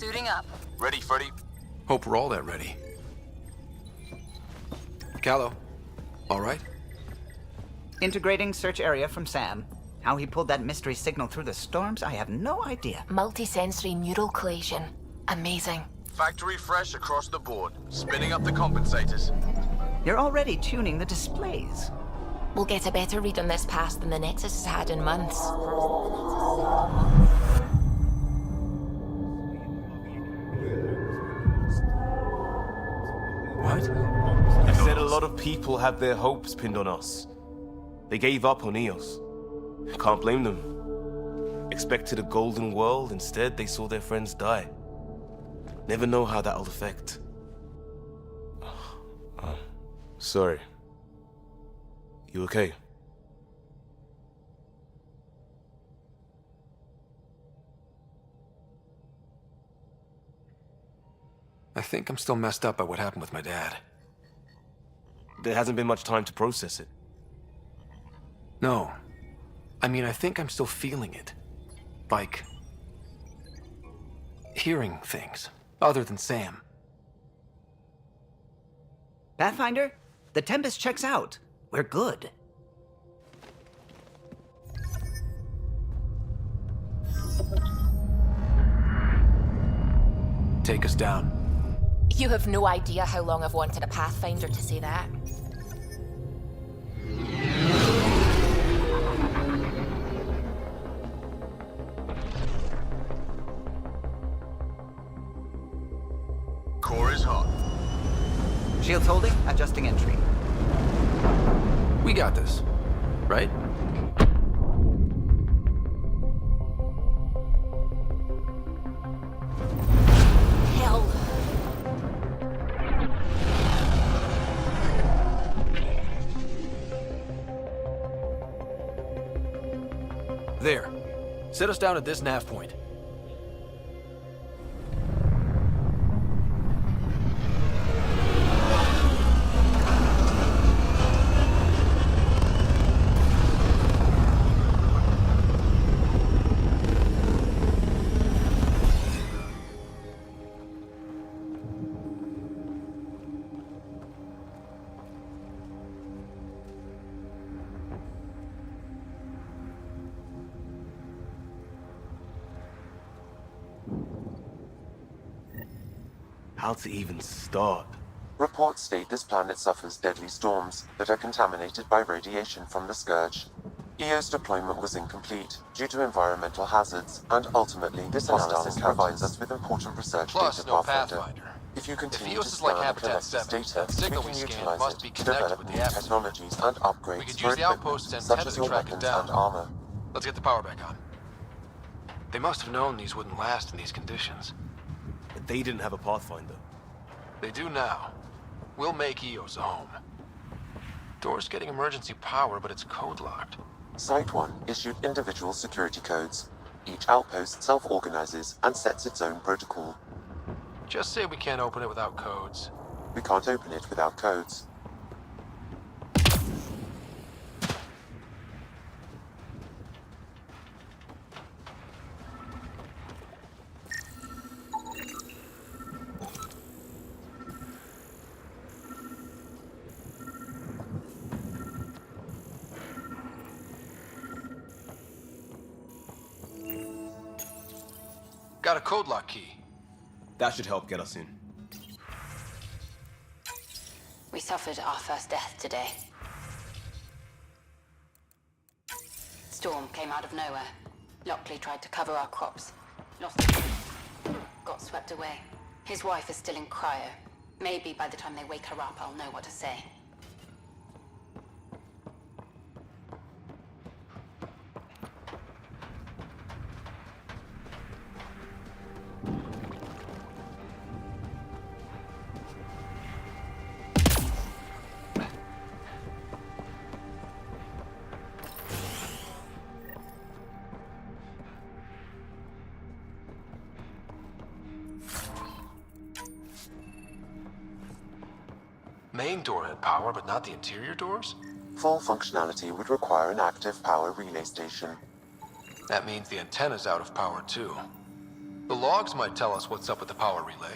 Suiting up. Ready, Freddy? Hope we're all that ready. Callow, all right? Integrating search area from Sam. How he pulled that mystery signal through the storms, I have no idea. Multisensory neural collation. Amazing. Factory fresh across the board. Spinning up the compensators. You're already tuning the displays. We'll get a better read on this pass than the Nexus has had in months. What? You said a lot of people had their hopes pinned on us. They gave up on Eos. Can't blame them. Expected a golden world, instead they saw their friends die. Never know how that'll affect. Sorry. You okay? I think I'm still messed up by what happened with my dad. There hasn't been much time to process it. No. I mean, I think I'm still feeling it. Like... hearing things, other than Sam. Pathfinder, the Tempest checks out. We're good. Take us down. You have no idea how long I've wanted a Pathfinder to say that. Core is hot. Shields holding, adjusting entry. We got this, right? Set us down at this nav point. How to even start? Reports state this planet suffers deadly storms that are contaminated by radiation from the scourge. EO's deployment was incomplete due to environmental hazards, and ultimately, this analysis provides us with important research Plus, data, no Pathfinder. Pathfinder. If you continue EOS to is like scan and Habitat collect this 7, data, that signal we we can scan utilize must it be to connected develop with new the atmosphere. technologies and upgrades We could for use the equipment, outposts and such tether as to your track it weapons down. and armor. Let's get the power back on. They must have known these wouldn't last in these conditions. But they didn't have a Pathfinder. They do now. We'll make EOS a home. Door's getting emergency power, but it's code-locked. Site 1 issued individual security codes. Each outpost self-organizes and sets its own protocol. Just say we can't open it without codes. We can't open it without codes. Got a code lock key. That should help get us in. We suffered our first death today. Storm came out of nowhere. Lockley tried to cover our crops. Lost it. Got swept away. His wife is still in cryo. Maybe by the time they wake her up, I'll know what to say. Main door had power, but not the interior doors? Full functionality would require an active power relay station. That means the antenna's out of power, too. The logs might tell us what's up with the power relay.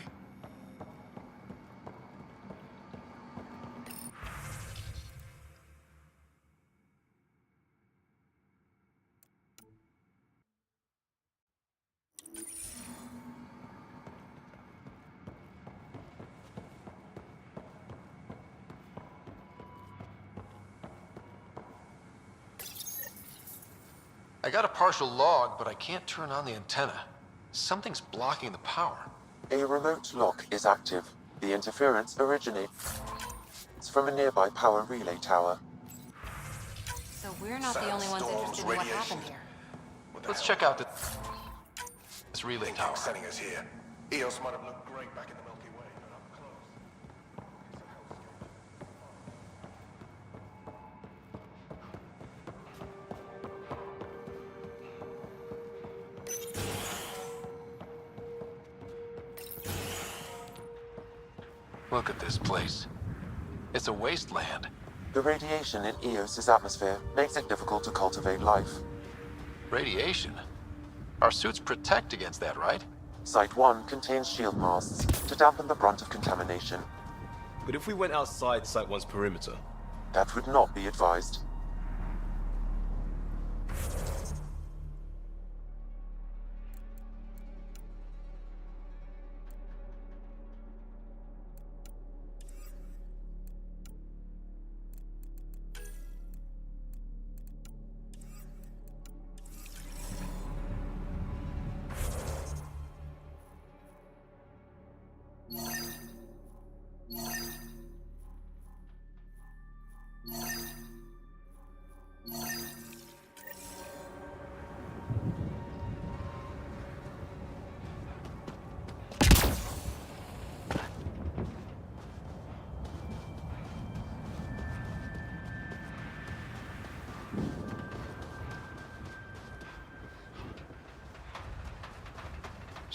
I got a partial log, but I can't turn on the antenna. Something's blocking the power. A remote lock is active. The interference originates from a nearby power relay tower. So we're not the only ones interested in what happened here. Let's check out this relay tower. Sending us here. EOS might have looked great back in the Milky Way, but up close. Look at this place. It's a wasteland. The radiation in Eos's atmosphere makes it difficult to cultivate life. Radiation? Our suits protect against that, right? Site 1 contains shield masts to dampen the brunt of contamination. But if we went outside Site 1's perimeter, That would not be advised.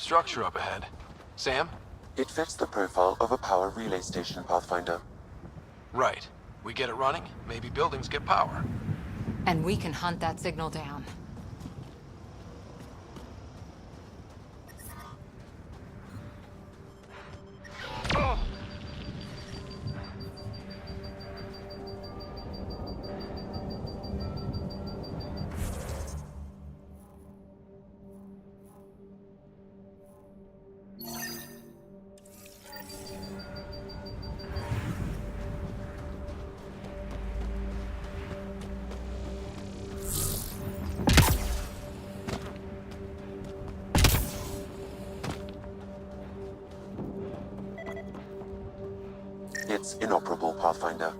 structure up ahead. Sam? It fits the profile of a power relay station, Pathfinder. Right. We get it running, maybe buildings get power. And we can hunt that signal down. It's inoperable, Pathfinder.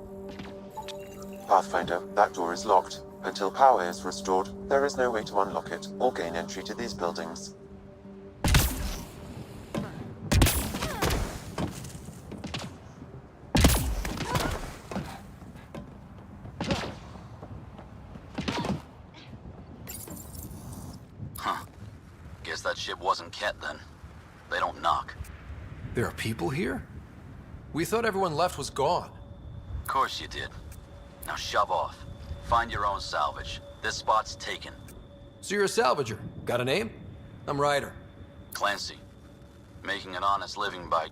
Pathfinder, that door is locked. Until power is restored, there is no way to unlock it or gain entry to these buildings. Huh. Guess that ship wasn't Ket then. They don't knock. There are people here? We thought everyone left was gone. Of course you did. Now shove off. Find your own salvage. This spot's taken. So you're a salvager. Got a name? I'm Ryder. Clancy. Making an honest living by...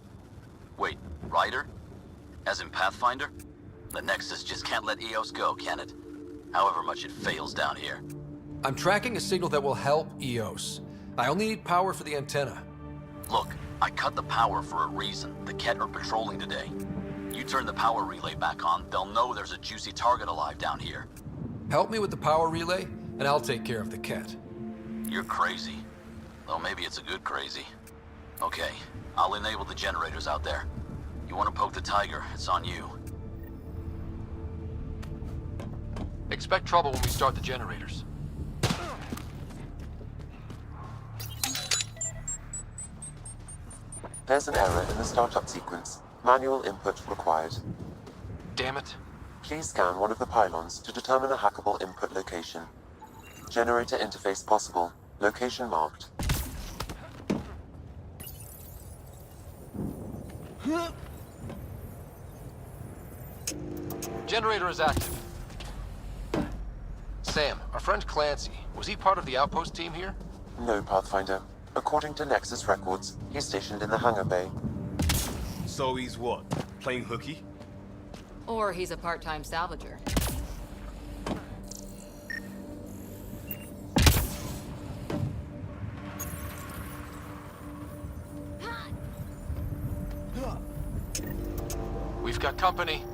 Wait, Ryder? As in Pathfinder? The Nexus just can't let EOS go, can it? However much it fails down here. I'm tracking a signal that will help EOS. I only need power for the antenna. Look, I cut the power for a reason. The Ket are patrolling today. You turn the power relay back on, they'll know there's a juicy target alive down here. Help me with the power relay, and I'll take care of the Ket. You're crazy. Though maybe it's a good crazy. Okay, I'll enable the generators out there. You want to poke the tiger, it's on you. Expect trouble when we start the generators. There's an error in the startup sequence. Manual input required. Damn it. Please scan one of the pylons to determine a hackable input location. Generator interface possible. Location marked. Generator is active. Sam, our friend Clancy, was he part of the outpost team here? No, Pathfinder. According to Nexus records, he's stationed in the hangar bay. So he's what? Playing hooky? Or he's a part-time salvager. We've got company.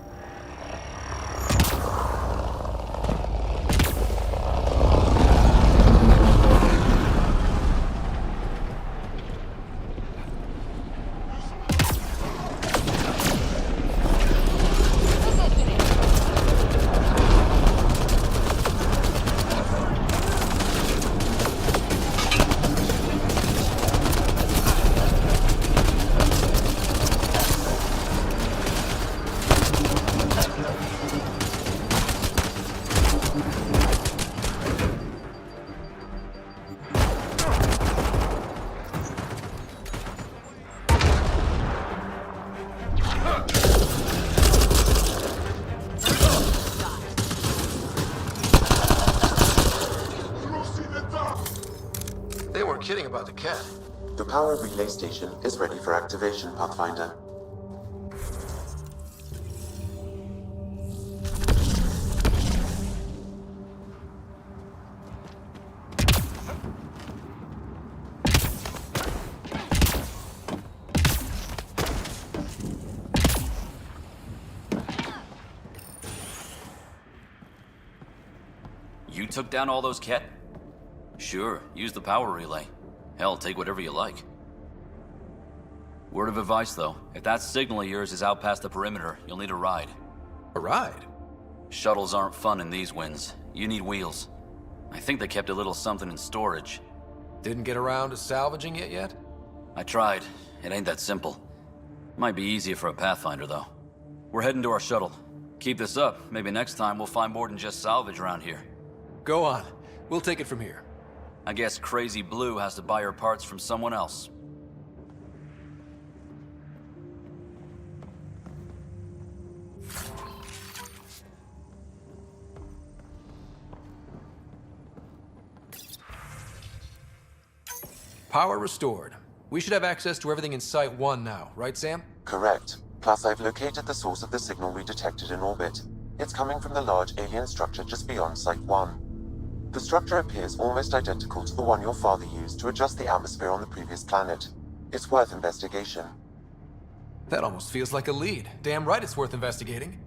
They weren't kidding about the Ket. The power relay station is ready for activation, Pathfinder. You took down all those Ket? Sure, use the power relay. Hell, take whatever you like. Word of advice, though. If that signal of yours is out past the perimeter, you'll need a ride. A ride? Shuttles aren't fun in these winds. You need wheels. I think they kept a little something in storage. Didn't get around to salvaging it yet? I tried. It ain't that simple. Might be easier for a Pathfinder, though. We're heading to our shuttle. Keep this up. Maybe next time we'll find more than just salvage around here. Go on. We'll take it from here. I guess Crazy Blue has to buy her parts from someone else. Power restored. We should have access to everything in Site 1 now, right, Sam? Correct. Plus, I've located the source of the signal we detected in orbit. It's coming from the large alien structure just beyond Site 1. The structure appears almost identical to the one your father used to adjust the atmosphere on the previous planet. It's worth investigation. That almost feels like a lead. Damn right it's worth investigating.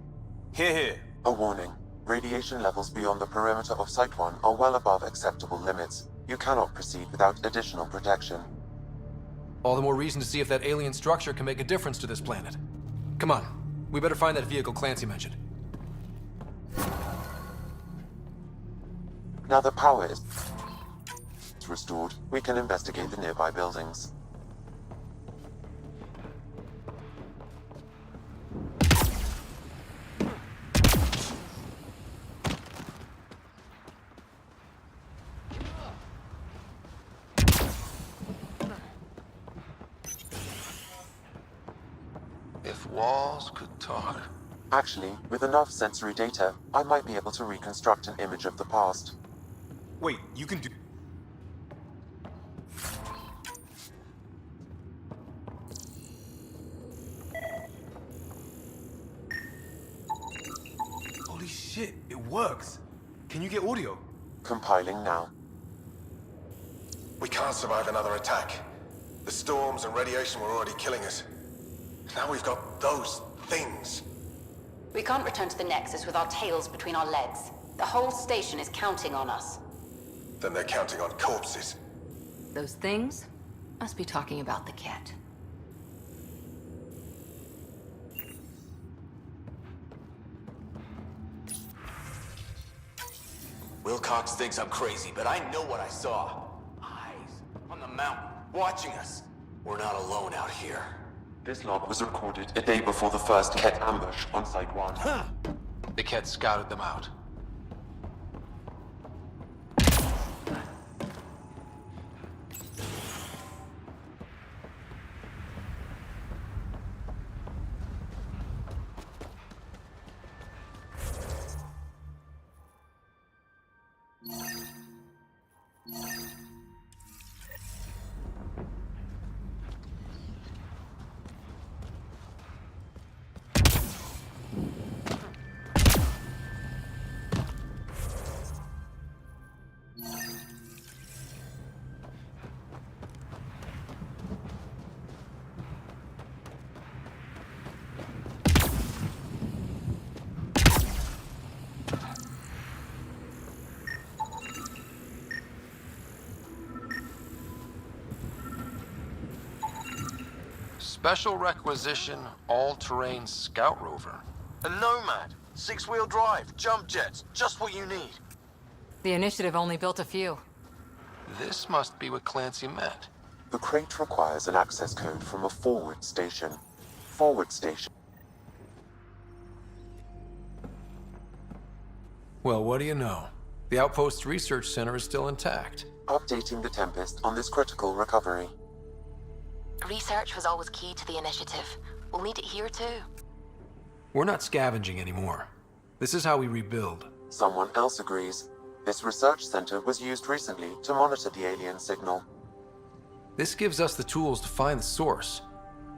Here, here. A warning. Radiation levels beyond the perimeter of Site 1 are well above acceptable limits. You cannot proceed without additional protection. All the more reason to see if that alien structure can make a difference to this planet. Come on, we better find that vehicle Clancy mentioned. Now that power is restored, we can investigate the nearby buildings. If walls could talk. Actually, with enough sensory data, I might be able to reconstruct an image of the past. Wait, you can do... Holy shit, it works. Can you get audio? Compiling now. We can't survive another attack. The storms and radiation were already killing us. Now we've got those things. We can't return to the Nexus with our tails between our legs. The whole station is counting on us. Then they're counting on corpses. Those things must be talking about the cat. Wilcox thinks I'm crazy, but I know what I saw. Eyes on the mountain, watching us. We're not alone out here. This log was recorded a day before the first Ket ambush on Site 1. The Ket scouted them out. Special requisition, all-terrain scout rover. A Nomad. 6-wheel drive, jump jets, just what you need. The initiative only built a few. This must be what Clancy meant. The crate requires an access code from a forward station. Forward station. Well, what do you know? The Outpost Research Center is still intact. Updating the Tempest on this critical recovery. Research was always key to the initiative. We'll need it here too. We're not scavenging anymore. This is how we rebuild. Someone else agrees. This research center was used recently to monitor the alien signal. This gives us the tools to find the source,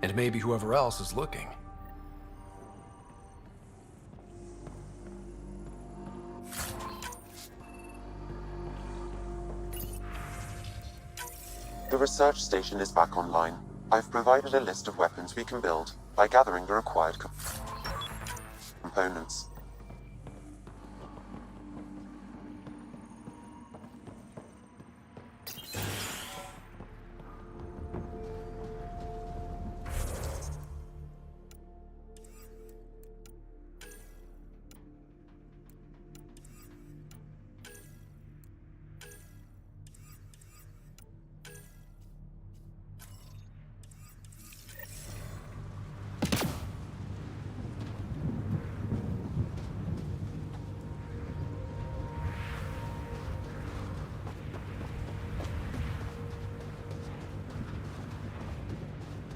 and maybe whoever else is looking. The research station is back online. I've provided a list of weapons we can build by gathering the required components.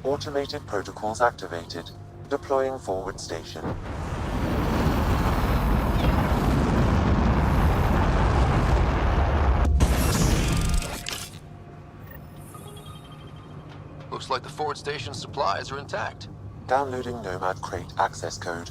Automated protocols activated. Deploying forward station. Looks like the Ford station's supplies are intact. Downloading Nomad Crate access code.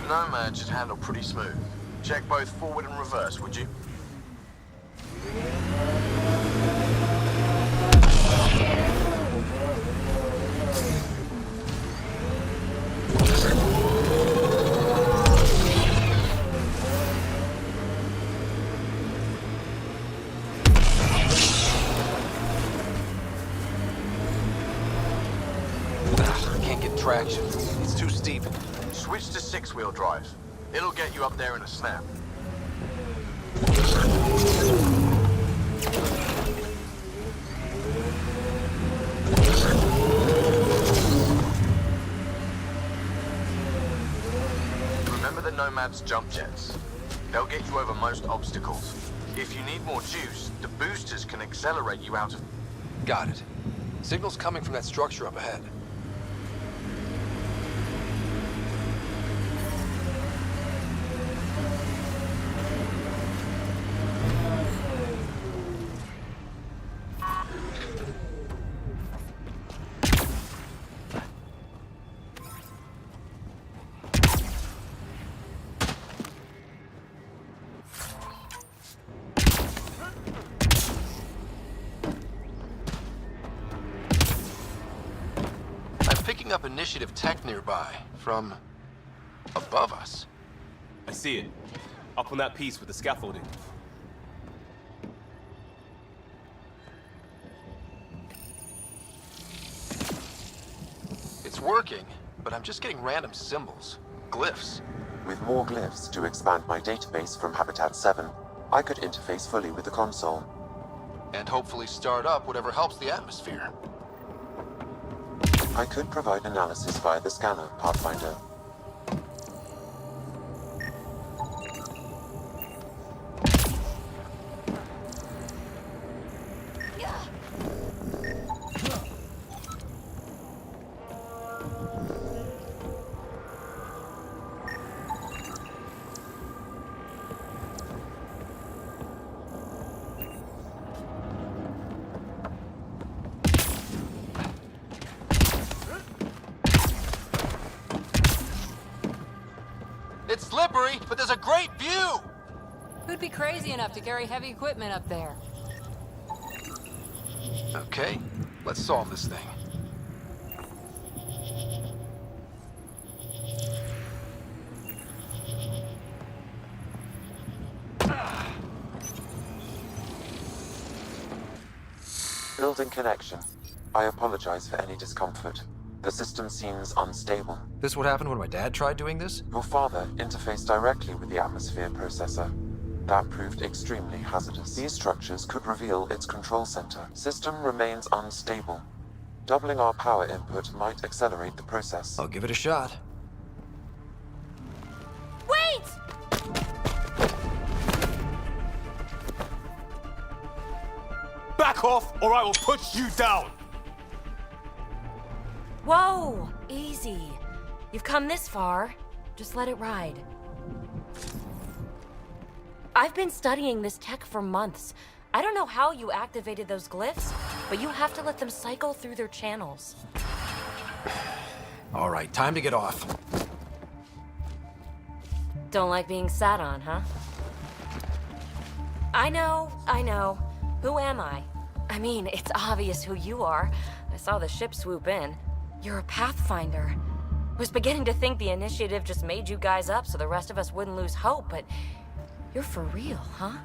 Nomad should handle pretty smooth. Check both forward and reverse, would you? I can't get traction. It's too steep. Switch to six-wheel drive. It'll get you up there in a snap. Remember the Nomad's jump jets. They'll get you over most obstacles. If you need more juice, the boosters can accelerate you out of... Got it. Signal's coming from that structure up ahead. Picking up initiative tech nearby, from above us. I see it. Up on that piece with the scaffolding. It's working, but I'm just getting random symbols. Glyphs. With more glyphs to expand my database from Habitat 7, I could interface fully with the console. And hopefully start up whatever helps the atmosphere. I could provide analysis via the scanner, Pathfinder. It's slippery, but there's a great view! Who'd be crazy enough to carry heavy equipment up there? Okay, let's solve this thing. Building connection. I apologize for any discomfort. The system seems unstable. This what happened when my dad tried doing this? Your father interfaced directly with the atmosphere processor. That proved extremely hazardous. These structures could reveal its control center. System remains unstable. Doubling our power input might accelerate the process. I'll give it a shot. Wait! Back off, or I will put you down! Whoa! Easy. You've come this far. Just let it ride. I've been studying this tech for months. I don't know how you activated those glyphs, but you have to let them cycle through their channels. All right, time to get off. Don't like being sat on, huh? I know. Who am I? I mean, it's obvious who you are. I saw the ship swoop in. You're a Pathfinder. Was beginning to think the initiative just made you guys up so the rest of us wouldn't lose hope, but you're for real, huh?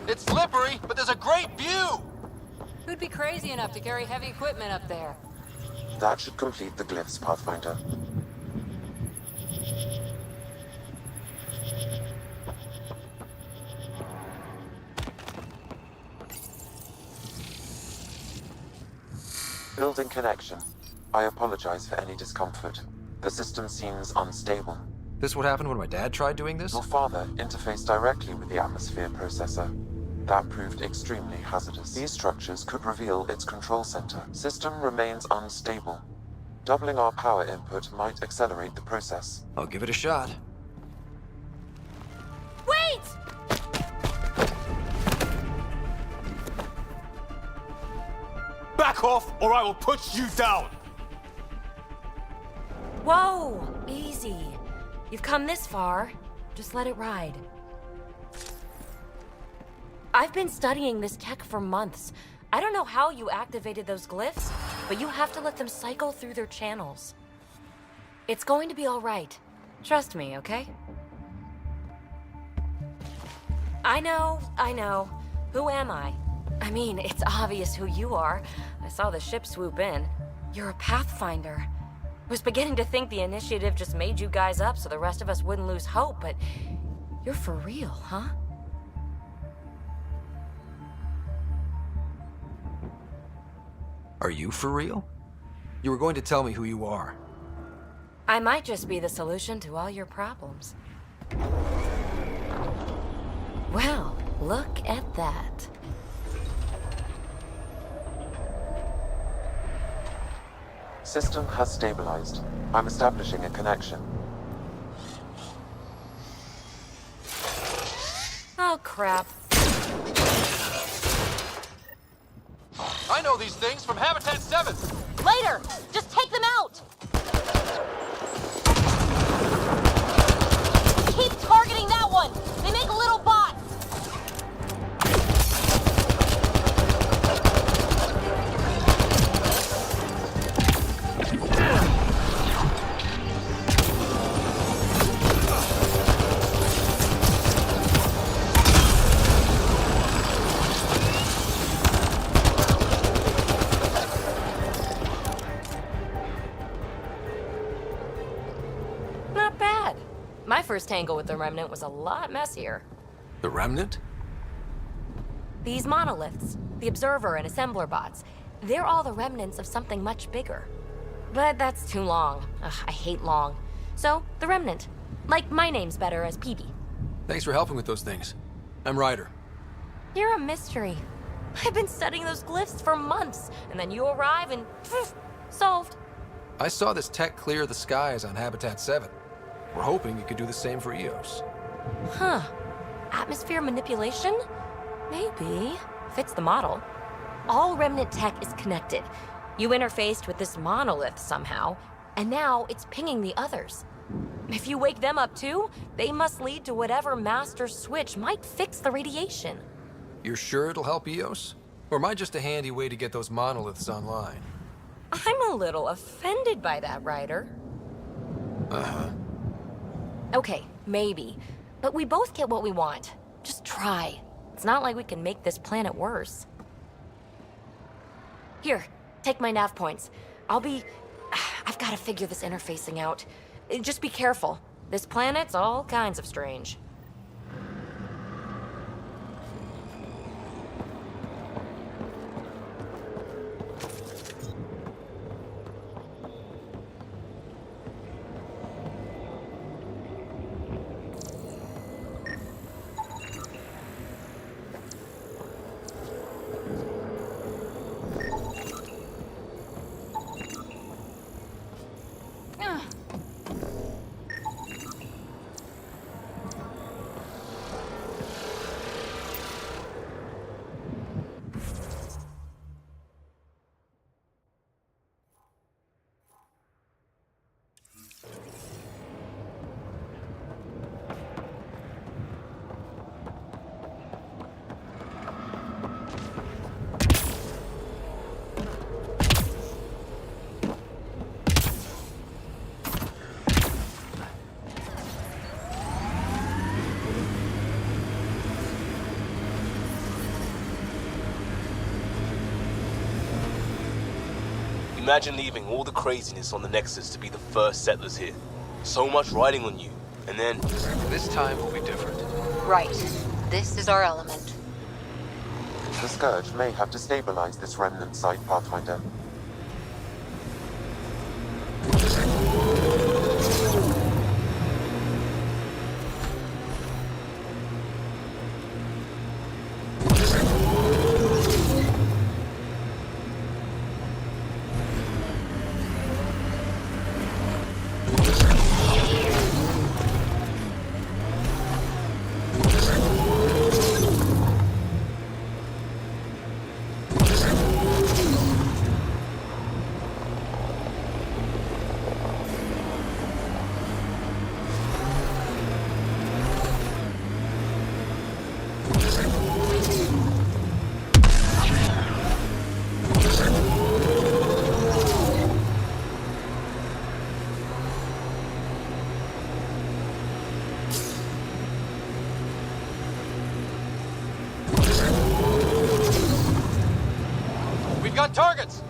It's slippery, but there's a great view! Who'd be crazy enough to carry heavy equipment up there? That should complete the glyphs, Pathfinder. Building connection. I apologize for any discomfort. The system seems unstable. This what happened when my dad tried doing this? Your father interfaced directly with the atmosphere processor. That proved extremely hazardous. These structures could reveal its control center. System remains unstable. Doubling our power input might accelerate the process. I'll give it a shot. Wait! Back off, or I will put you down! Whoa! Easy. You've come this far. Just let it ride. I've been studying this tech for months. I don't know how you activated those glyphs, but you have to let them cycle through their channels. It's going to be all right. Trust me, okay? I know. Who am I? I mean, it's obvious who you are. I saw the ship swoop in. You're a Pathfinder. Was beginning to think the initiative just made you guys up so the rest of us wouldn't lose hope, but you're for real, huh? Are you for real? You were going to tell me who you are. I might just be the solution to all your problems. Well, look at that. System has stabilized. I'm establishing a connection. Oh, crap. I know these things from Habitat 7! Later! Just take them out! Keep targeting that one! They make little bots! Not bad. My first tangle with the Remnant was a lot messier. The Remnant? These monoliths, the Observer and Assembler bots, they're all the remnants of something much bigger. But that's too long. Ugh, I hate long. So, the Remnant. Like, my name's better as PB. Thanks for helping with those things. I'm Ryder. You're a mystery. I've been studying those glyphs for months, and then you arrive and poof, solved. I saw this tech clear the skies on Habitat 7. We're hoping it could do the same for EOS. Huh. Atmosphere manipulation? Maybe. Fits the model. All Remnant tech is connected. You interfaced with this monolith somehow, and now it's pinging the others. If you wake them up too, they must lead to whatever master switch might fix the radiation. You're sure it'll help EOS? Or am I just a handy way to get those monoliths online? I'm a little offended by that, Ryder. Uh-huh. Okay, maybe. But we both get what we want. Just try. It's not like we can make this planet worse. Here, take my nav points. I've got to figure this interfacing out. Just be careful. This planet's all kinds of strange. Imagine leaving all the craziness on the Nexus to be the first settlers here. So much riding on you, and then... This time will be different. Right. This is our element. The Scourge may have destabilized this remnant site, Pathfinder. We've got targets!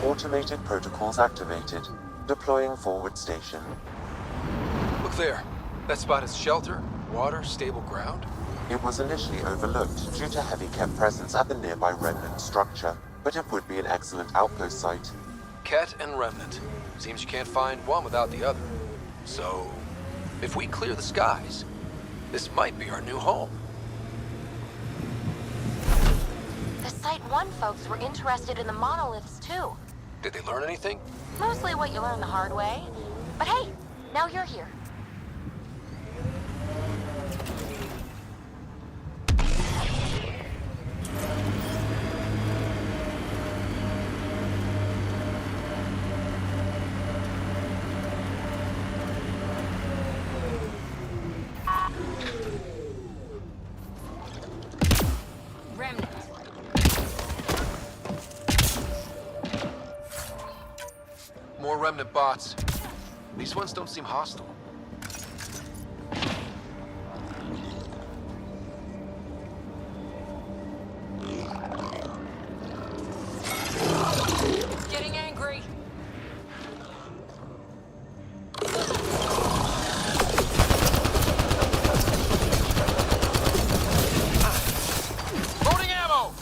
Automated protocols activated. Deploying forward station. Look there. That spot is shelter, water, stable ground? It was initially overlooked due to heavy Ket presence at the nearby remnant structure, but it would be an excellent outpost site. Ket and Remnant. Seems you can't find one without the other. So, if we clear the skies, this might be our new home. The Site 1 folks were interested in the monoliths too. Did they learn anything? Mostly what you learn the hard way. But hey, now you're here. More Remnant bots. These ones don't seem hostile. Getting angry. Loading ammo!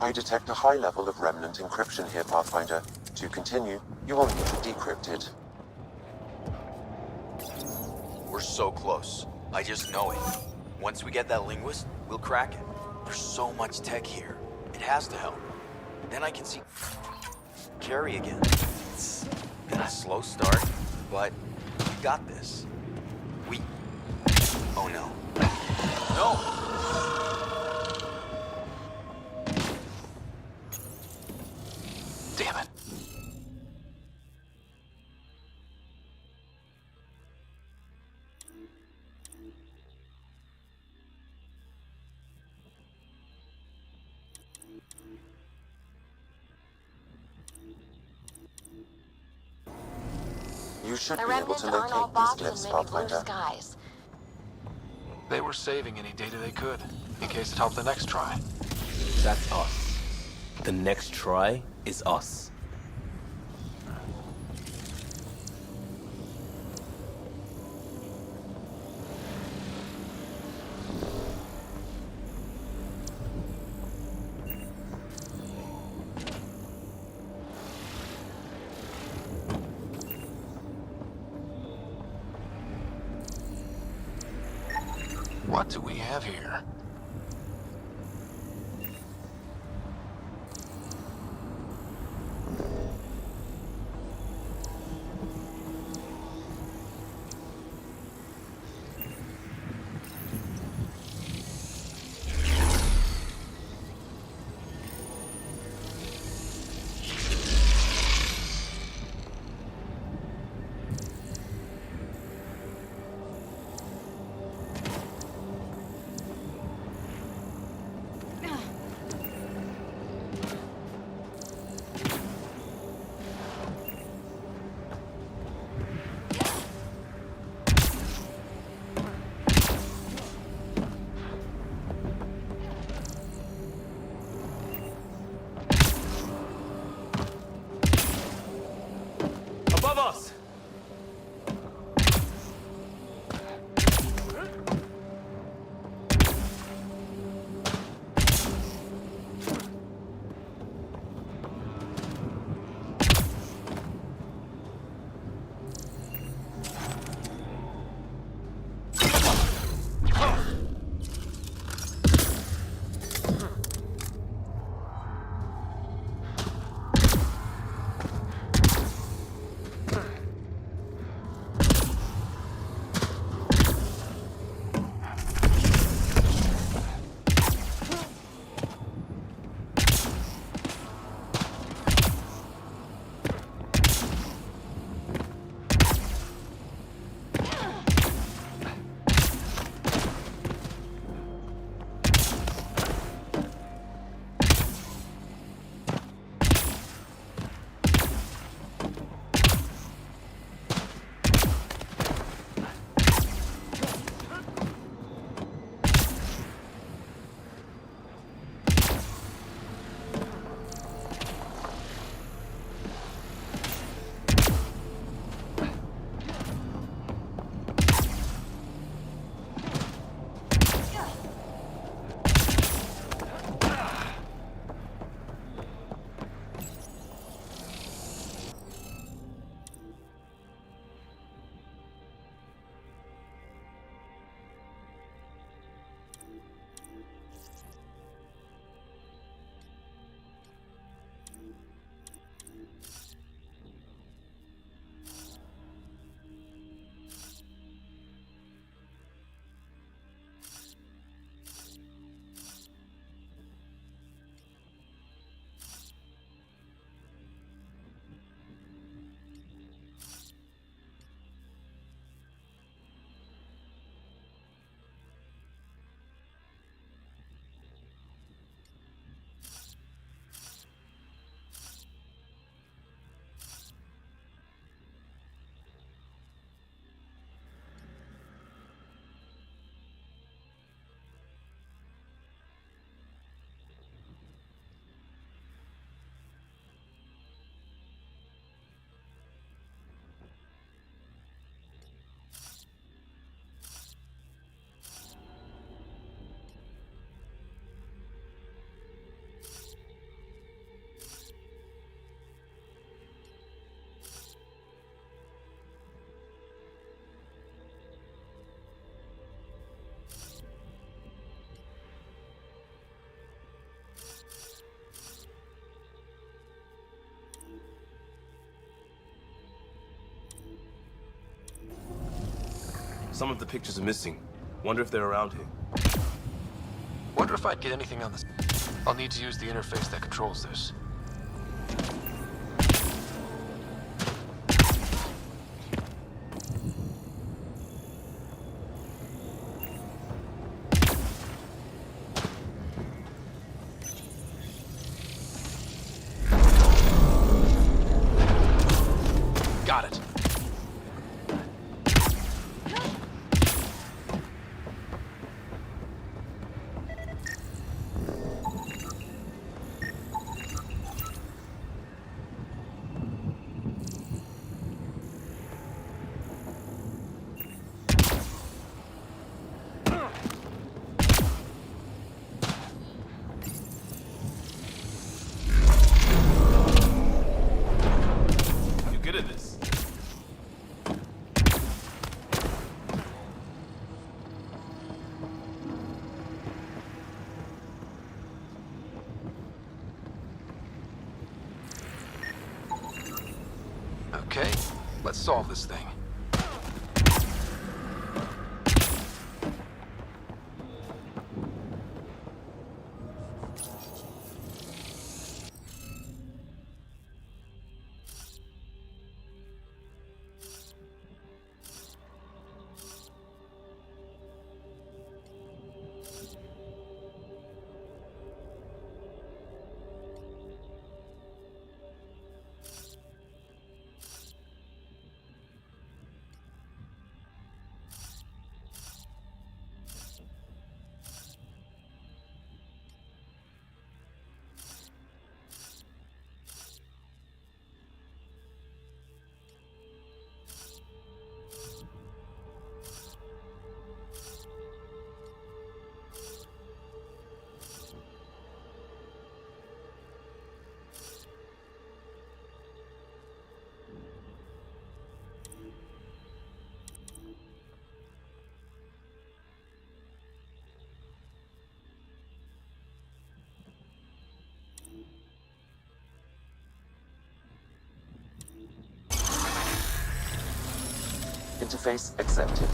I detect a high level of remnant encryption here, Pathfinder. To continue, you will need to decrypt it. We're so close. I just know it. Once we get that linguist, we'll crack it. There's so much tech here. It has to help. Then I can see Carrie again. It's been a slow start, but we got this. Oh no. No! Damn it. You should The be able remnants to aren't all locate bots these and glyphs, maybe blue Pathfinder. skies. They were saving any data they could, in case it helped the next try. That's us. The next try is us. What do we have here? Some of the pictures are missing. Wonder if they're around here. Wonder if I'd get anything on this. I'll need to use the interface that controls this. Got it. You're good at this. Okay, let's solve this thing. Interface accepted.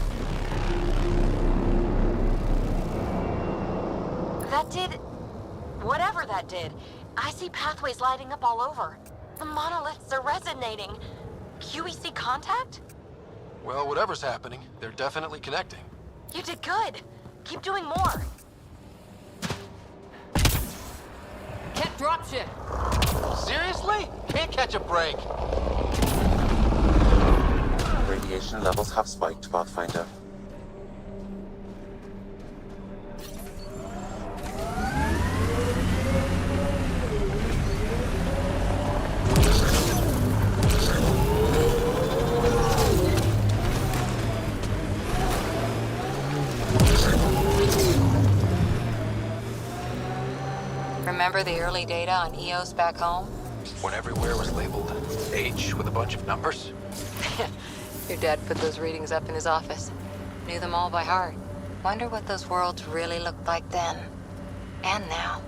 That did... whatever that did. I see pathways lighting up all over. The monoliths are resonating. QEC contact? Well, whatever's happening, they're definitely connecting. You did good. Keep doing more. Can't dropship. Seriously? Can't catch a break. Radiation levels have spiked, Pathfinder. Remember the early data on EOS back home? When everywhere was labeled H with a bunch of numbers? Your dad put those readings up in his office. Knew them all by heart. Wonder what those worlds really looked like then. And now.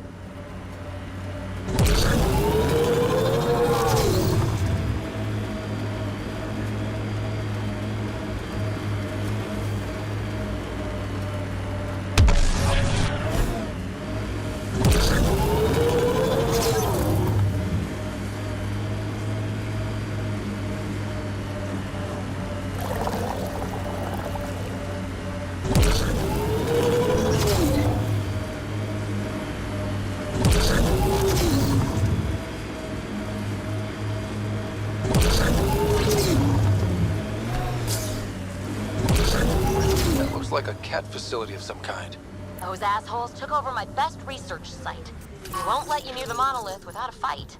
Like a cat facility of some kind. Those assholes took over my best research site. They won't let you near the monolith without a fight.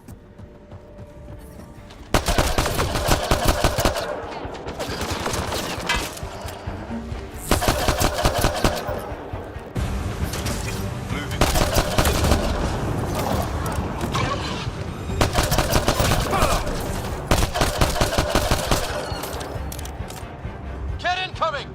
Get incoming!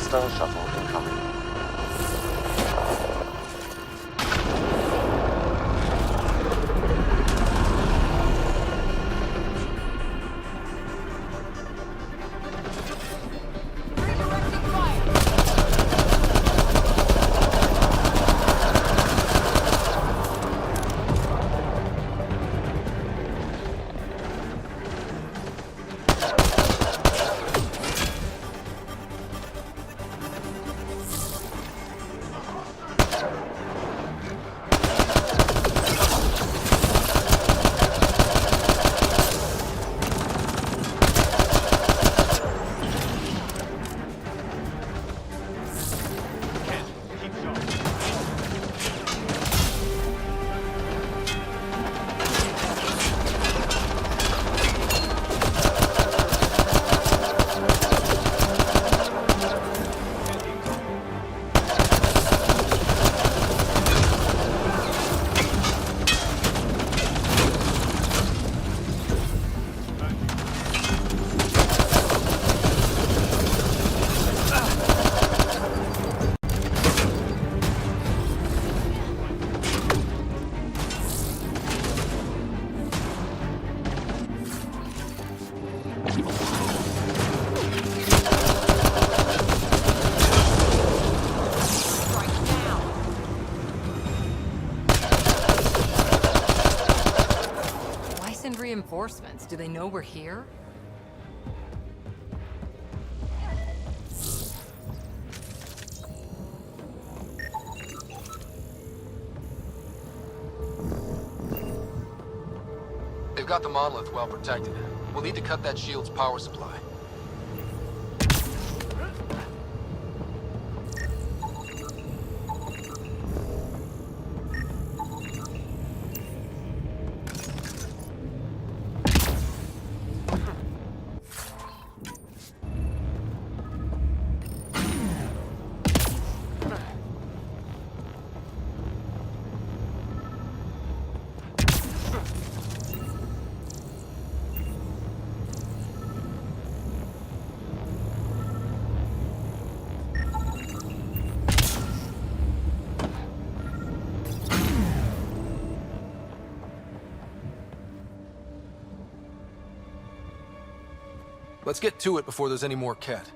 Hostile shuttle incoming. Reinforcements. Do they know we're here? They've got the monolith well protected. We'll need to cut that shield's power supply. Let's get to it before there's any more Ket.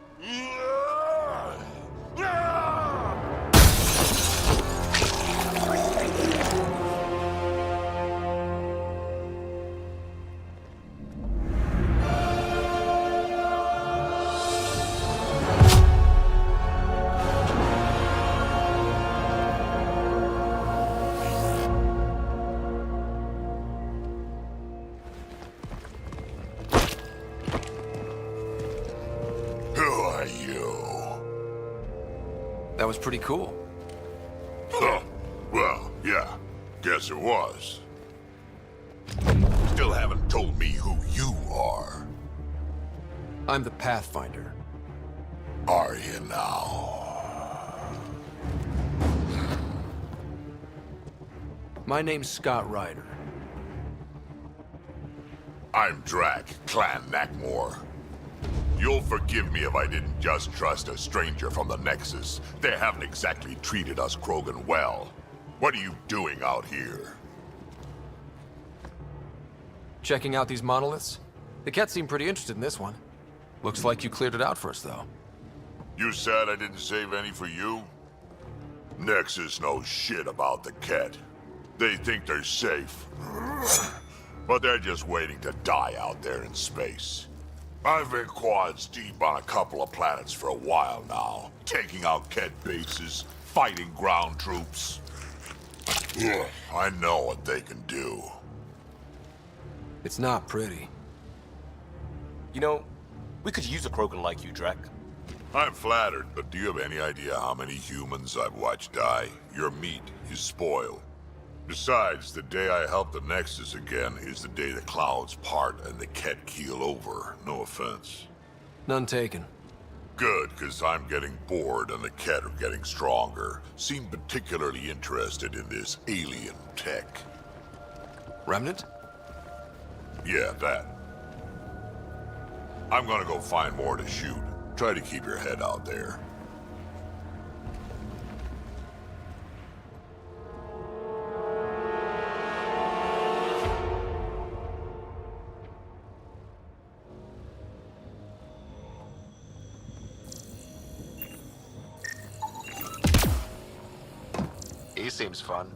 That was pretty cool. Huh. Well, yeah. Guess it was. Still haven't told me who you are. I'm the Pathfinder. Are you now? My name's Scott Ryder. I'm Drac, Clan Nakmor. You'll forgive me if I didn't just trust a stranger from the Nexus. They haven't exactly treated us Krogan well. What are you doing out here? Checking out these monoliths? The Ket seem pretty interested in this one. Looks like you cleared it out for us, though. You said I didn't save any for you? Nexus knows shit about the Ket. They think they're safe. But they're just waiting to die out there in space. I've been quads deep on a couple of planets for a while now, taking out Ket bases, fighting ground troops. I know what they can do. It's not pretty. You know, we could use a Krogan like you, Drac. I'm flattered, but do you have any idea how many humans I've watched die? Your meat is spoiled. Besides, the day I help the Nexus again is the day the clouds part and the Ket keel over. No offense. None taken. Good, because I'm getting bored and the Ket are getting stronger. Seem particularly interested in this alien tech. Remnant? Yeah, that. I'm gonna go find more to shoot. Try to keep your head out there. seems fun.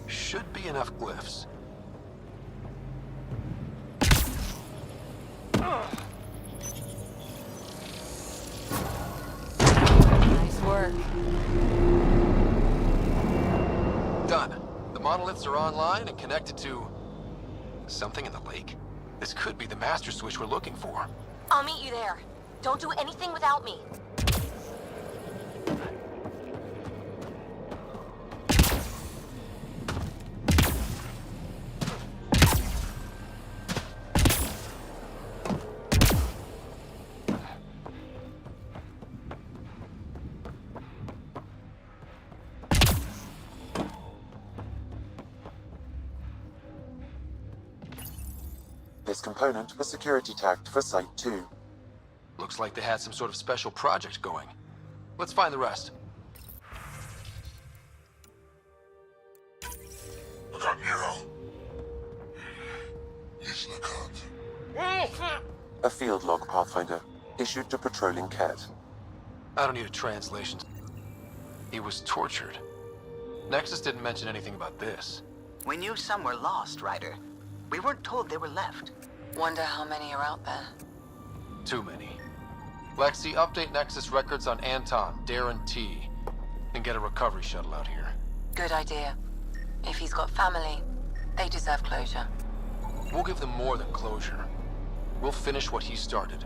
Should be enough glyphs. Nice work. Done. The monoliths are online and connected to something in the lake. This could be the master switch we're looking for. I'll meet you there. Don't do anything without me. This component was security tagged for Site 2. Looks like they had some sort of special project going. Let's find the rest. A field log Pathfinder, issued to patrolling Ket. I don't need a translation. He was tortured. Nexus didn't mention anything about this. We knew some were lost, Ryder. We weren't told they were left. Wonder how many are out there. Too many. Lexi, update Nexus records on Anton, Darren T. And get a recovery shuttle out here. Good idea. If he's got family, they deserve closure. We'll give them more than closure. We'll finish what he started.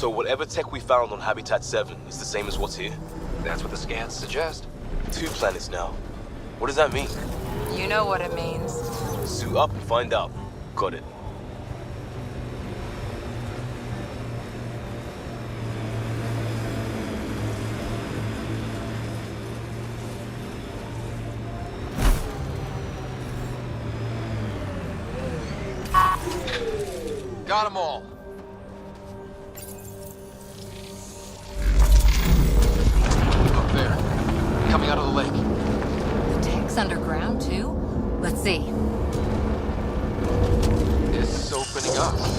So whatever tech we found on Habitat 7 is the same as what's here? That's what the scans suggest. 2 planets now. What does that mean? You know what it means. Suit up and find out. Got it. Got them all. Look there. Coming out of the lake. The tech's underground, too? Let's see. It's opening up. I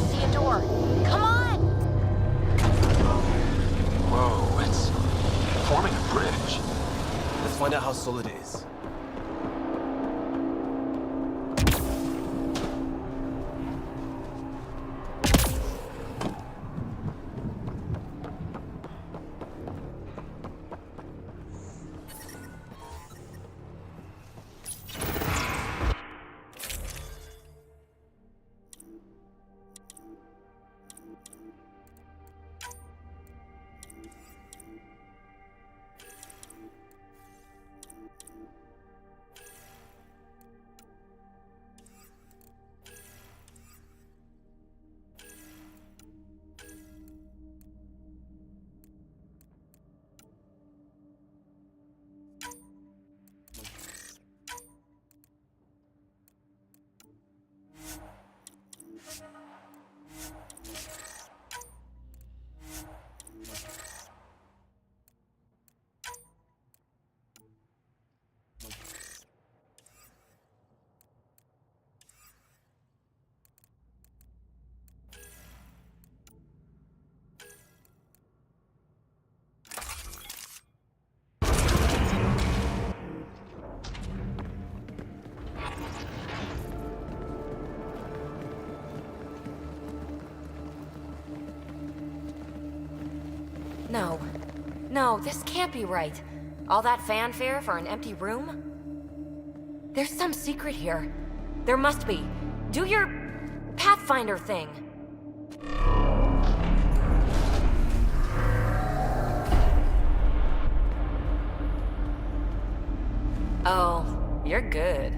see a door. Come on! Whoa, it's forming a bridge. Let's find out how solid it is. No. No, this can't be right. All that fanfare for an empty room? There's some secret here. There must be. Do your Pathfinder thing. Oh, you're good.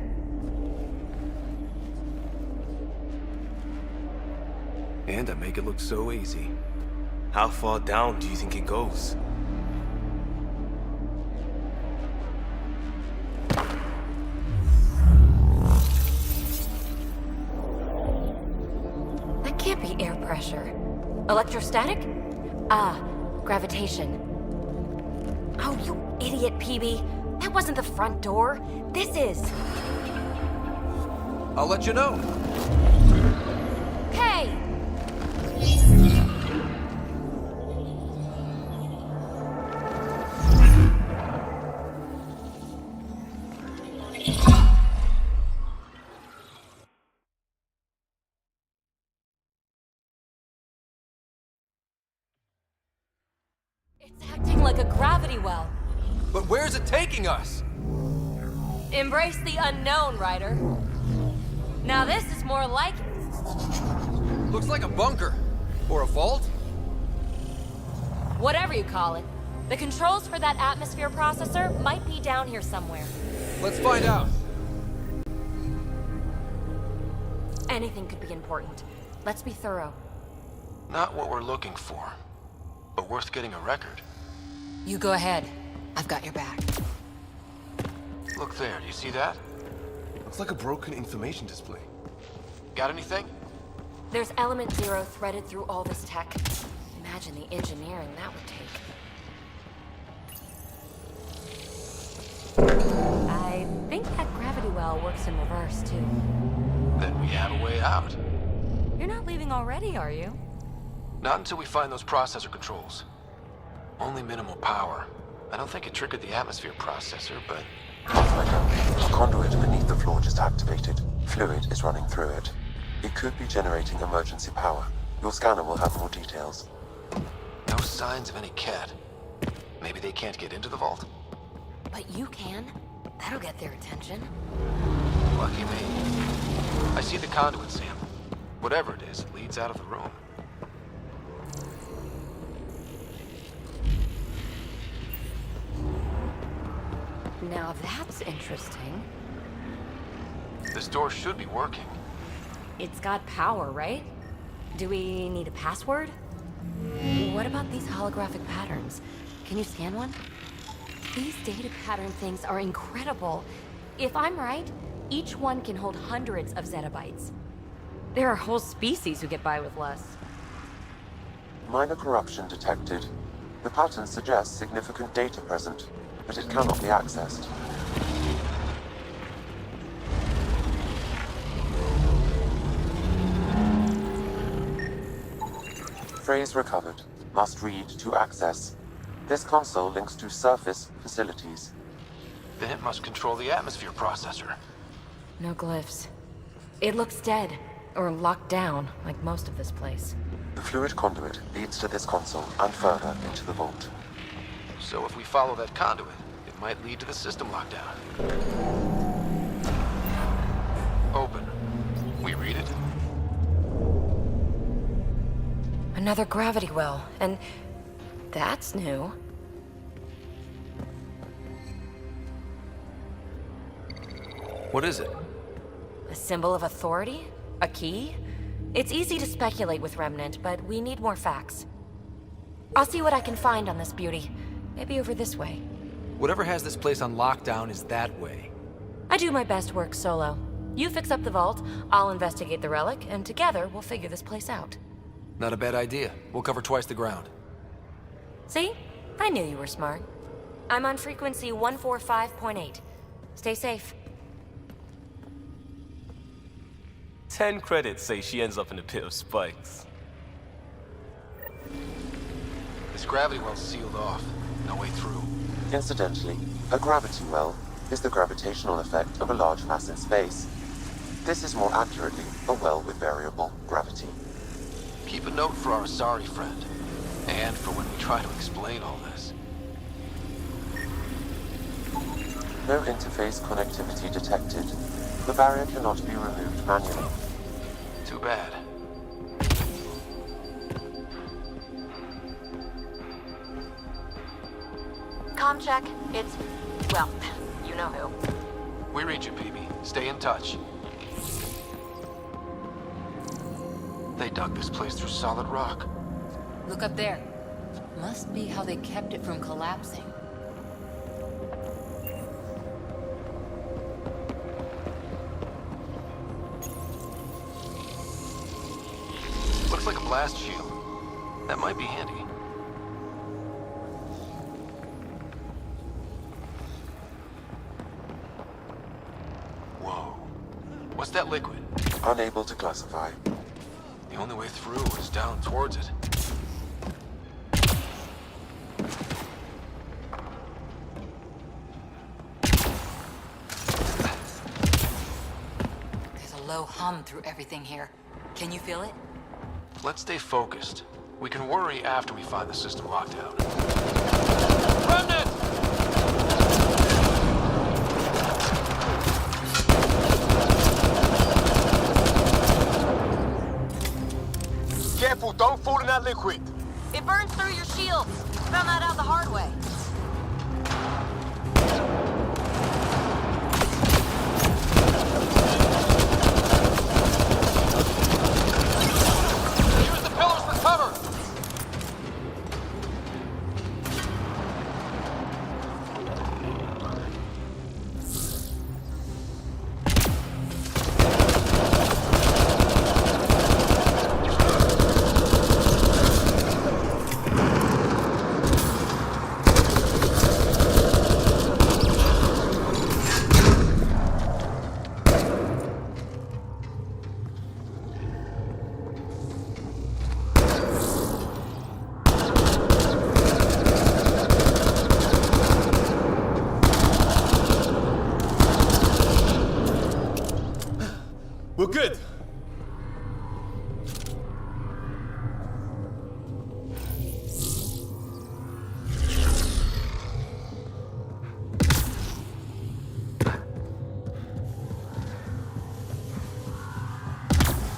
And I make it look so easy. How far down do you think it goes? That can't be air pressure. Electrostatic? Ah, gravitation. Oh, you idiot, PB. That wasn't the front door. This is. I'll let you know. Hey! It's acting like a gravity well. But where's it taking us? Embrace the unknown, Ryder. Now this is more like it. Looks like a bunker. Or a vault? Whatever you call it. The controls for that atmosphere processor might be down here somewhere. Let's find out. Anything could be important. Let's be thorough. Not what we're looking for, but worth getting a record. You go ahead. I've got your back. Look there, do you see that? Looks like a broken information display. Got anything? There's Element Zero threaded through all this tech. Imagine the engineering that would take. I think that gravity well works in reverse, too. Then we have a way out. You're not leaving already, are you? Not until we find those processor controls. Only minimal power. I don't think it triggered the atmosphere processor, but... A conduit beneath the floor just activated. Fluid is running through it. It could be generating emergency power. Your scanner will have more details. No signs of any cat. Maybe they can't get into the vault? But you can. That'll get their attention. Lucky me. I see the conduit, Sam. Whatever it is, it leads out of the room. Now that's interesting. This door should be working. It's got power, right? Do we need a password? What about these holographic patterns? Can you scan one? These data pattern things are incredible. If I'm right, each one can hold hundreds of zettabytes. There are whole species who get by with less. Minor corruption detected. The pattern suggests significant data present, but it cannot be accessed. Phrase recovered. Must read to access. This console links to surface facilities. Then it must control the atmosphere processor. No glyphs. It looks dead, or locked down, like most of this place. The fluid conduit leads to this console and further into the vault. So if we follow that conduit, it might lead to the system lockdown. Open. We read it? Another gravity well, and that's new. What is it? A symbol of authority? A key? It's easy to speculate with Remnant, but we need more facts. I'll see what I can find on this beauty. Maybe over this way. Whatever has this place on lockdown is that way. I do my best work solo. You fix up the vault, I'll investigate the relic, and together we'll figure this place out. Not a bad idea. We'll cover twice the ground. See? I knew you were smart. I'm on frequency 145.8. Stay safe. 10 credits say she ends up in a pit of spikes. This gravity well's sealed off. No way through. Incidentally, a gravity well is the gravitational effect of a large mass in space. This is more accurately a well with variable gravity. Keep a note for our Asari friend. And for when we try to explain all this. No interface connectivity detected. The barrier cannot be removed manually. Too bad. Comm check. It's... well, you know who. We read you, BB. Stay in touch. They dug this place through solid rock. Look up there. Must be how they kept it from collapsing. Looks like a blast shield. That might be handy. Whoa. What's that liquid? Unable to classify. The only way through is down towards it. There's a low hum through everything here. Can you feel it? Let's stay focused. We can worry after we find the system locked out. Remnant! Careful, don't fall in that liquid. It burns through your shields. Found that out the hard way. Use the pillars for cover! We're good.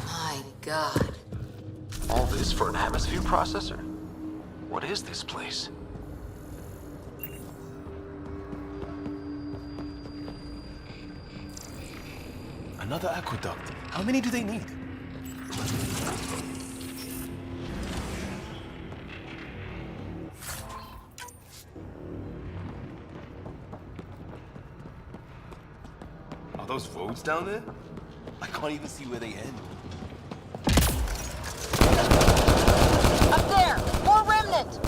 My God. All this for an atmosphere processor? What is this place? Another aqueduct. How many do they need? Are those roads down there? I can't even see where they end. Up there! More remnant!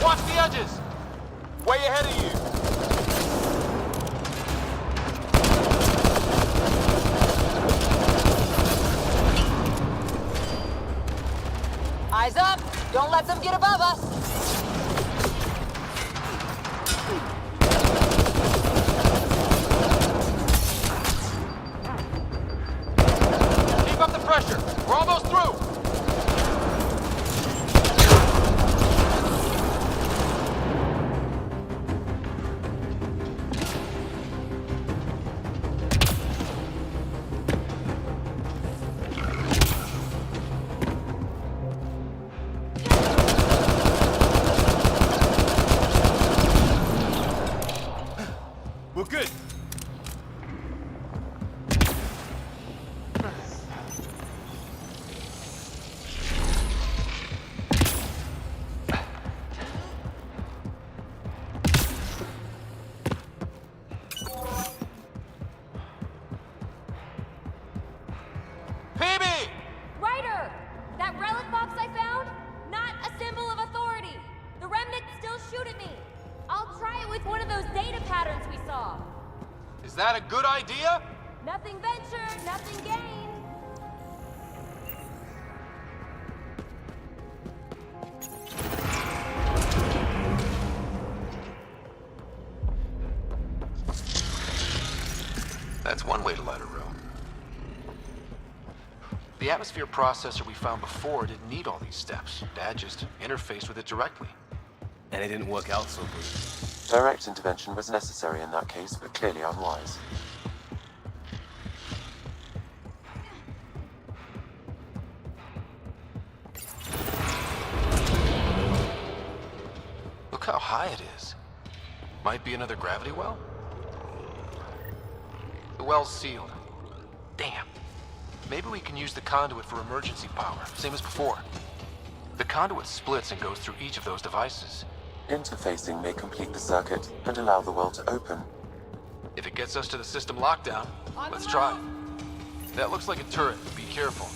Watch the edges! Way ahead of you! Eyes up! Don't let them get above us! Keep up the pressure! We're almost through! We're good. PB! Ryder! That relic box I found? Not a symbol of authority. The remnants still shoot at me. I'll try it with one of those data patterns we saw. Is that a good idea? Nothing ventured, nothing gained. That's one way to light a room. The atmosphere processor we found before didn't need all these steps. Dad just interfaced with it directly. And it didn't work out so good. Direct intervention was necessary in that case, but clearly unwise. Look how high it is. Might be another gravity well? The well's sealed. Damn. Maybe we can use the conduit for emergency power, same as before. The conduit splits and goes through each of those devices. Interfacing may complete the circuit and allow the well to open. If it gets us to the system lockdown, let's try. That looks like a turret. Be careful.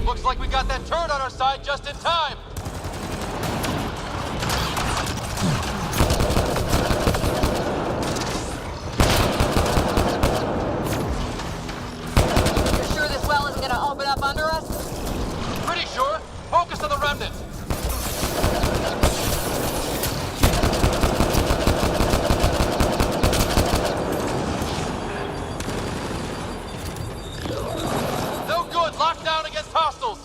Looks like we got that turret on our side just in time! You're sure this well isn't gonna open up under us? Pretty sure! Focus on the remnant! No good! Lockdown against hostiles!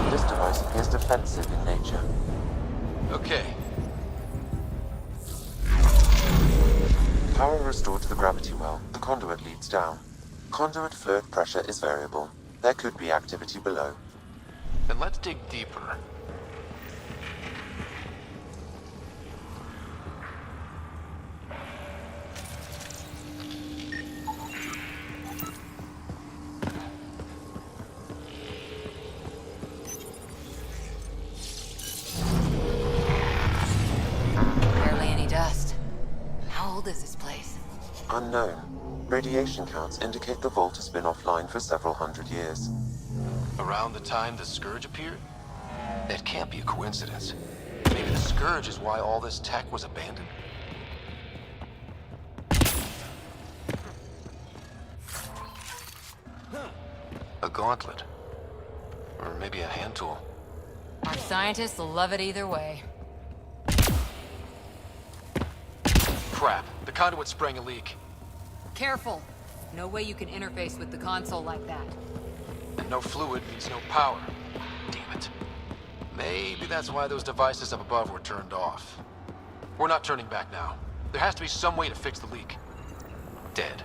This device appears defensive in nature. Okay. Power restored to the gravity well. The conduit leads down. Conduit fluid pressure is variable. There could be activity below. Then let's dig deeper. Barely any dust. How old is this place? Unknown. Radiation counts indicate the vault has been offline for several hundred years. Around the time the Scourge appeared? That can't be a coincidence. Maybe the Scourge is why all this tech was abandoned. A gauntlet. Or maybe a hand tool. Our scientists will love it either way. Crap. The conduit sprang a leak. Careful. No way you can interface with the console like that. And no fluid means no power. Damn it. Maybe that's why those devices up above were turned off. We're not turning back now. There has to be some way to fix the leak. Dead.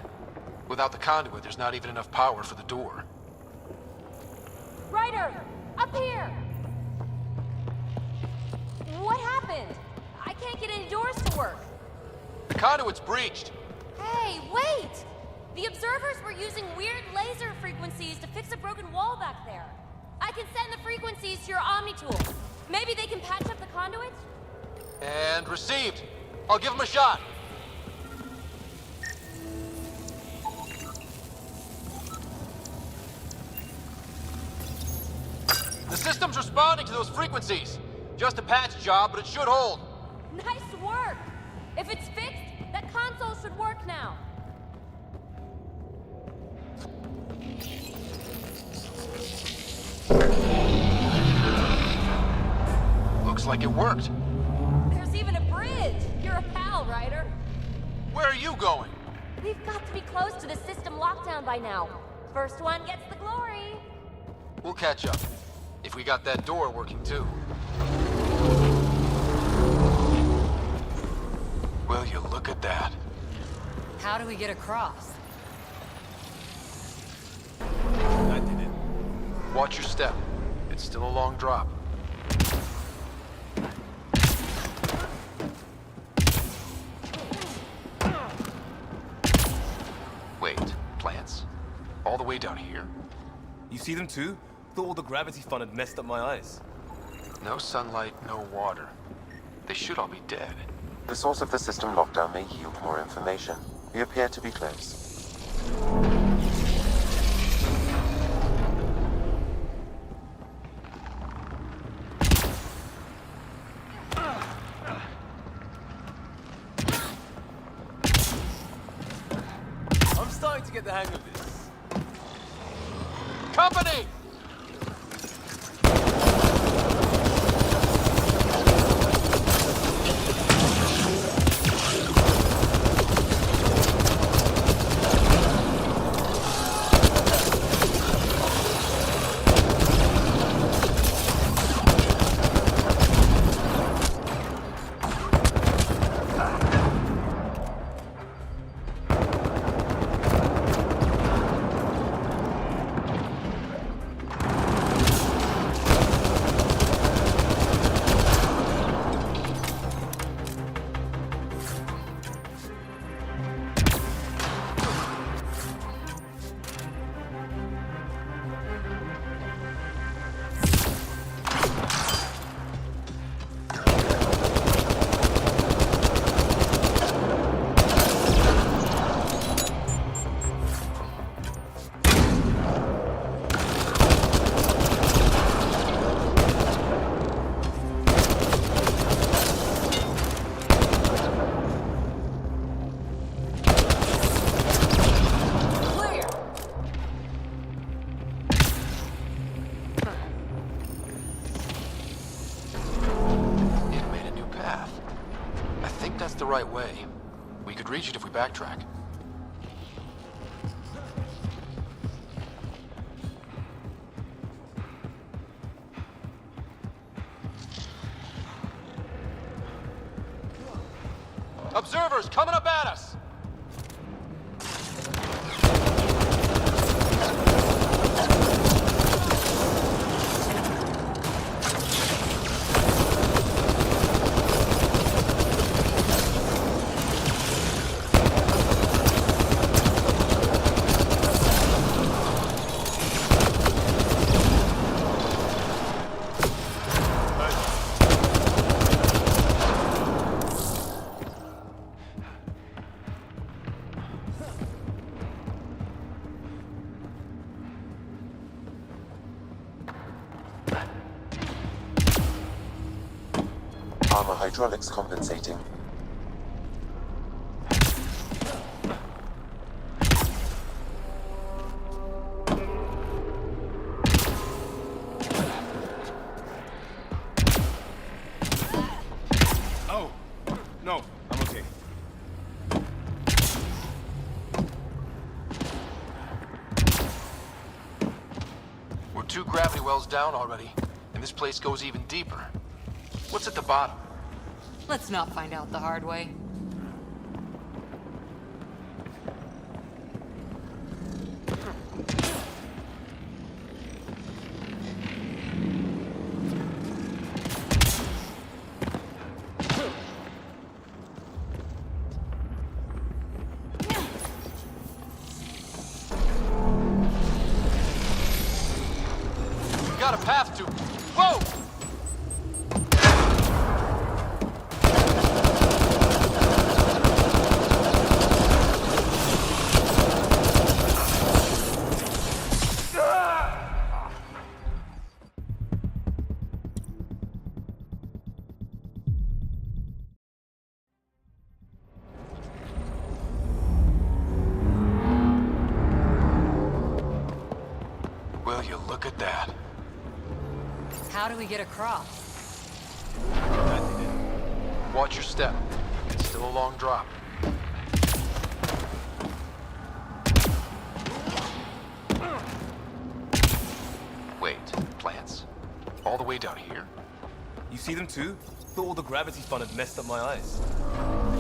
Without the conduit, there's not even enough power for the door. Ryder! Up here! What happened? I can't get any doors to work. The conduit's breached. Hey, wait! The observers were using weird laser frequencies to fix a broken wall back there. I can send the frequencies to your Omni tool. Maybe they can patch up the conduit? And received. I'll give him a shot. The system's responding to those frequencies. Just a patch job, but it should hold. Nice work! If it's fixed, that console should work now. Looks like it worked. There's even a bridge! You're a pal, Ryder. Where are you going? We've got to be close to the system lockdown by now. First one gets the glory. We'll catch up. If we got that door working too. Will you look at that? How do we get across? I did it. Watch your step. It's still a long drop. Wait, plants? All the way down here? You see them too? Thought all the gravity fun had messed up my eyes. No sunlight, no water. They should all be dead. The source of the system lockdown may yield more information. We appear to be close. I'm starting to get the hang of this. Company! The right way. We could reach it if we backtrack. Observers coming up at us! Armor hydraulics compensating. Oh, no, I'm okay. 2 gravity wells down already, and this place goes even deeper. What's at the bottom? Let's not find out the hard way. Got a path to... Whoa! Will you look at that? How do we get across? Watch your step. It's still a long drop. Wait, plants? All the way down here? You see them too? Thought all the gravity fun had messed up my eyes.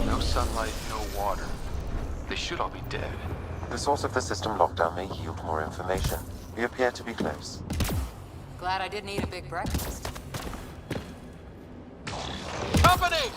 No sunlight, no water. They should all be dead. The source of the system lockdown may yield more information. We appear to be close. Glad I didn't eat a big breakfast. Company!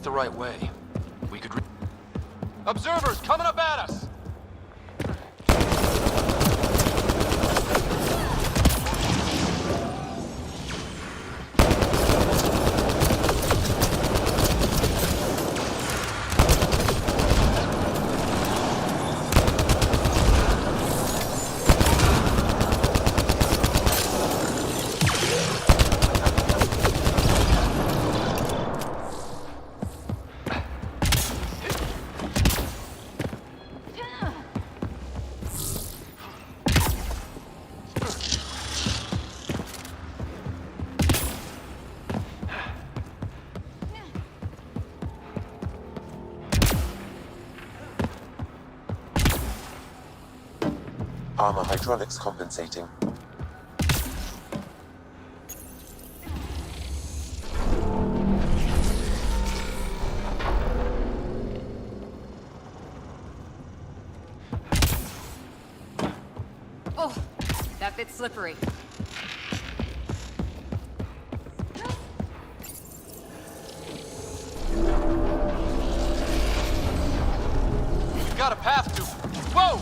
The right way. We could Observers coming up at us! Armor hydraulics compensating. Oh, that bit's slippery. We've got a path to... Whoa!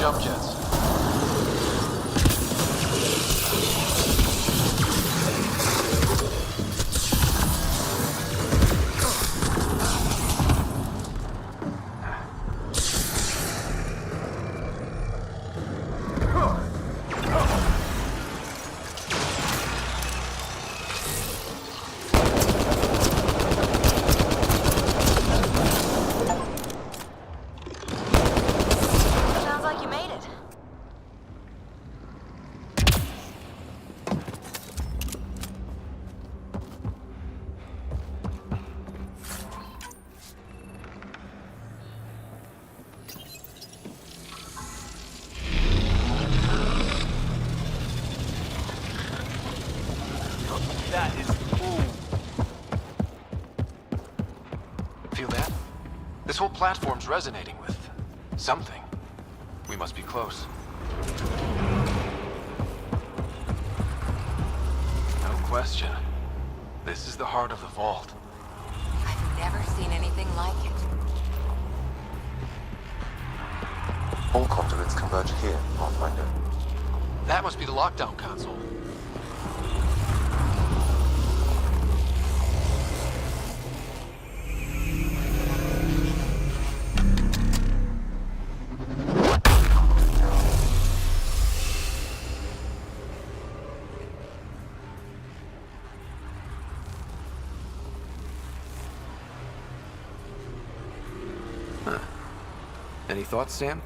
Jump jets. That is... Ooh. Feel that? This whole platform's resonating with something. We must be close. No question. This is the heart of the vault. I've never seen anything like it. All conduits converge here, Pathfinder. That must be the lockdown console. Any thoughts, Sam?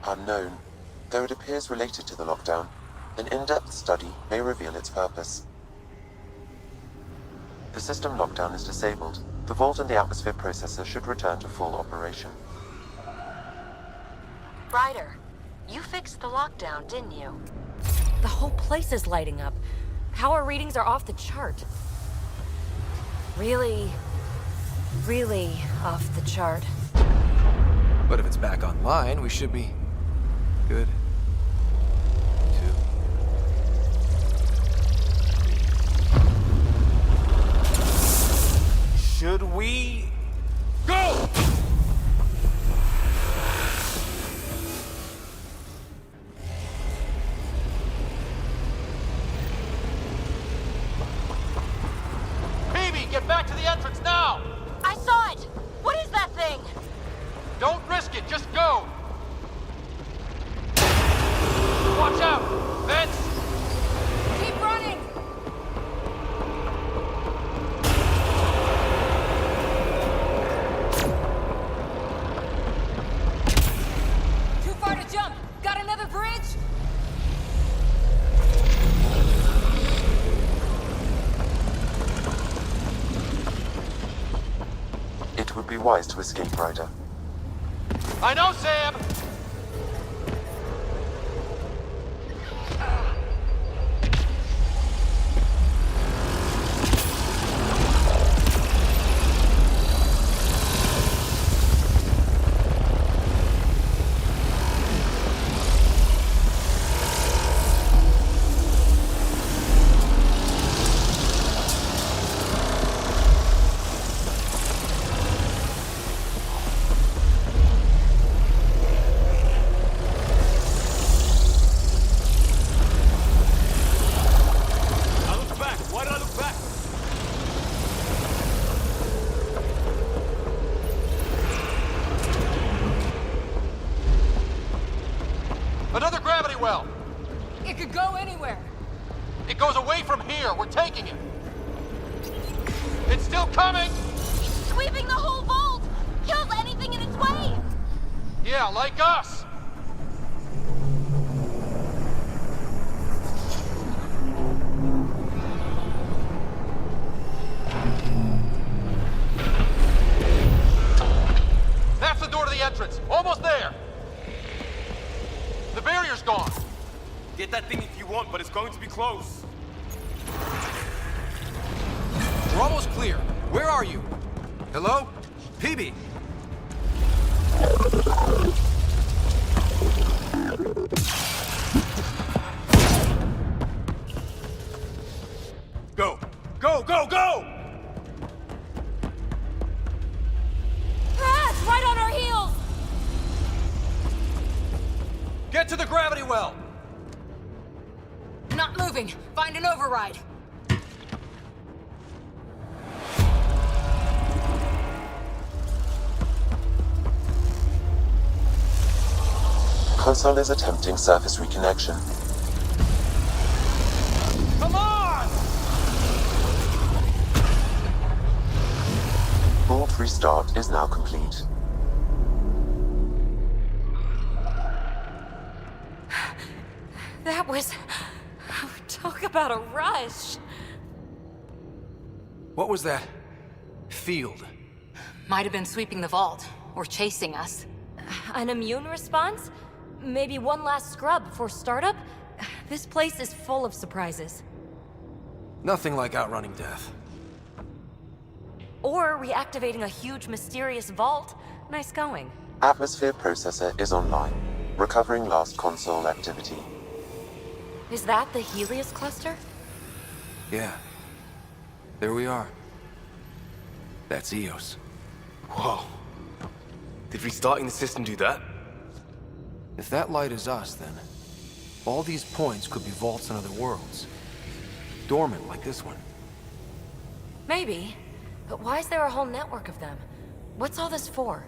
Unknown. Though it appears related to the lockdown, an in-depth study may reveal its purpose. The system lockdown is disabled. The vault and the atmosphere processor should return to full operation. Ryder, you fixed the lockdown, didn't you? The whole place is lighting up. Power readings are off the chart. Really, really off the chart. But if it's back online, we should be good. 2. Should we... Go! Phoebe, get back to the entrance now! I saw it! What is that thing? Don't risk it, just go! Watch out! Vents! Keep running! Too far to jump! Got another bridge? It would be wise to escape, Ryder. I know, Sam! Another gravity well! It could go anywhere. It goes away from here. We're taking it. It's still coming! Sweeping the whole vault! Kills anything in its way! Yeah, like us! That's the door to the entrance. Almost there. The barrier's gone. Get that thing if you want, but it's going to be close. We're almost clear. Where are you? Hello? PB? Go! Go, go, go! Ah, it's right on our heels! Get to the gravity well! Not moving. Find an override. Console is attempting surface reconnection. Come on! Vault restart is now complete. That was... Talk about a rush. What was that? Field. Might have been sweeping the vault, or chasing us. An immune response? Maybe one last scrub before startup? This place is full of surprises. Nothing like outrunning death. Or reactivating a huge mysterious vault. Nice going. Atmosphere processor is online. Recovering last console activity. Is that the Helios cluster? Yeah. There we are. That's Eos. Whoa. Did restarting the system do that? If that light is us, then all these points could be vaults in other worlds. Dormant like this one. Maybe. But why is there a whole network of them? What's all this for?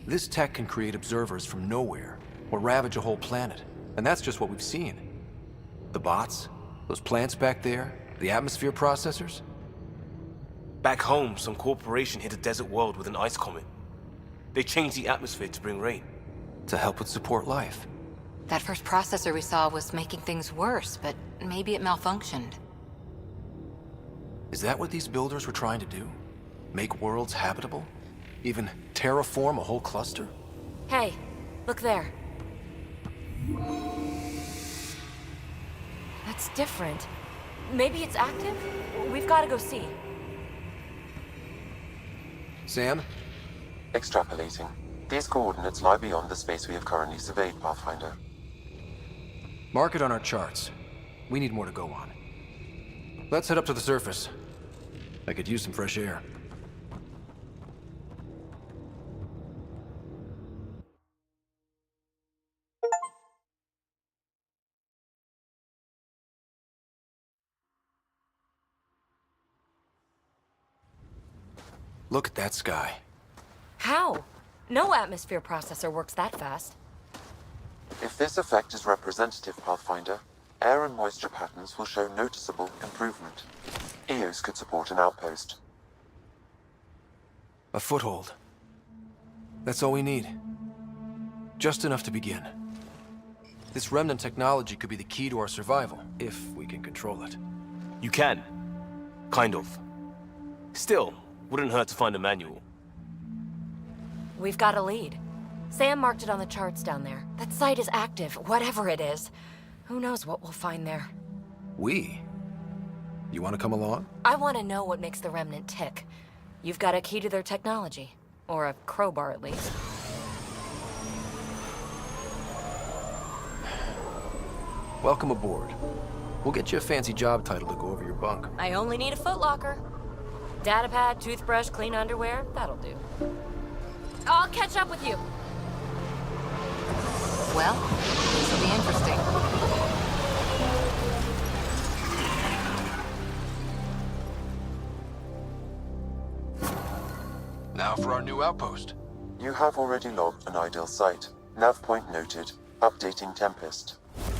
This tech can create observers from nowhere, or ravage a whole planet. And that's just what we've seen. The bots, those plants back there, the atmosphere processors. Back home, some corporation hit a desert world with an ice comet. They changed the atmosphere to bring rain. To help with support life. That first processor we saw was making things worse, but maybe it malfunctioned. Is that what these builders were trying to do? Make worlds habitable? Even terraform a whole cluster? Hey, look there. That's different. Maybe it's active? We've got to go see. Sam? Extrapolating. These coordinates lie beyond the space we have currently surveyed, Pathfinder. Mark it on our charts. We need more to go on. Let's head up to the surface. I could use some fresh air. Look at that sky. How? No atmosphere processor works that fast. If this effect is representative, Pathfinder, air and moisture patterns will show noticeable improvement. Eos could support an outpost. A foothold. That's all we need. Just enough to begin. This remnant technology could be the key to our survival, if we can control it. You can. Kind of. Still, wouldn't hurt to find a manual. We've got a lead. Sam marked it on the charts down there. That site is active, whatever it is. Who knows what we'll find there? We? You want to come along? I want to know what makes the Remnant tick. You've got a key to their technology. Or a crowbar, at least. Welcome aboard. We'll get you a fancy job title to go over your bunk. I only need a footlocker. Datapad, toothbrush, clean underwear, that'll do. I'll catch up with you. Well, this will be interesting. Now for our new outpost. You have already logged an ideal site. Nav point noted. Updating Tempest.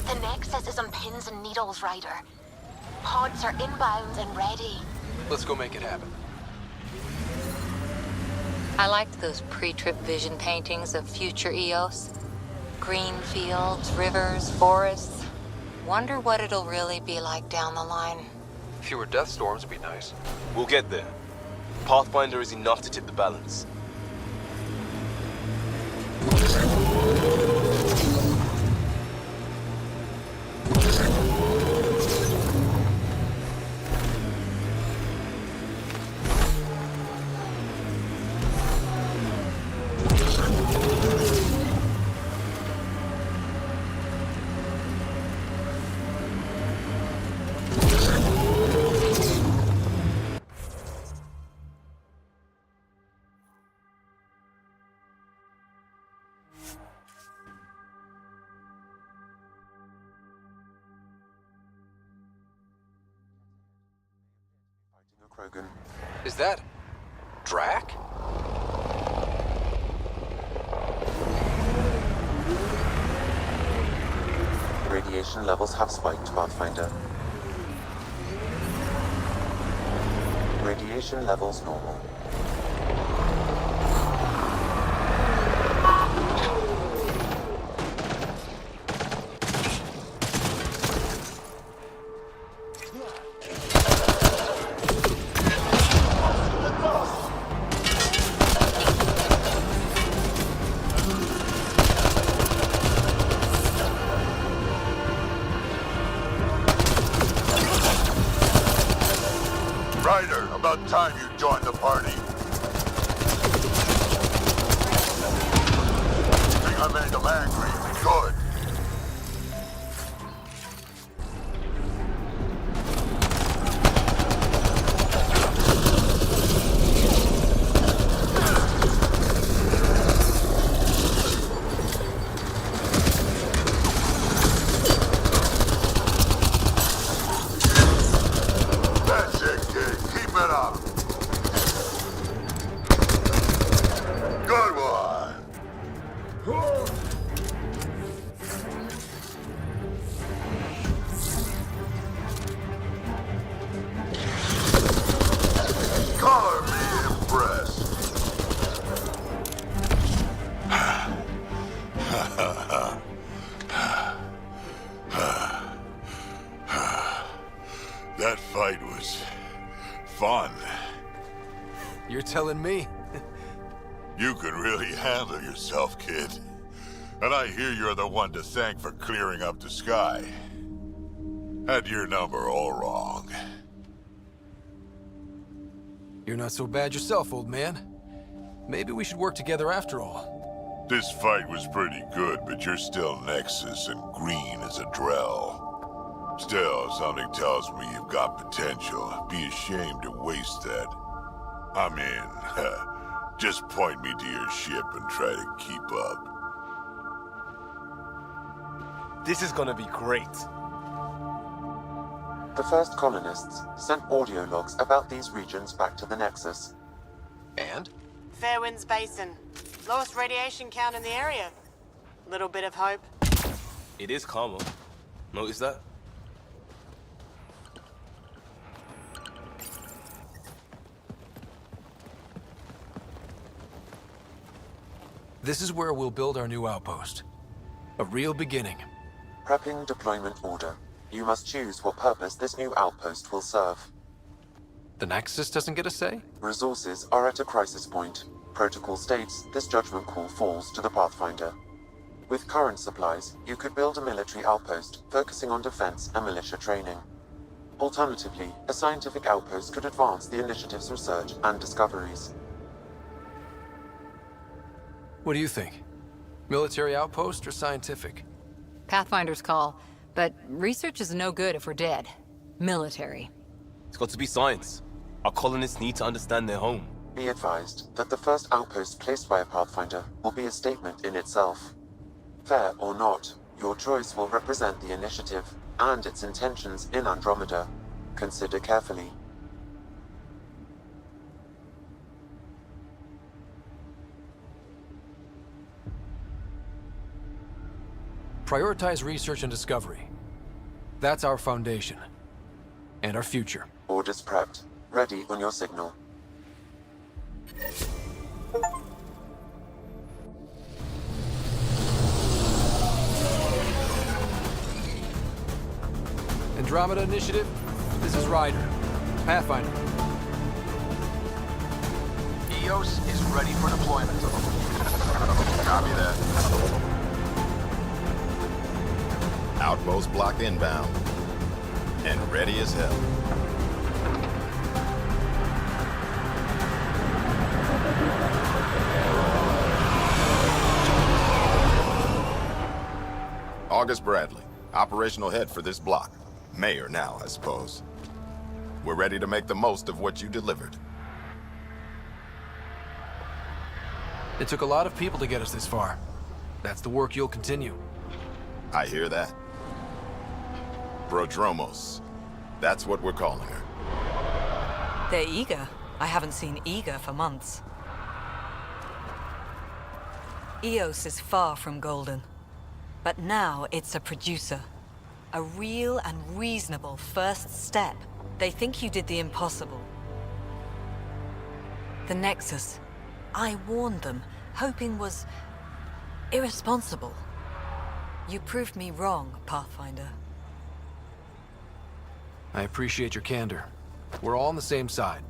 The Nexus is on pins and needles, Ryder. Pods are inbound and ready. Let's go make it happen. I liked those pre-trip vision paintings of future Eos. Green fields, rivers, forests. Wonder what it'll really be like down the line. Fewer death storms would be nice. We'll get there. Pathfinder is enough to tip the balance. Is that... Drac? Radiation levels have spiked, Pathfinder. Radiation levels normal. about time you joined the party. Think I made them angry? Good. That's it, kid. Keep it up. Good one. Color me impressed. That fight was fun. You're telling me? You can really handle yourself, kid. And I hear you're the one to thank for clearing up the sky. Had your number all wrong. You're not so bad yourself, old man. Maybe we should work together after all. This fight was pretty good, but you're still Nexus and green as a Drell. Still, something tells me you've got potential. Be ashamed to waste that. I mean, just point me to your ship and try to keep up. This is gonna be great. The first colonists sent audio logs about these regions back to the Nexus. And? Fairwinds Basin. Lowest radiation count in the area. Little bit of hope. It is calmer. Notice that? This is where we'll build our new outpost. A real beginning. Prepping deployment order. You must choose what purpose this new outpost will serve. The Nexus doesn't get a say? Resources are at a crisis point. Protocol states this judgment call falls to the Pathfinder. With current supplies, you could build a military outpost focusing on defense and militia training. Alternatively, a scientific outpost could advance the initiative's research and discoveries. What do you think? Military outpost or scientific? Pathfinder's call, but research is no good if we're dead. Military. It's got to be science. Our colonists need to understand their home. Be advised that the first outpost placed by a Pathfinder will be a statement in itself. Fair or not, your choice will represent the initiative and its intentions in Andromeda. Consider carefully. Prioritize research and discovery. That's our foundation. And our future. Orders prepped. Ready on your signal. Andromeda Initiative, this is Ryder. Pathfinder. EOS is ready for deployment. Copy that. Outpost block inbound. And ready as hell. August Bradley, operational head for this block. Mayor now, I suppose. We're ready to make the most of what you delivered. It took a lot of people to get us this far. That's the work you'll continue. I hear that. Prodromos. That's what we're calling her. They're eager. I haven't seen eager for months. EOS is far from golden. But now it's a producer. A real and reasonable first step. They think you did the impossible. The Nexus. I warned them, hoping was irresponsible. You proved me wrong, Pathfinder. I appreciate your candor. We're all on the same side.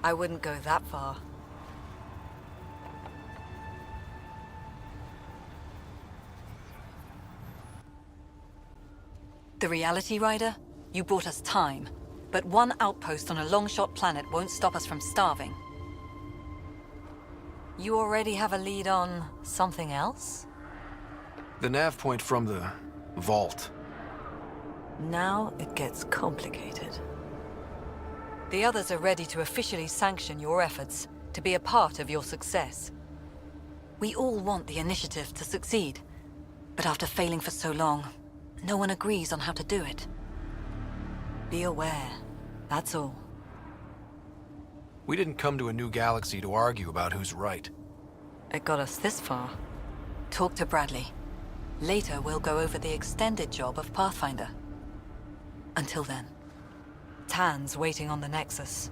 I wouldn't go that far. The Reality Rider? You bought us time. But one outpost on a long-shot planet won't stop us from starving. You already have a lead on something else? The nav point from the vault. Now it gets complicated. The others are ready to officially sanction your efforts, to be a part of your success. We all want the initiative to succeed, but after failing for so long, no one agrees on how to do it. Be aware, that's all. We didn't come to a new galaxy to argue about who's right. It got us this far. Talk to Bradley. Later, we'll go over the extended job of Pathfinder. Until then, Tan's waiting on the Nexus.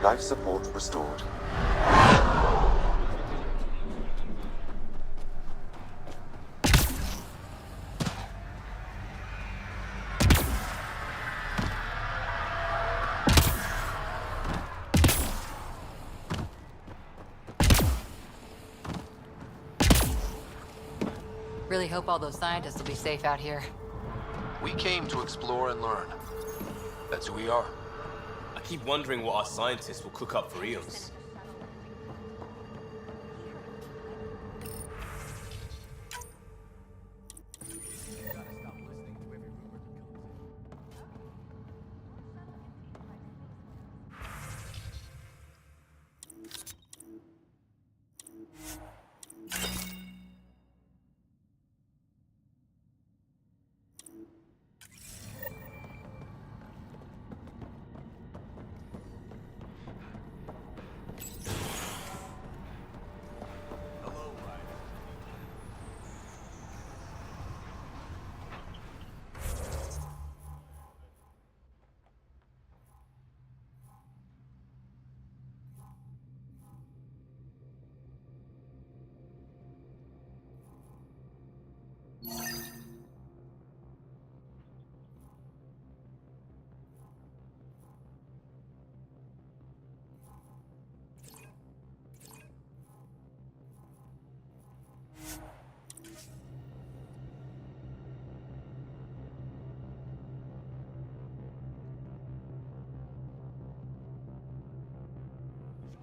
Life support restored. Really hope all those scientists will be safe out here. We came to explore and learn. That's who we are. I keep wondering what our scientists will cook up for Eos.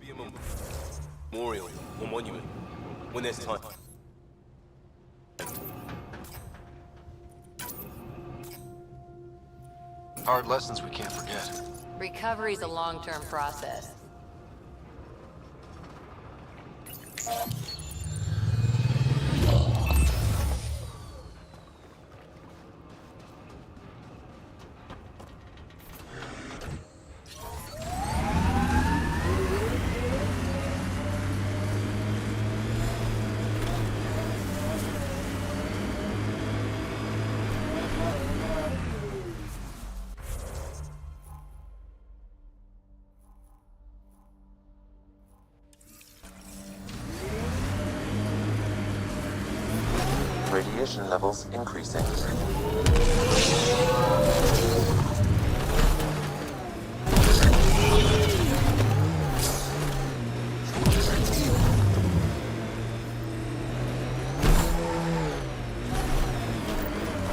Be a memorial or monument when there's time. Hard lessons we can't forget. Recovery's a long-term process. Radiation levels increasing.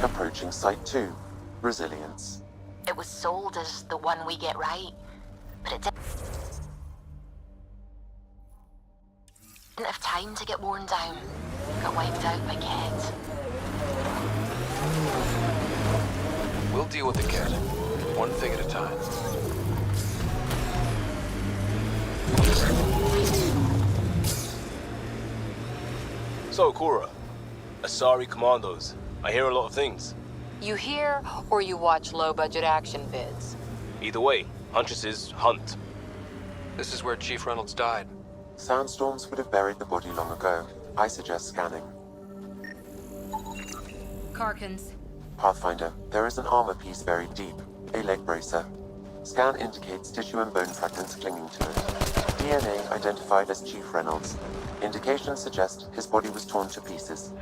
Approaching Site 2. Resilience. It was sold as the one we get right, but it didn't have time to get worn down. Got wiped out by Kett. We'll deal with the Kett, one thing at a time. So, Cora, Asari commandos. I hear a lot of things. You hear or you watch low-budget action vids? Either way, Huntress is Hunt. This is where Chief Reynolds died. Sandstorms would have buried the body long ago. I suggest scanning. Karkins. Pathfinder, there is an armor piece buried deep. A leg bracer. Scan indicates tissue and bone fragments clinging to it. DNA identified as Chief Reynolds. Indications suggest his body was torn to pieces.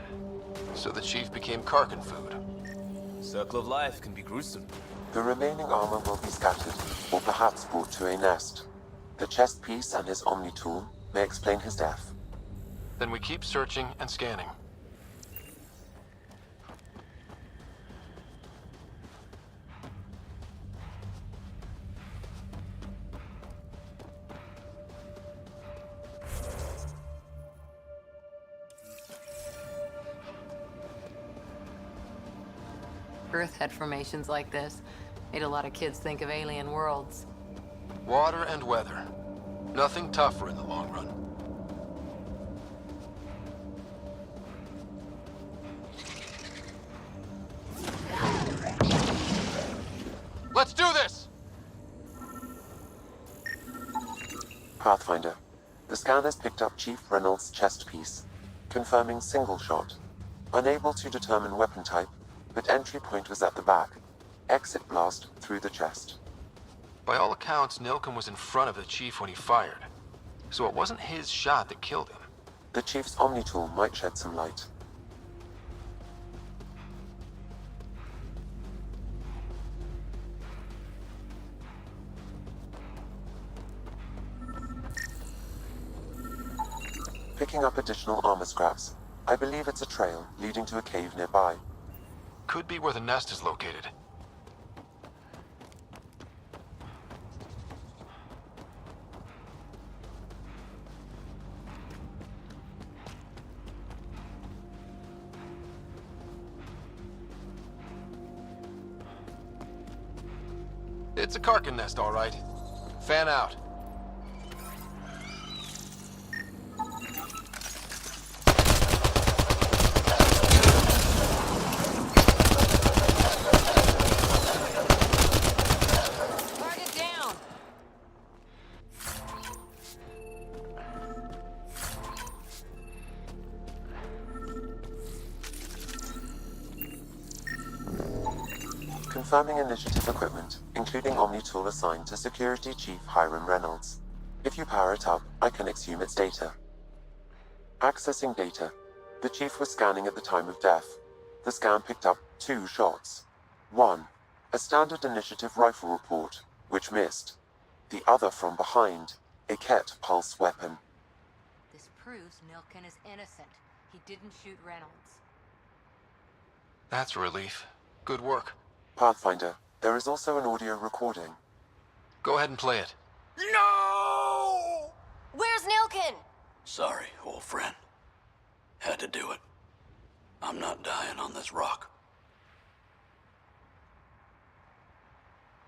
So the Chief became Karkin food. Circle of life can be gruesome. The remaining armor will be scattered, or perhaps brought to a nest. The chest piece and his Omni tool may explain his death. Then we keep searching and scanning. Earth had formations like this. Made a lot of kids think of alien worlds. Water and weather. Nothing tougher in the long run. Let's do this! Pathfinder, the scan has picked up Chief Reynolds' chest piece, confirming single shot. Unable to determine weapon type, but entry point was at the back. Exit blast through the chest. By all accounts, Nilken was in front of the Chief when he fired. So it wasn't his shot that killed him. The Chief's Omni tool might shed some light. Picking up additional armor scraps. I believe it's a trail leading to a cave nearby. Could be where the nest is located. It's a Karkin nest, all right. Fan out. Target down! Confirming initiative equipment, including Omni tool assigned to Security Chief Hiram Reynolds. If you power it up, I can exhume its data. Accessing data. The Chief was scanning at the time of death. The scan picked up 2 shots. One, a standard initiative rifle report, which missed. The other from behind, a Ket pulse weapon. This proves Nilken is innocent. He didn't shoot Reynolds. That's a relief. Good work. Pathfinder, there is also an audio recording. Go ahead and play it. No! Where's Nilken? Sorry, old friend. Had to do it. I'm not dying on this rock.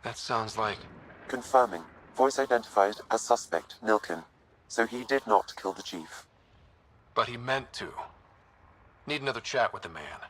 That sounds like... Confirming. Voice identified as suspect Nilken. So he did not kill the Chief. But he meant to. Need another chat with the man.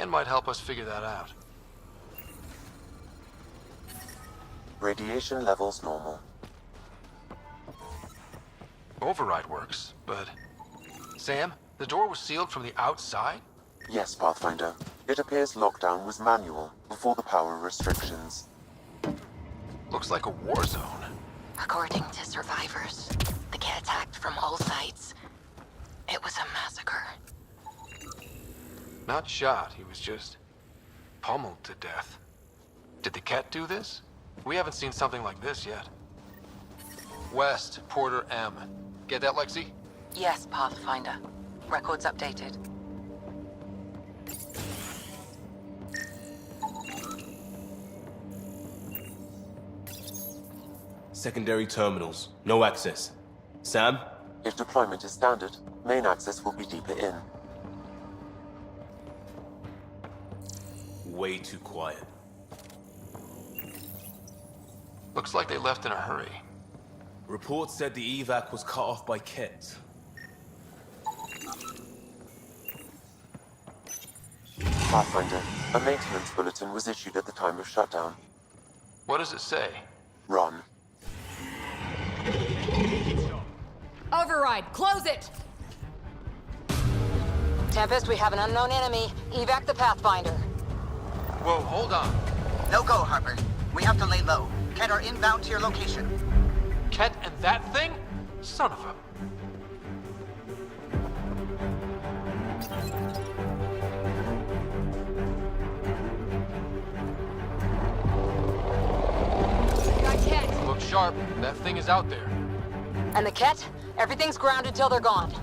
scan might help us figure that out. Radiation levels normal. Override works, but... Sam, the door was sealed from the outside? Yes, Pathfinder. It appears lockdown was manual before the power restrictions. Looks like a war zone. According to survivors, the kid attacked from all sides. It was a massacre. Not shot, he was just pummeled to death. Did the cat do this? We haven't seen something like this yet. West, Porter M. Get that, Lexi? Yes, Pathfinder. Records updated. Secondary terminals. No access. Sam? If deployment is standard, main access will be deeper in. Way too quiet. Looks like they left in a hurry. Reports said the evac was cut off by Ket. Pathfinder, a maintenance bulletin was issued at the time of shutdown. What does it say? Run. Override, close it! Tempest, we have an unknown enemy. Evac the Pathfinder. Whoa, hold on. No go, Harper. We have to lay low. Ket are inbound to your location. Ket and that thing? Son of a... Got Ket. Look sharp. That thing is out there. And the Ket? Everything's grounded till they're gone.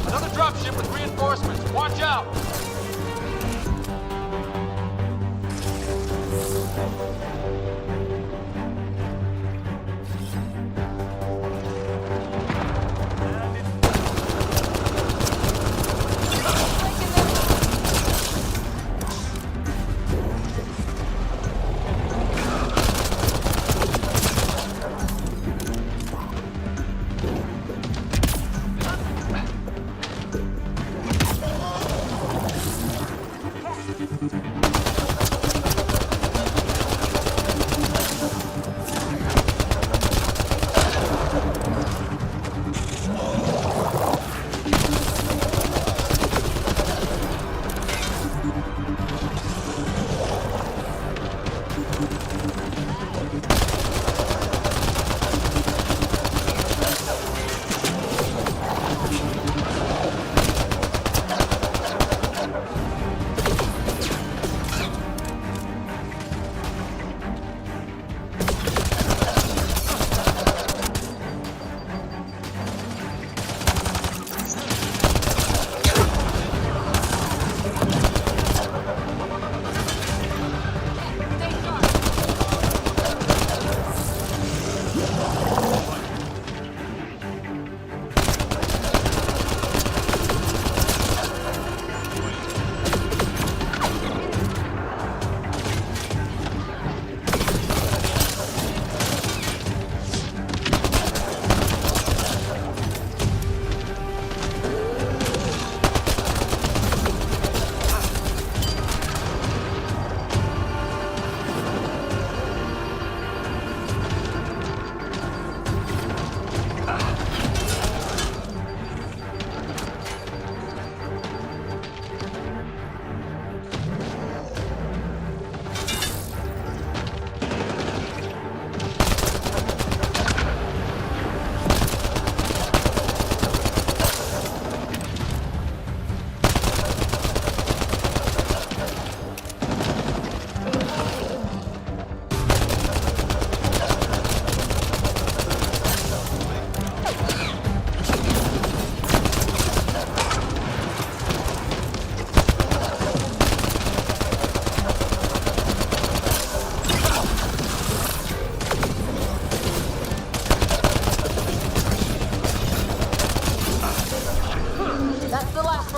Another dropship with reinforcements. Watch out!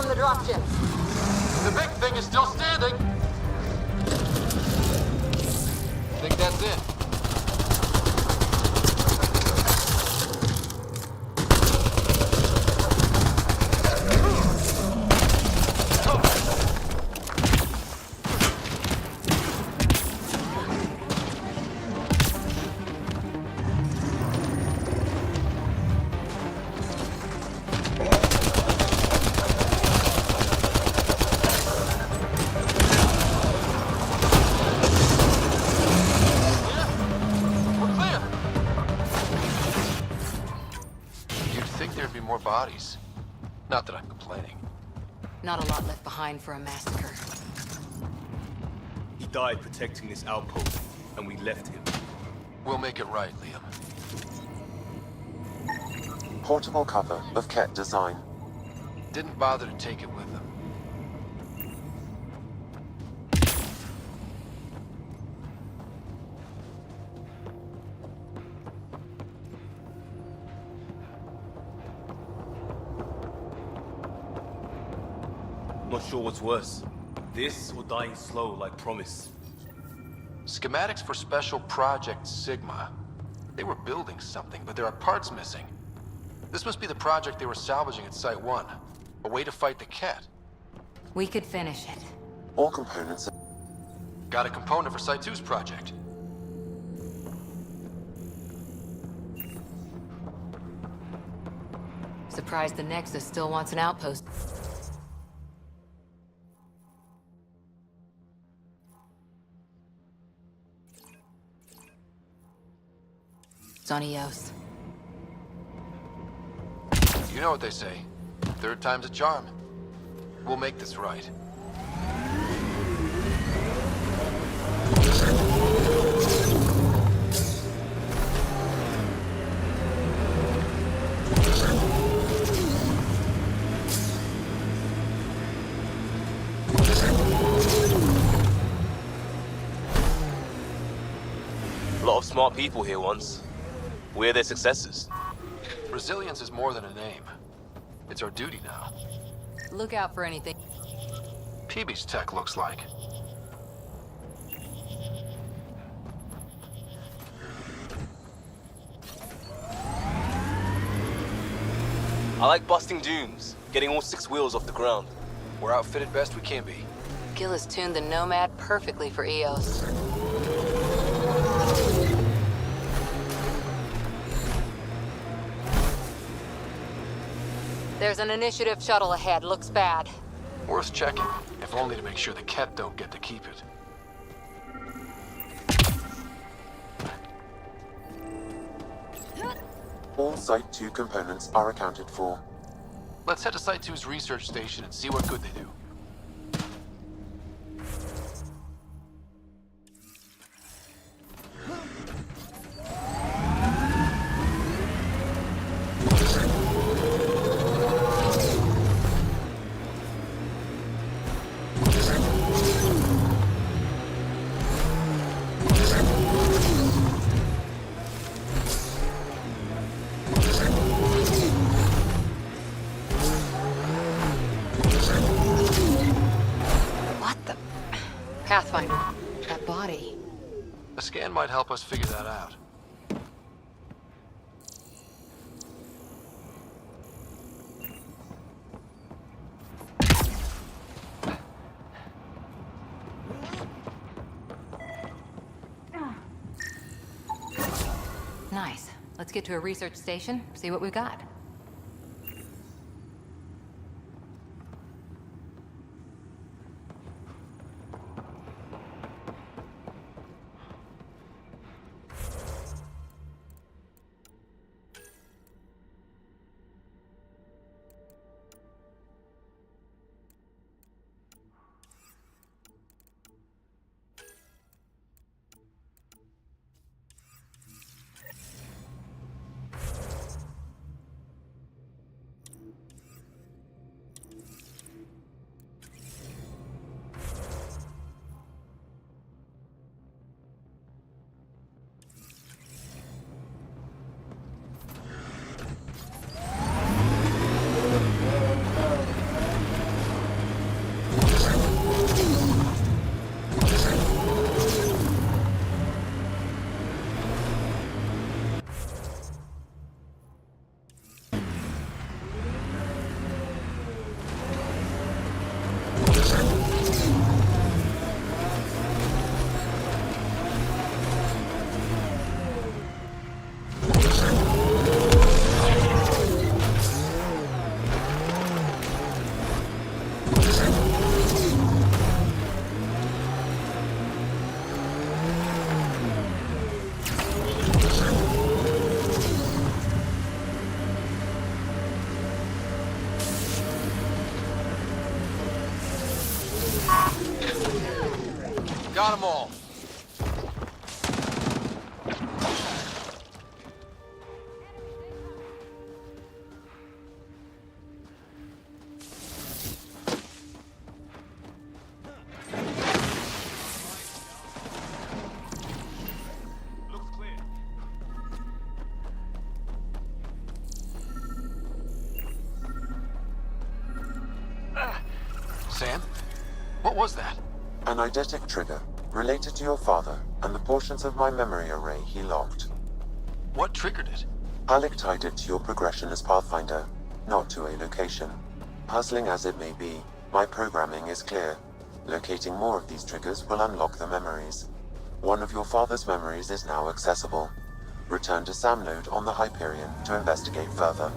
from the dropship. The big thing is still standing. Think that's it. More bodies. Not that I'm complaining. Not a lot left behind for a massacre. He died protecting this outpost, and we left him. We'll make it right, Liam. Portable cover of Ket design. Didn't bother to take it with them. Not sure what's worse. This or dying slow like Promise. Schematics for Special Project Sigma. They were building something, but there are parts missing. This must be the project they were salvaging at Site 1. A way to fight the Ket. We could finish it. All components. Got a component for Site 2's project. Surprised the Nexus still wants an outpost. It's on EOS. You know what they say. Third time's a charm. We'll make this right. A lot of smart people here once. We're their successors. Resilience is more than a name. It's our duty now. Look out for anything. PB's tech looks like. I like busting dunes, getting all 6 wheels off the ground. We're outfitted best we can be. Gil has tuned the Nomad perfectly for EOS. There's an initiative shuttle ahead. Looks bad. Worth checking, if only to make sure the Ket don't get to keep it. All Site 2 components are accounted for. Let's head to Site 2's research station and see what good they do. Pathfinder. That body. A scan might help us figure that out. Nice. Let's get to a research station, see what we've got. Got them all. Sam? What was that? An eidetic trigger, related to your father, and the portions of my memory array he locked. What triggered it? Alec tied it to your progression as Pathfinder, not to a location. Puzzling as it may be, my programming is clear. Locating more of these triggers will unlock the memories. One of your father's memories is now accessible. Return to Sam Node on the Hyperion to investigate further.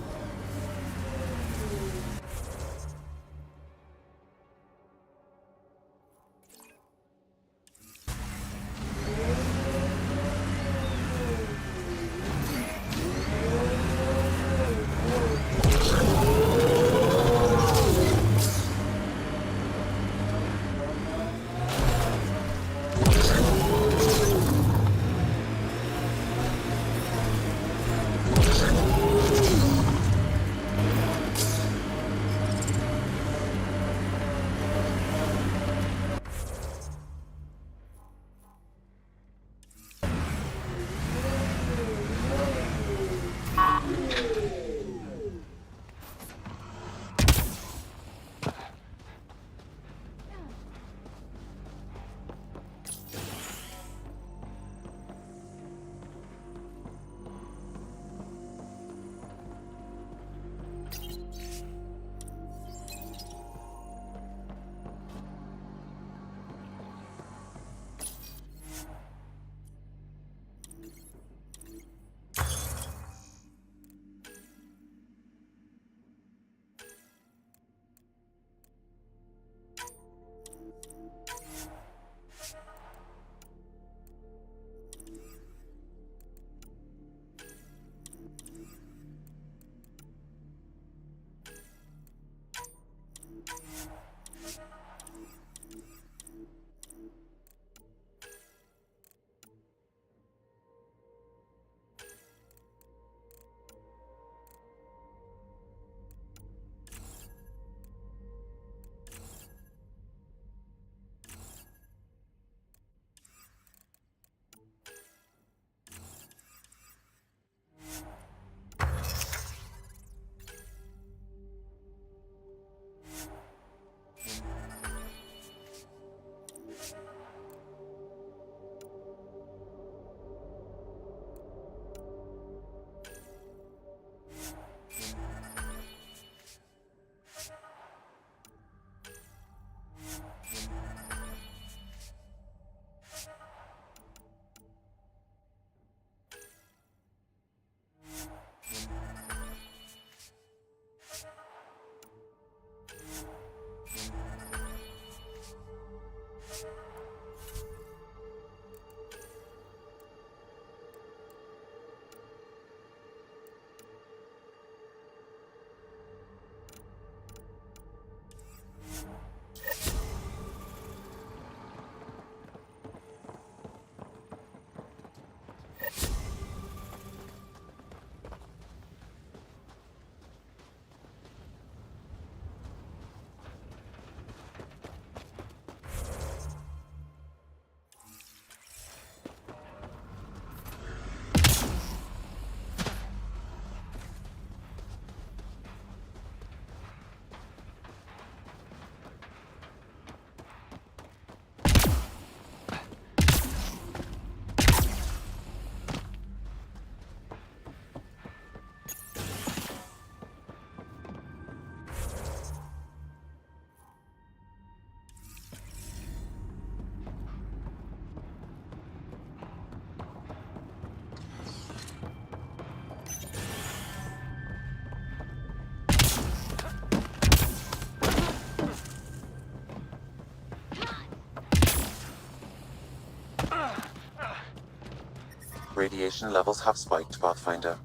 Radiation levels have spiked, Pathfinder.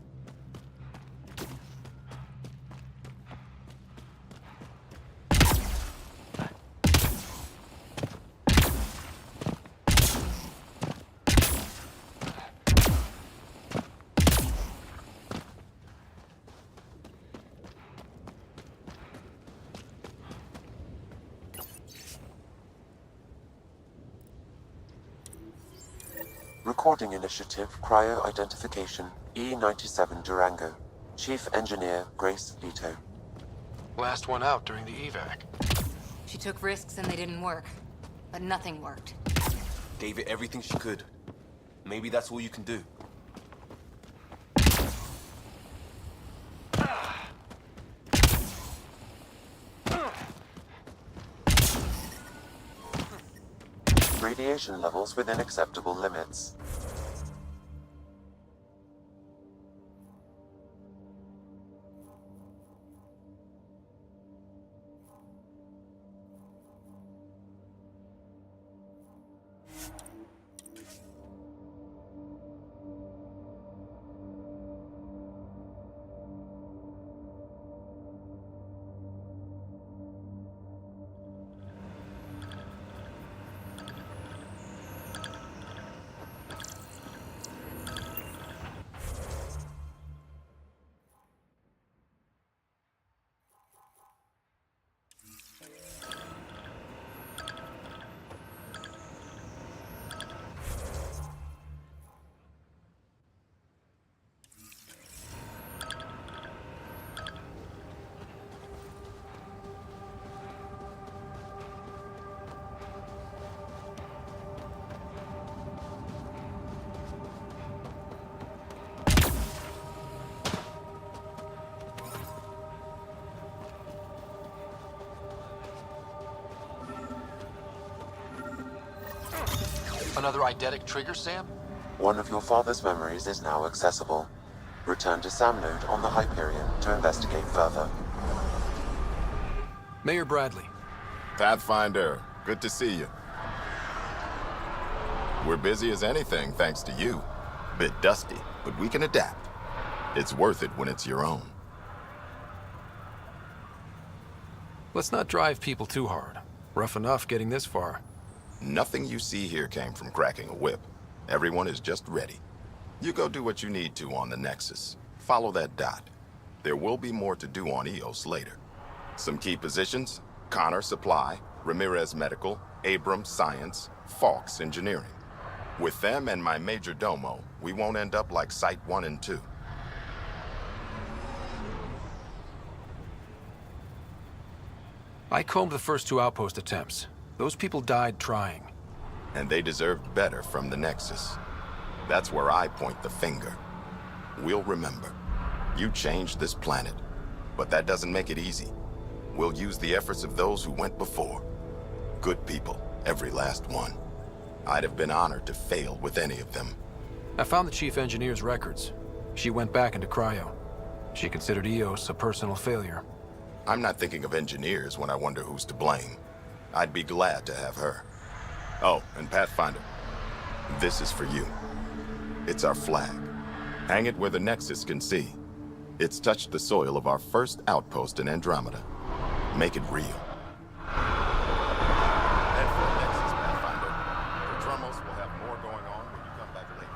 Recording Initiative Cryo Identification E97 Durango. Chief Engineer Grace Leto. Last one out during the evac. She took risks and they didn't work. But nothing worked. Gave it everything she could. Maybe that's all you can do. Radiation levels within acceptable limits. Another eidetic trigger, Sam? One of your father's memories is now accessible. Return to Sam Node on the Hyperion to investigate further. Mayor Bradley. Pathfinder, good to see you. We're busy as anything thanks to you. Bit dusty, but we can adapt. It's worth it when it's your own. Let's not drive people too hard. Rough enough getting this far. Nothing you see here came from cracking a whip. Everyone is just ready. You go do what you need to on the Nexus. Follow that dot. There will be more to do on EOS later. Some key positions: Connor Supply, Ramirez Medical, Abrams Science, Falks Engineering. With them and my major domo, we won't end up like Site 1 and 2. I combed the first 2 outpost attempts. Those people died trying. And they deserved better from the Nexus. That's where I point the finger. We'll remember. You changed this planet, but that doesn't make it easy. We'll use the efforts of those who went before. Good people, every last one. I'd have been honored to fail with any of them. I found the chief engineer's records. She went back into cryo. She considered EOS a personal failure. I'm not thinking of engineers when I wonder who's to blame. I'd be glad to have her. Oh, and Pathfinder, this is for you. It's our flag. Hang it where the Nexus can see. It's touched the soil of our first outpost in Andromeda. Make it real. Head for the Nexus, Pathfinder. The Drumos will have more going on when you come back later.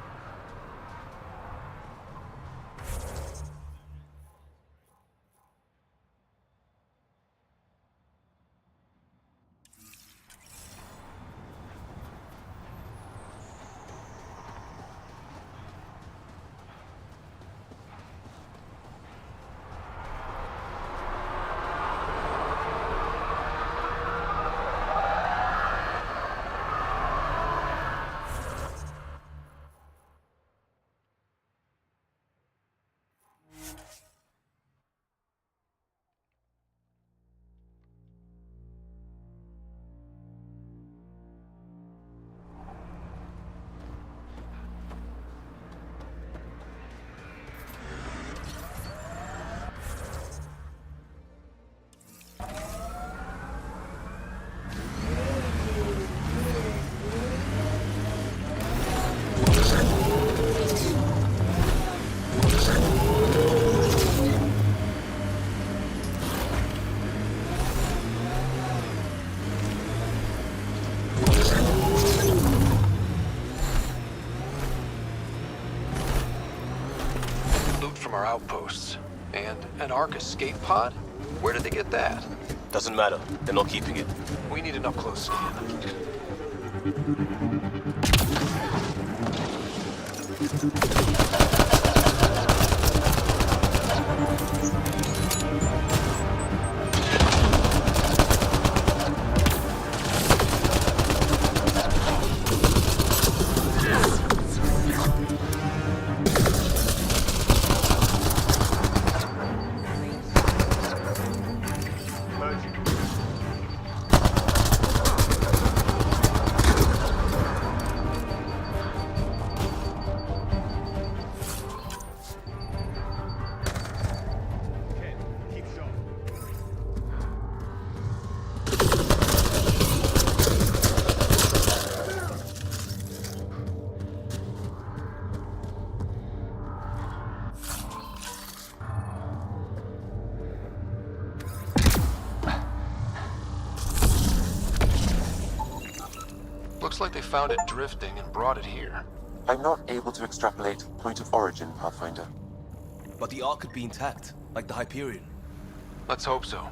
Our outposts. And an Ark escape pod? Where did they get that? Doesn't matter. They're not keeping it. We need an up-close scan. Looks like they found it drifting and brought it here. I'm not able to extrapolate point of origin, Pathfinder. But the Ark could be intact, like the Hyperion. Let's hope so.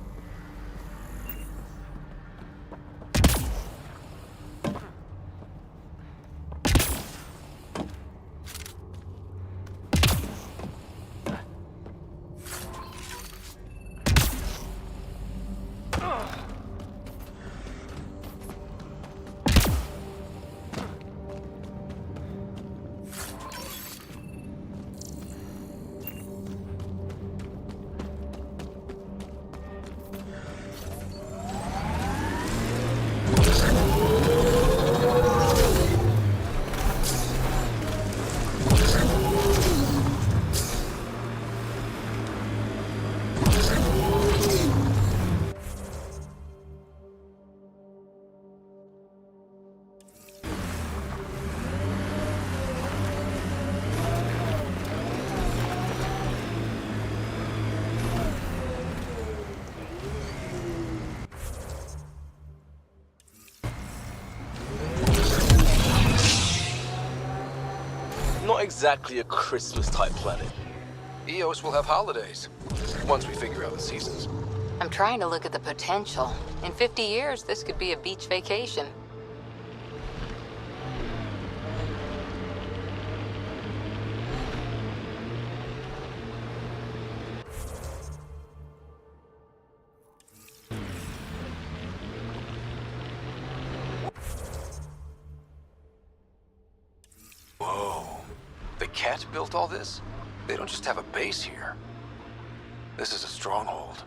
Not exactly a Christmas-type planet. Eos will have holidays, once we figure out the seasons. I'm trying to look at the potential. In 50 years, this could be a beach vacation. Whoa. The Cat built all this? They don't just have a base here. This is a stronghold.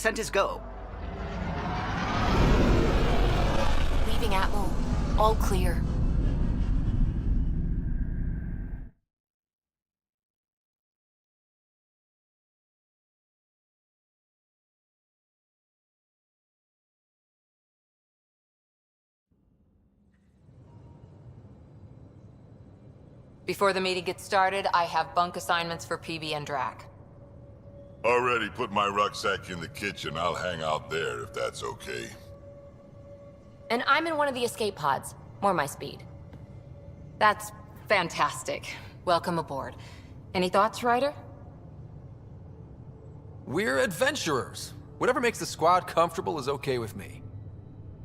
descent is go. Leaving Atmo. All clear. Before the meeting gets started, I have bunk assignments for PB and Drac. Already put my rucksack in the kitchen. I'll hang out there if that's okay. And I'm in one of the escape pods. More my speed. That's fantastic. Welcome aboard. Any thoughts, Ryder? We're adventurers. Whatever makes the squad comfortable is okay with me.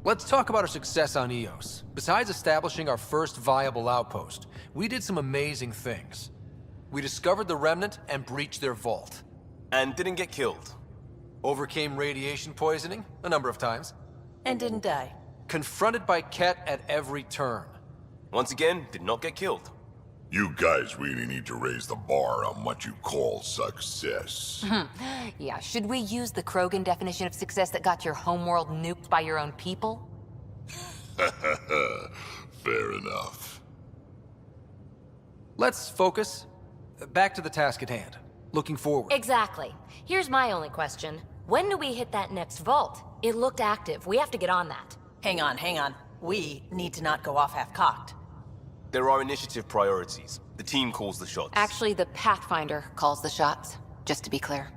Let's talk about our success on Eos. Besides establishing our first viable outpost, we did some amazing things. We discovered the Remnant and breached their vault. And didn't get killed. Overcame radiation poisoning a number of times. And didn't die. Confronted by Ket at every turn. Once again, did not get killed. You guys really need to raise the bar on what you call success. Yeah, should we use the Krogan definition of success that got your homeworld nuked by your own people? Fair enough. Let's focus. Back to the task at hand. Looking forward. Exactly. Here's my only question. When do we hit that next vault? It looked active. We have to get on that. Hang on. We need to not go off half-cocked. There are initiative priorities. The team calls the shots. Actually, the Pathfinder calls the shots, just to be clear.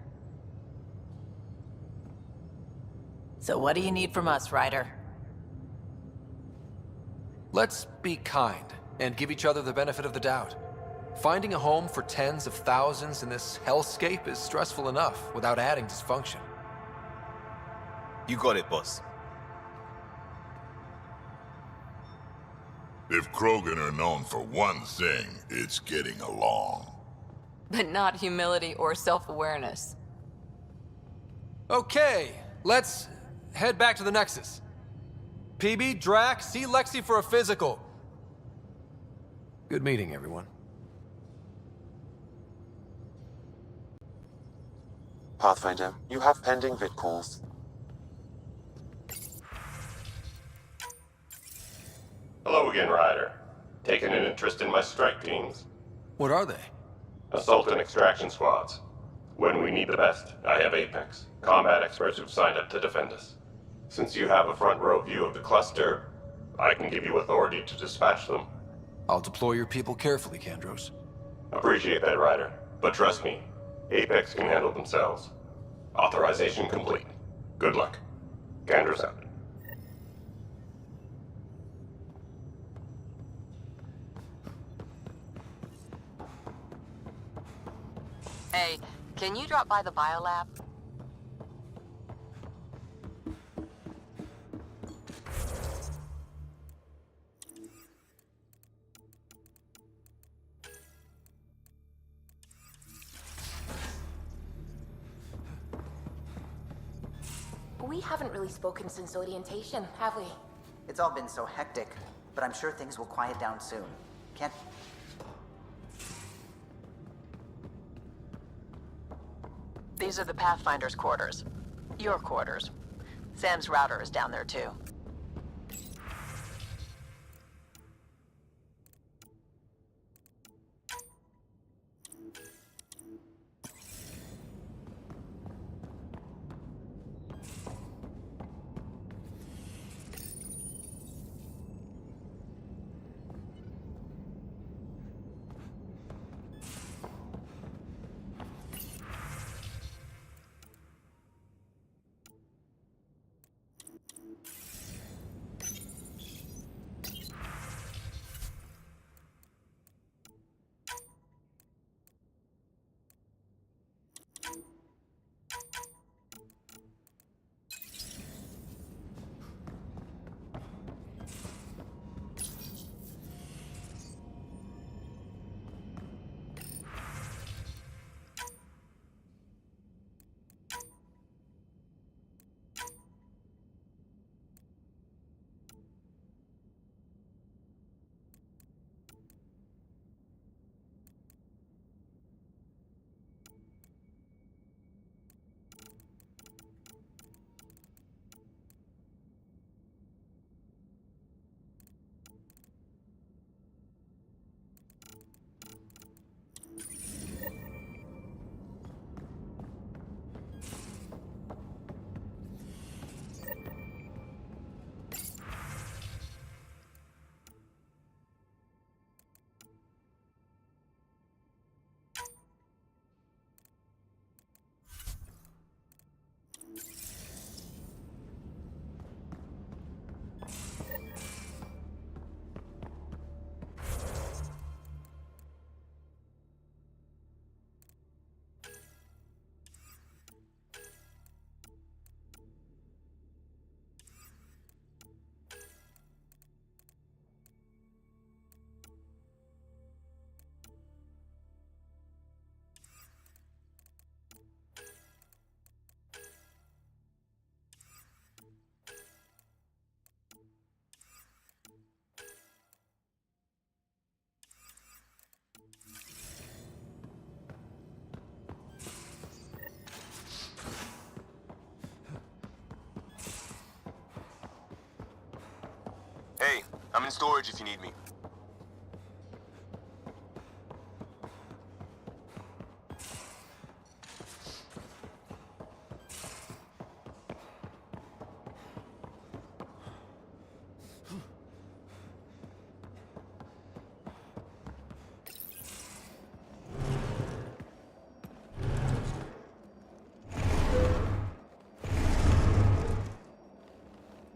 So what do you need from us, Ryder? Let's be kind and give each other the benefit of the doubt. Finding a home for tens of thousands in this hellscape is stressful enough without adding dysfunction. You got it, boss. If Krogan are known for one thing, it's getting along. But not humility or self-awareness. Okay, let's head back to the Nexus. PB, Drac, see Lexi for a physical. Good meeting, everyone. Pathfinder, you have pending vid calls. Hello again, Ryder. Taking an interest in my strike teams. What are they? Assault and extraction squads. When we need the best, I have Apex, combat experts who've signed up to defend us. Since you have a front row view of the cluster, I can give you authority to dispatch them. I'll deploy your people carefully, Kandros. Appreciate that, Ryder. But trust me, Apex can handle themselves. Authorization complete. Good luck. Kandros out. Hey, can you drop by the biolab? We haven't really spoken since orientation, have we? It's all been so hectic, but I'm sure things will quiet down soon. Can't... These are the Pathfinder's quarters. Your quarters. Sam's router is down there too. I'm in storage if you need me.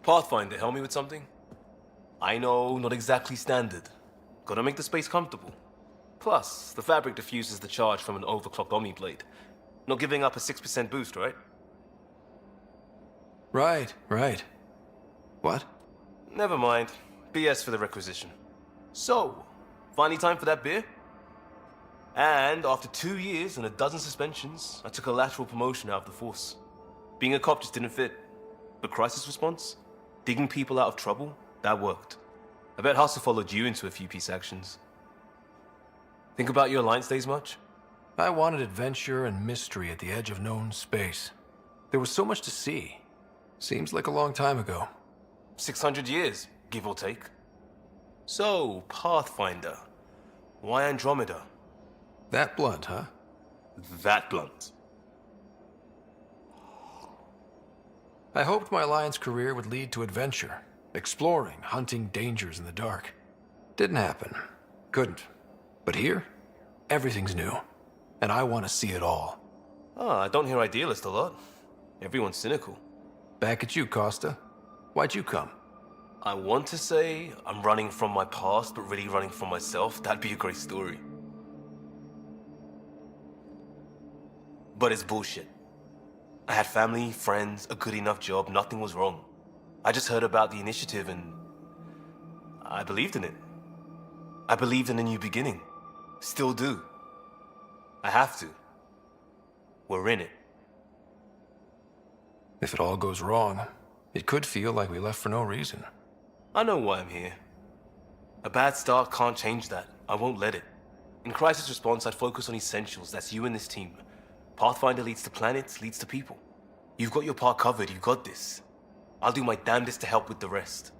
Pathfinder, help me with something? I know, not exactly standard. Gotta make the space comfortable. Plus, the fabric diffuses the charge from an overclocked Omni blade. Not giving up a 6% boost, right? Right. What? Never mind. BS for the requisition. So, finally time for that beer? And after 2 years and a dozen suspensions, I took a lateral promotion out of the force. Being a cop just didn't fit. But crisis response? Digging people out of trouble? That worked. I bet Hustle followed you into a few peace actions. Think about your Alliance days much? I wanted adventure and mystery at the edge of known space. There was so much to see. Seems like a long time ago. 600 years, give or take. So, Pathfinder. Why Andromeda? That blunt, huh? That blunt. I hoped my Alliance career would lead to adventure. Exploring, hunting dangers in the dark. Didn't happen. Couldn't. But here, everything's new. And I want to see it all. I don't hear idealist a lot. Everyone's cynical. Back at you, Costa. Why'd you come? I want to say I'm running from my past, but really running from myself. That'd be a great story. But it's bullshit. I had family, friends, a good enough job, nothing was wrong. I just heard about the initiative and I believed in it. I believed in a new beginning. Still do. I have to. We're in it. If it all goes wrong, it could feel like we left for no reason. I know why I'm here. A bad start can't change that. I won't let it. In crisis response, I'd focus on essentials. That's you and this team. Pathfinder leads to planets, leads to people. You've got your part covered, you got this. I'll do my damnedest to help with the rest.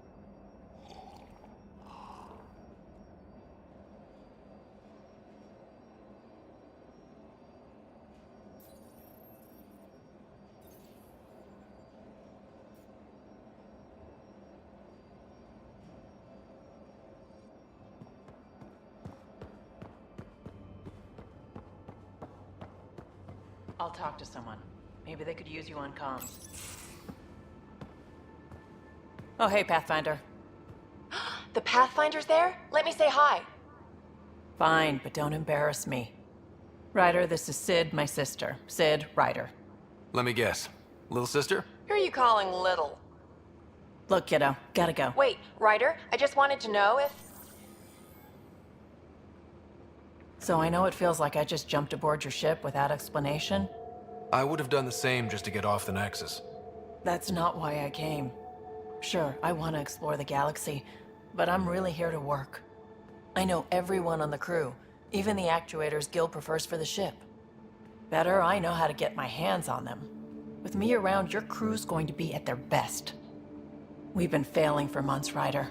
I'll talk to someone. Maybe they could use you on comms. Oh, hey, Pathfinder. The Pathfinder's there? Let me say hi. Fine, but don't embarrass me. Ryder, this is Sid, my sister. Sid, Ryder. Let me guess. Little sister? Who are you calling little? Look, kiddo, gotta go. Wait, Ryder, I just wanted to know if... So I know it feels like I just jumped aboard your ship without explanation. I would have done the same just to get off the Nexus. That's not why I came. Sure, I want to explore the galaxy, but I'm really here to work. I know everyone on the crew, even the actuators Gil prefers for the ship. Better, I know how to get my hands on them. With me around, your crew's going to be at their best. We've been failing for months, Ryder.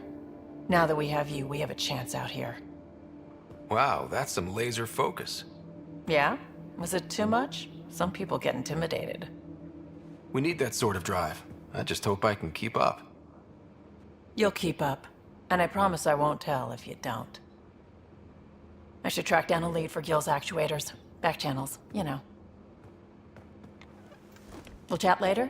Now that we have you, we have a chance out here. Wow, that's some laser focus. Yeah? Was it too much? Some people get intimidated. We need that sort of drive. I just hope I can keep up. You'll keep up, and I promise I won't tell if you don't. I should track down a lead for Gil's actuators. Back channels, you know. We'll chat later?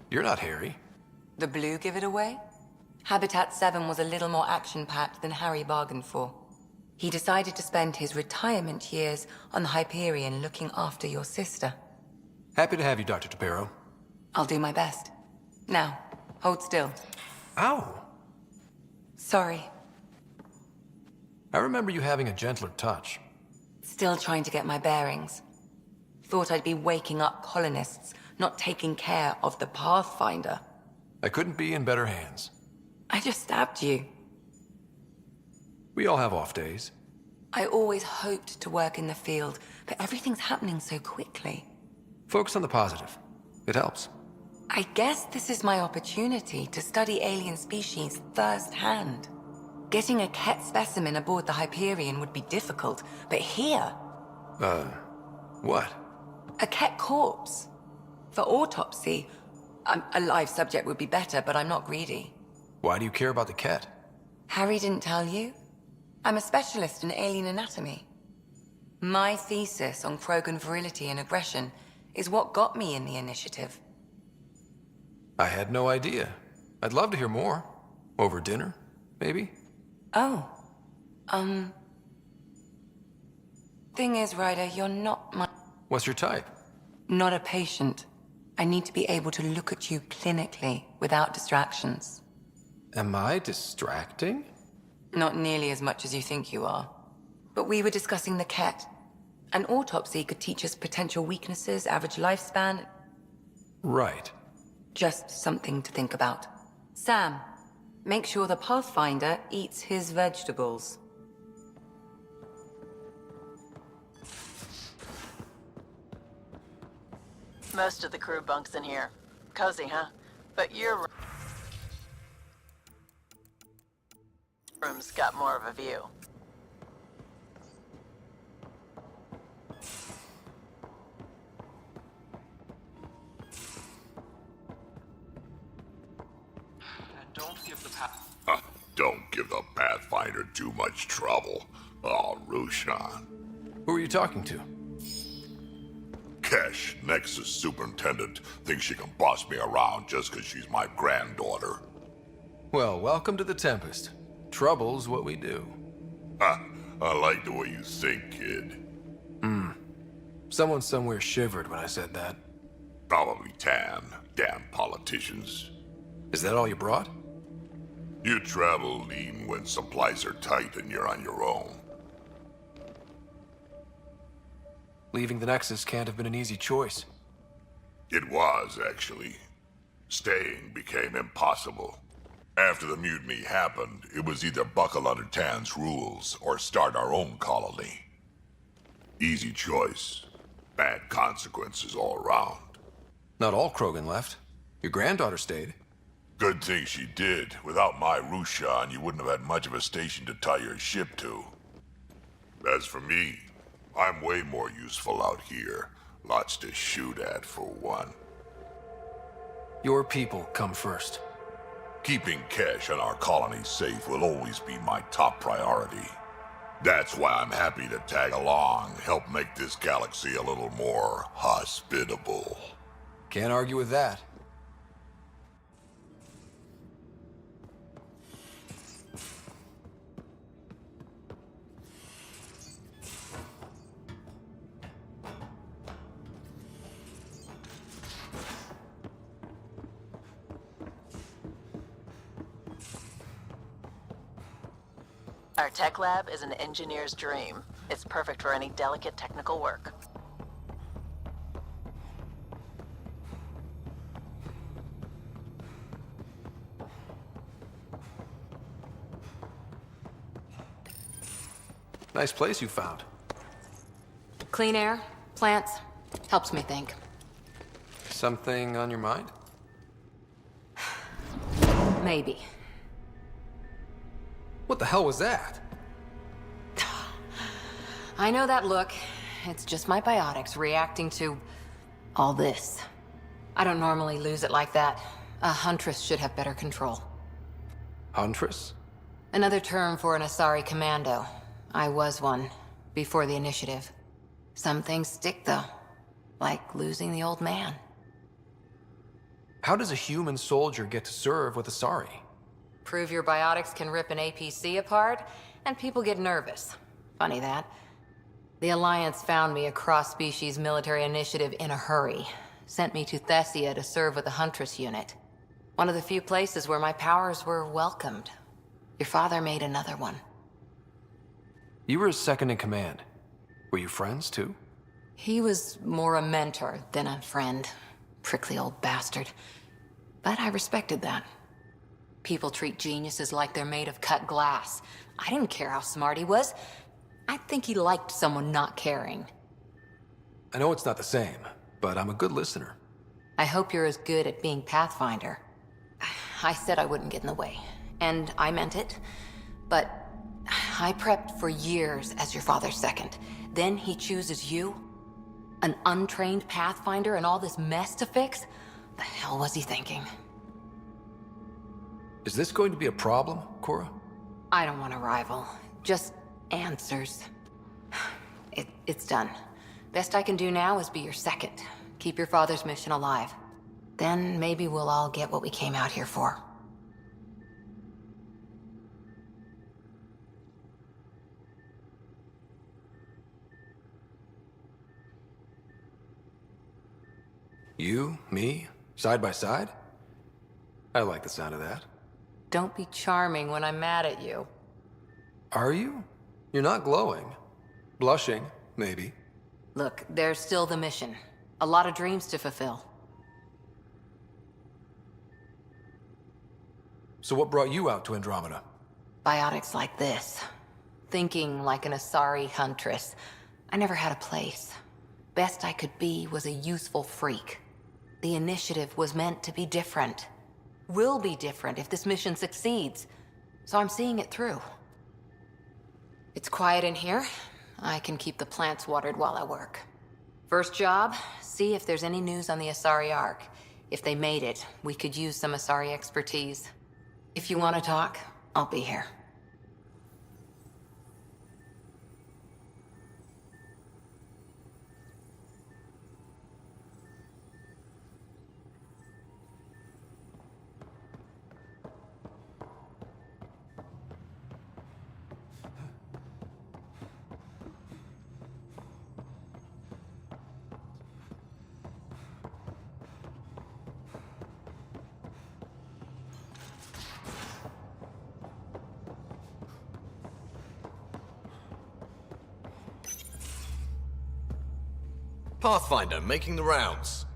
You're not Harry. The blue give it away? Habitat 7 was a little more action-packed than Harry bargained for. He decided to spend his retirement years on the Hyperion looking after your sister. Happy to have you, Dr. Tapero. I'll do my best. Now, hold still. Ow! Sorry. I remember you having a gentler touch. Still trying to get my bearings. Thought I'd be waking up colonists, not taking care of the Pathfinder. I couldn't be in better hands. I just stabbed you. We all have off days. I always hoped to work in the field, but everything's happening so quickly. Focus on the positive. It helps. I guess this is my opportunity to study alien species firsthand. Getting a Ket specimen aboard the Hyperion would be difficult, but here... What? A Ket corpse. For autopsy, a live subject would be better, but I'm not greedy. Why do you care about the Ket? Harry didn't tell you? I'm a specialist in alien anatomy. My thesis on Krogan virility and aggression is what got me in the initiative. I had no idea. I'd love to hear more. Over dinner, maybe? Oh. Thing is, Ryder, you're not my... What's your type? Not a patient. I need to be able to look at you clinically without distractions. Am I distracting? Not nearly as much as you think you are. But we were discussing the Ket. An autopsy could teach us potential weaknesses, average lifespan. Right. Just something to think about. Sam, make sure the Pathfinder eats his vegetables. Most of the crew bunks in here. Cozy, huh? But your room's got more of a view. Don't give the Pathfinder too much trouble. Oh, Rushan. Who are you talking to? Kesh, Nexus Superintendent, thinks she can boss me around just because she's my granddaughter. Well, welcome to the Tempest. Trouble's what we do. Ha! I like the way you think, kid. Someone somewhere shivered when I said that. Probably Tan. Damn politicians. Is that all you brought? You travel lean when supplies are tight and you're on your own. Leaving the Nexus can't have been an easy choice. It was, actually. Staying became impossible. After the mutiny happened, it was either buckle under Tan's rules or start our own colony. Easy choice. Bad consequences all around. Not all Krogan left. Your granddaughter stayed. Good thing she did. Without my Rushan, you wouldn't have had much of a station to tie your ship to. As for me, I'm way more useful out here. Lots to shoot at, for one. Your people come first. Keeping Kesh and our colony safe will always be my top priority. That's why I'm happy to tag along, help make this galaxy a little more hospitable. Can't argue with that. Our tech lab is an engineer's dream. It's perfect for any delicate technical work. Nice place you found. Clean air, plants, helps me think. Something on your mind? Maybe. What the hell was that? I know that look. It's just my biotics reacting to all this. I don't normally lose it like that. A huntress should have better control. Huntress? Another term for an Asari commando. I was one, before the initiative. Some things stick, though. Like losing the old man. How does a human soldier get to serve with Asari? Prove your biotics can rip an APC apart, and people get nervous. Funny that. The Alliance found me a cross-species military initiative in a hurry. Sent me to Thessia to serve with the Huntress unit. One of the few places where my powers were welcomed. Your father made another one. You were his second in command. Were you friends, too? He was more a mentor than a friend. Prickly old bastard. But I respected that. People treat geniuses like they're made of cut glass. I didn't care how smart he was. I think he liked someone not caring. I know it's not the same, but I'm a good listener. I hope you're as good at being Pathfinder. I said I wouldn't get in the way, and I meant it. But I prepped for years as your father's second. Then he chooses you? An untrained Pathfinder and all this mess to fix? The hell was he thinking? Is this going to be a problem, Cora? I don't want a rival. Just answers. It's done. Best I can do now is be your second. Keep your father's mission alive. Then maybe we'll all get what we came out here for. You, me, side by side? I like the sound of that. Don't be charming when I'm mad at you. Are you? You're not glowing. Blushing, maybe. Look, there's still the mission. A lot of dreams to fulfill. So what brought you out to Andromeda? Biotics like this. Thinking like an Asari huntress. I never had a place. Best I could be was a useful freak. The initiative was meant to be different. Will be different if this mission succeeds. So I'm seeing it through. It's quiet in here. I can keep the plants watered while I work. First job, see if there's any news on the Asari Ark. If they made it, we could use some Asari expertise. If you want to talk, I'll be here. Pathfinder, making the rounds.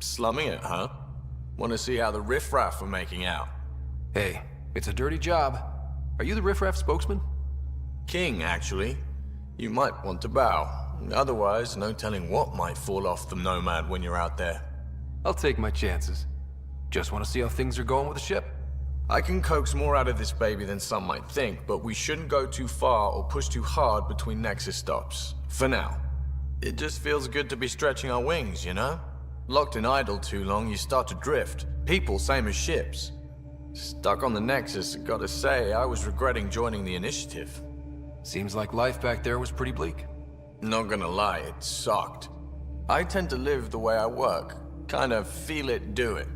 Slumming it, huh? Want to see how the riffraff are making out? Hey, it's a dirty job. Are you the riffraff spokesman? King, actually. You might want to bow. Otherwise, no telling what might fall off the Nomad when you're out there. I'll take my chances. Just want to see how things are going with the ship. I can coax more out of this baby than some might think, but we shouldn't go too far or push too hard between Nexus stops. For now. It just feels good to be stretching our wings, you know? Locked in idle too long, you start to drift. People, same as ships. Stuck on the Nexus, gotta say, I was regretting joining the initiative. Seems like life back there was pretty bleak. Not gonna lie, it sucked. I tend to live the way I work. Kind of feel it, do it.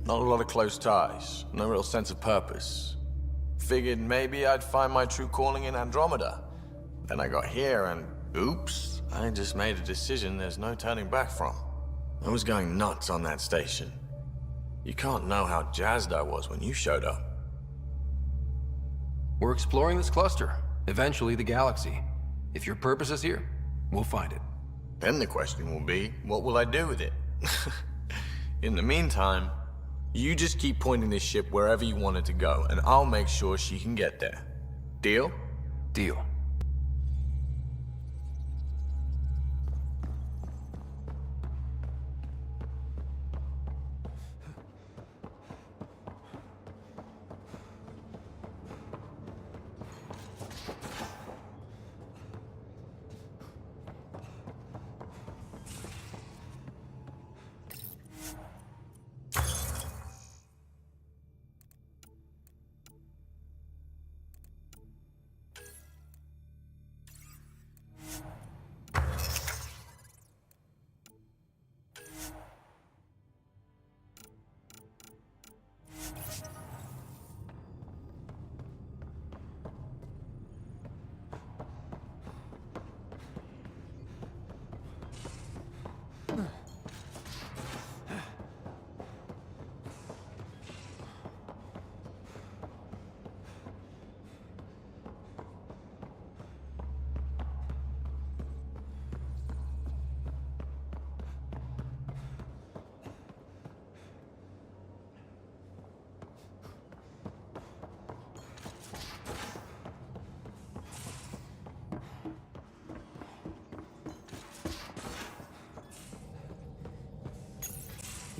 Not a lot of close ties, no real sense of purpose. Figured maybe I'd find my true calling in Andromeda. Then I got here and, oops, I just made a decision there's no turning back from. I was going nuts on that station. You can't know how jazzed I was when you showed up. We're exploring this cluster, eventually the galaxy. If your purpose is here, we'll find it. Then the question will be, what will I do with it? In the meantime, you just keep pointing this ship wherever you want it to go, and I'll make sure she can get there. Deal? Deal.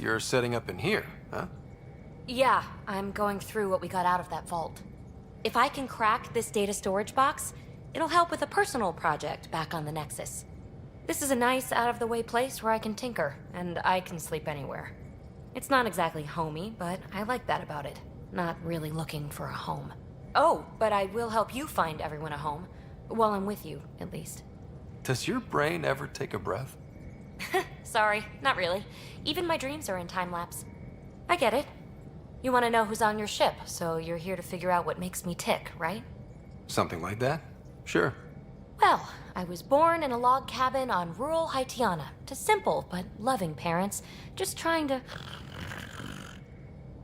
You're setting up in here, huh? Yeah, I'm going through what we got out of that vault. If I can crack this data storage box, it'll help with a personal project back on the Nexus. This is a nice, out-of-the-way place where I can tinker, and I can sleep anywhere. It's not exactly homey, but I like that about it. Not really looking for a home. Oh, but I will help you find everyone a home. While I'm with you, at least. Does your brain ever take a breath? Sorry, not really. Even my dreams are in time-lapse. I get it. You want to know who's on your ship, so you're here to figure out what makes me tick, right? Something like that? Sure. Well, I was born in a log cabin on rural Haitiana to simple but loving parents, just trying to...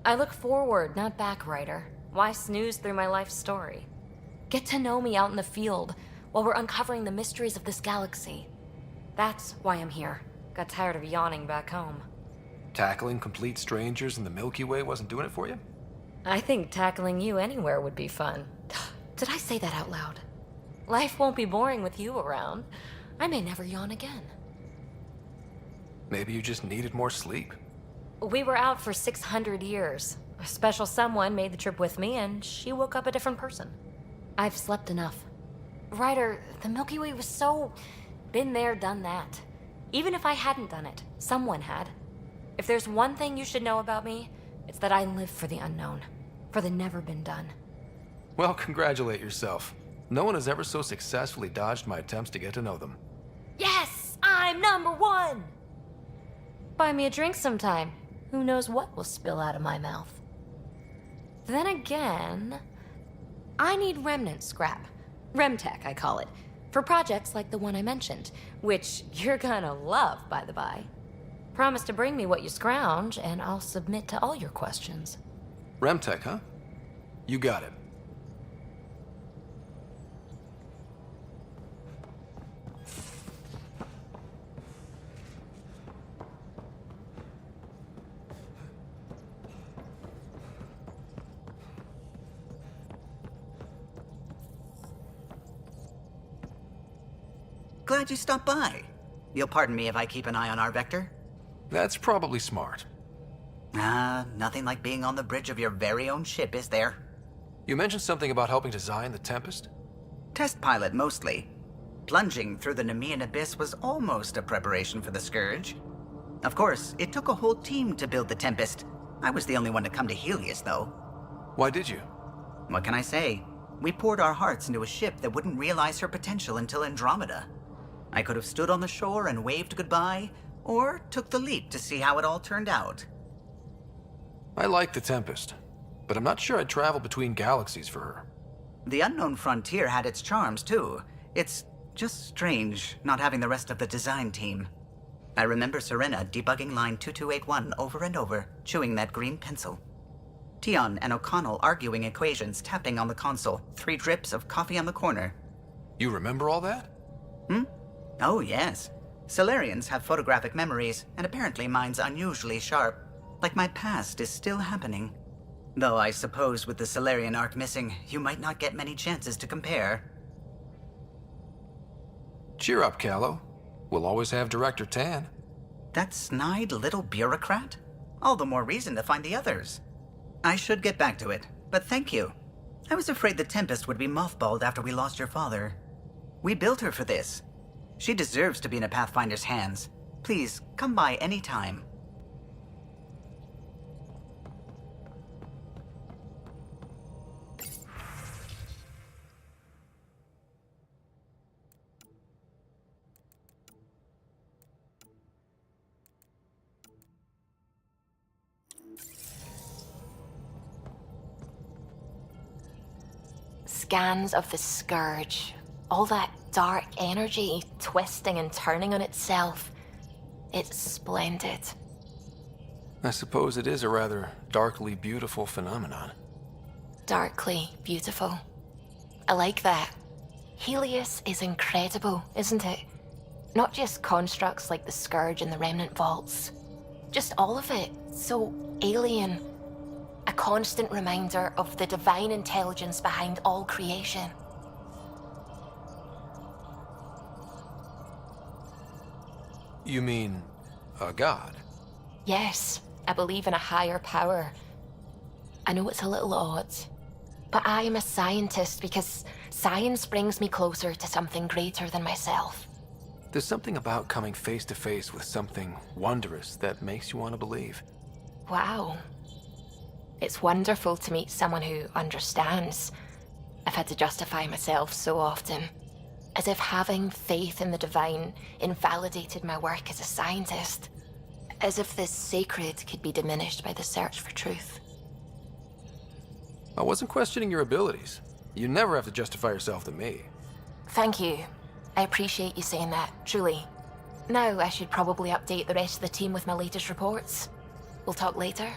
I look forward, not back, Ryder. Why snooze through my life story? Get to know me out in the field while we're uncovering the mysteries of this galaxy. That's why I'm here. Got tired of yawning back home. Tackling complete strangers in the Milky Way wasn't doing it for you? I think tackling you anywhere would be fun. Did I say that out loud? Life won't be boring with you around. I may never yawn again. Maybe you just needed more sleep. We were out for 600 years. A special someone made the trip with me, and she woke up a different person. I've slept enough. Ryder, the Milky Way was so... been there, done that. Even if I hadn't done it, someone had. If there's one thing you should know about me, it's that I live for the unknown. For the never been done. Well, congratulate yourself. No one has ever so successfully dodged my attempts to get to know them. Yes! I'm #1! Buy me a drink sometime. Who knows what will spill out of my mouth. Then again... I need remnant scrap. Remtech, I call it. For projects like the one I mentioned. Which you're gonna love, by the by. Promise to bring me what you scrounge, and I'll submit to all your questions. Remtech, huh? You got it. Glad you stopped by. You'll pardon me if I keep an eye on our vector? That's probably smart. Nothing like being on the bridge of your very own ship, is there? You mentioned something about helping design the Tempest? Test pilot, mostly. Plunging through the Nemean abyss was almost a preparation for the Scourge. Of course, it took a whole team to build the Tempest. I was the only one to come to Helios, though. Why did you? What can I say? We poured our hearts into a ship that wouldn't realize her potential until Andromeda. I could have stood on the shore and waved goodbye, or took the leap to see how it all turned out. I like the Tempest, but I'm not sure I'd travel between galaxies for her. The unknown frontier had its charms, too. It's just strange not having the rest of the design team. I remember Serena debugging line 2281 over and over, chewing that green pencil. Tion and O'Connell arguing equations, tapping on the console, 3 drips of coffee on the corner. You remember all that? Oh, yes. Solarians have photographic memories, and apparently mine's unusually sharp. Like my past is still happening. Though I suppose with the Solarian arc missing, you might not get many chances to compare. Cheer up, Callow. We'll always have Director Tan. That snide little bureaucrat? All the more reason to find the others. I should get back to it, but thank you. I was afraid the Tempest would be mothballed after we lost your father. We built her for this. She deserves to be in a Pathfinder's hands. Please, come by any time. Scans of the Scourge. All that dark energy twisting and turning on itself. It's splendid. I suppose it is a rather darkly beautiful phenomenon. Darkly beautiful. I like that. Helios is incredible, isn't it? Not just constructs like the Scourge and the Remnant Vaults. Just all of it. So alien. A constant reminder of the divine intelligence behind all creation. You mean a god? Yes, I believe in a higher power. I know it's a little odd, but I am a scientist because science brings me closer to something greater than myself. There's something about coming face to face with something wondrous that makes you want to believe. Wow. It's wonderful to meet someone who understands. I've had to justify myself so often, as if having faith in the divine invalidated my work as a scientist. As if this sacred could be diminished by the search for truth. I wasn't questioning your abilities. You never have to justify yourself to me. Thank you. I appreciate you saying that, truly. Now I should probably update the rest of the team with my latest reports. We'll talk later.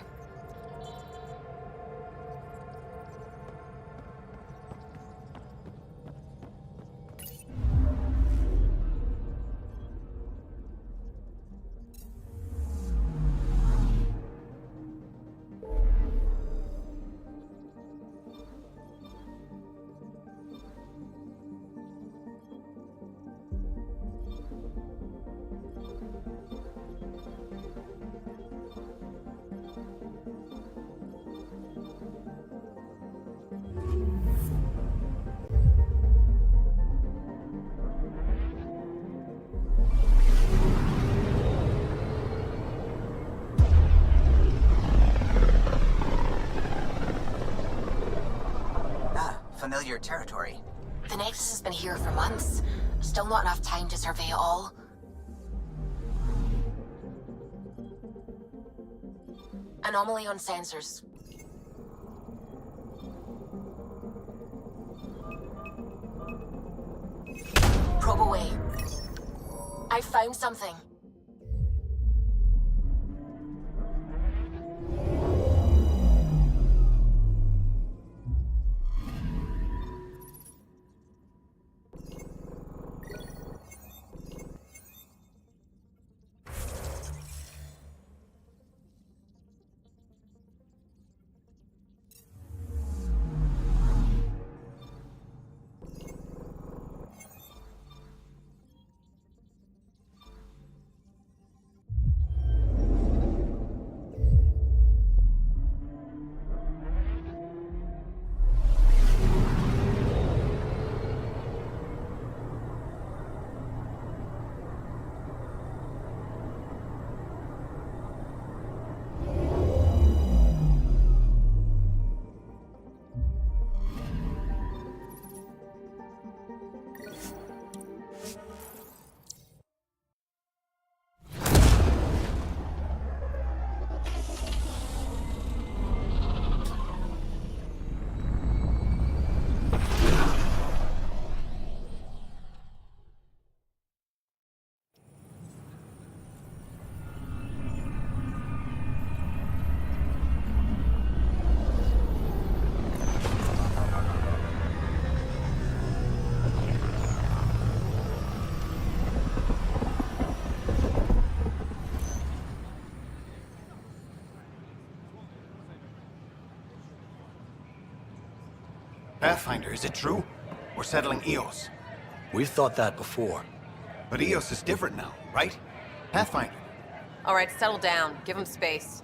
Familiar territory. The Nexus has been here for months. Still not enough time to survey it all. Anomaly on sensors. Probe away. I found something. Pathfinder, is it true? We're settling Eos. We've thought that before. But Eos is different now, right? Pathfinder. All right, settle down. Give him space.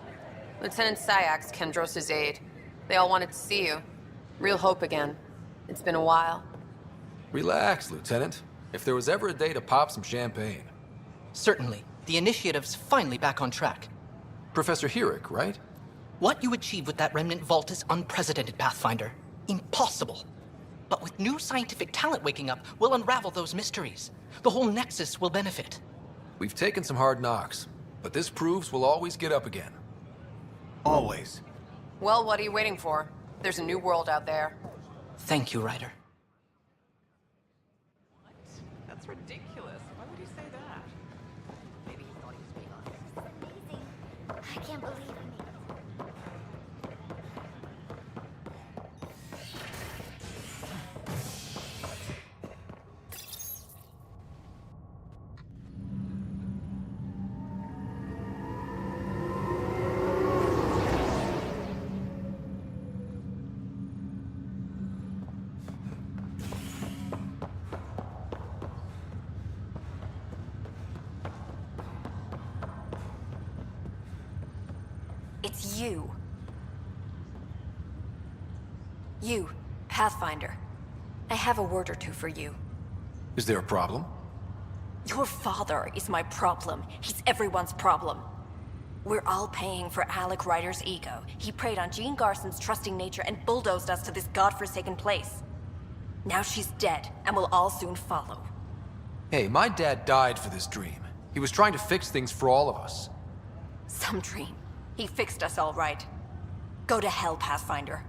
Lieutenant Syax, Kendros' aide. They all wanted to see you. Real hope again. It's been a while. Relax, Lieutenant. If there was ever a day to pop some champagne. Certainly. The initiative's finally back on track. Professor Herrick, right? What you achieved with that remnant vault is unprecedented, Pathfinder. Impossible. But with new scientific talent waking up, we'll unravel those mysteries. The whole Nexus will benefit. We've taken some hard knocks, but this proves we'll always get up again. Always. Well, what are you waiting for? There's a new world out there. Thank you, Ryder. That's ridiculous. Why would he say that? Maybe he thought he was being honest. I can't believe it. You. You, Pathfinder. I have a word or two for you. Is there a problem? Your father is my problem. He's everyone's problem. We're all paying for Alec Ryder's ego. He preyed on Jean Garson's trusting nature and bulldozed us to this godforsaken place. Now she's dead, and we'll all soon follow. Hey, my dad died for this dream. He was trying to fix things for all of us. Some dream. He fixed us all right. Go to hell, Pathfinder.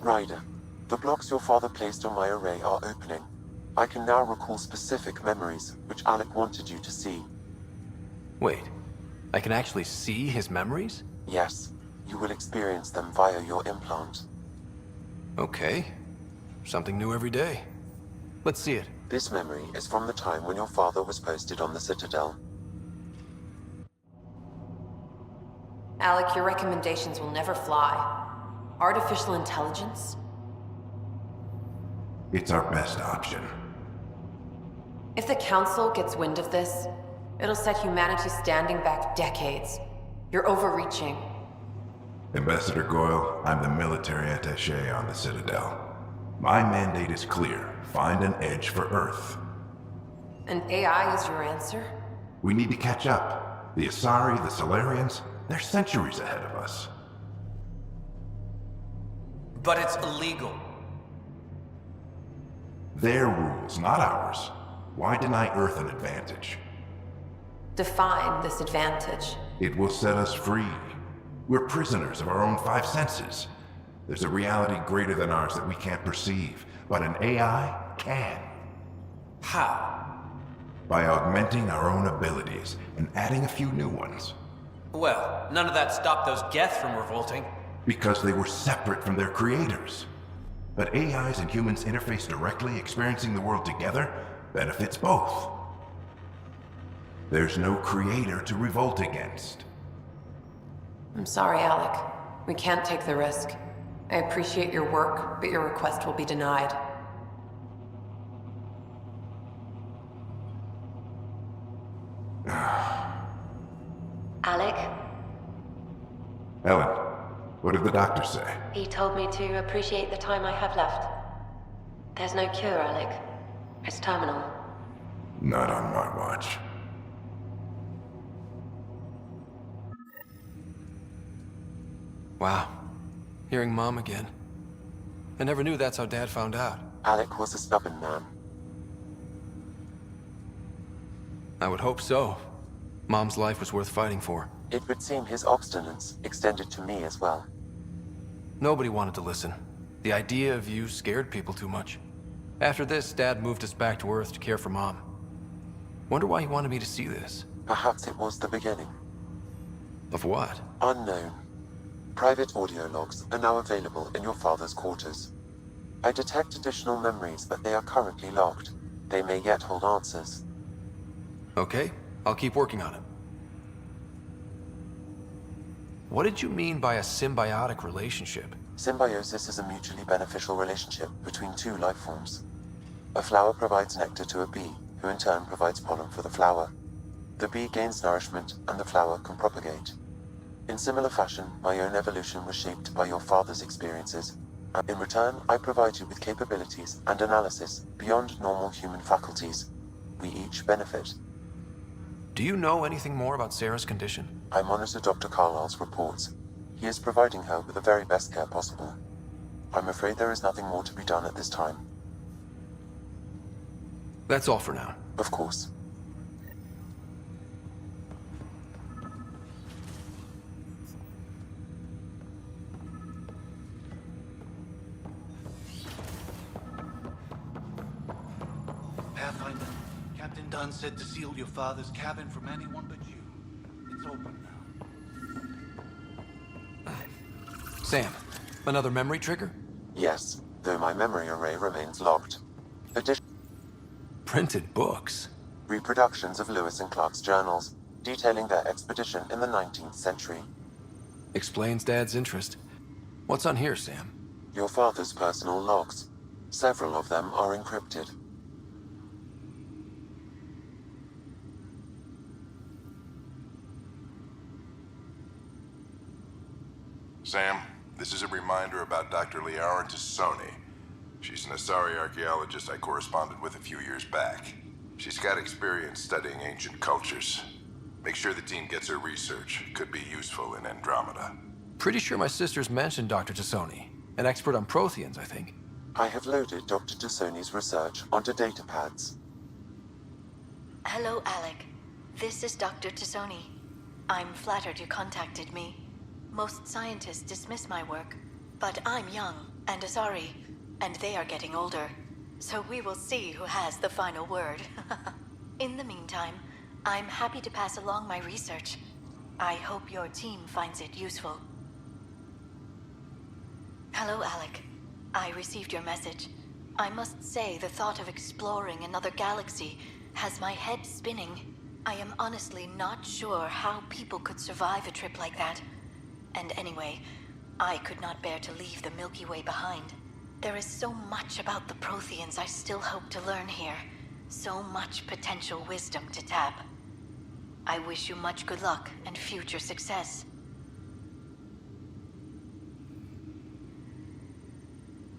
Ryder, the blocks your father placed on my array are opening. I can now recall specific memories, which Alec wanted you to see. Wait, I can actually see his memories? Yes, you will experience them via your implant. Okay. Something new every day. Let's see it. This memory is from the time when your father was posted on the Citadel. Alec, your recommendations will never fly. Artificial intelligence? It's our best option. If the Council gets wind of this, it'll set humanity standing back decades. You're overreaching. Ambassador Goyle, I'm the military attaché on the Citadel. My mandate is clear. Find an edge for Earth. And AI is your answer? We need to catch up. The Asari, the Solarians, they're centuries ahead of us. But it's illegal. Their rules, not ours. Why deny Earth an advantage? Define this advantage. It will set us free. We're prisoners of our own five senses. There's a reality greater than ours that we can't perceive, but an AI can. How? By augmenting our own abilities and adding a few new ones. Well, none of that stopped those Geth from revolting. Because they were separate from their creators. But AIs and humans interface directly, experiencing the world together, benefits both. There's no creator to revolt against. I'm sorry, Alec. We can't take the risk. I appreciate your work, but your request will be denied. Alec? Ellen, what did the doctor say? He told me to appreciate the time I have left. There's no cure, Alec. It's terminal. Not on my watch. Wow. Hearing Mom again. I never knew that's how Dad found out. Alec was a stubborn man. I would hope so. Mom's life was worth fighting for. It would seem his obstinance extended to me as well. Nobody wanted to listen. The idea of you scared people too much. After this, Dad moved us back to Earth to care for Mom. Wonder why he wanted me to see this. Perhaps it was the beginning. Of what? Unknown. Private audio logs are now available in your father's quarters. I detect additional memories, but they are currently locked. They may yet hold answers. Okay, I'll keep working on it. What did you mean by a symbiotic relationship? Symbiosis is a mutually beneficial relationship between two life forms. A flower provides nectar to a bee, who in turn provides pollen for the flower. The bee gains nourishment, and the flower can propagate. In similar fashion, my own evolution was shaped by your father's experiences. In return, I provide you with capabilities and analysis beyond normal human faculties. We each benefit. Do you know anything more about Sarah's condition? I monitor Dr. Carlisle's reports. He is providing her with the very best care possible. I'm afraid there is nothing more to be done at this time. That's all for now. Of course. Pathfinder, Captain Dunn said to seal your father's cabin from anyone but you. It's open now. Sam, another memory trigger? Yes, though my memory array remains locked. Printed books? Reproductions of Lewis and Clark's journals, detailing their expedition in the 19th century. Explains Dad's interest. What's on here, Sam? Your father's personal logs. Several of them are encrypted. Sam, this is a reminder about Dr. Liara Tassoni. She's an Asari archaeologist I corresponded with a few years back. She's got experience studying ancient cultures. Make sure the team gets her research. Could be useful in Andromeda. Pretty sure my sister's mentioned Dr. Tassoni. An expert on Protheans, I think. I have loaded Dr. Tassoni's research onto data pads. Hello, Alec. This is Dr. Tassoni. I'm flattered you contacted me. Most scientists dismiss my work, but I'm young and Asari, and they are getting older. So we will see who has the final word. In the meantime, I'm happy to pass along my research. I hope your team finds it useful. Hello, Alec. I received your message. I must say the thought of exploring another galaxy has my head spinning. I am honestly not sure how people could survive a trip like that. And anyway, I could not bear to leave the Milky Way behind. There is so much about the Protheans I still hope to learn here. So much potential wisdom to tap. I wish you much good luck and future success.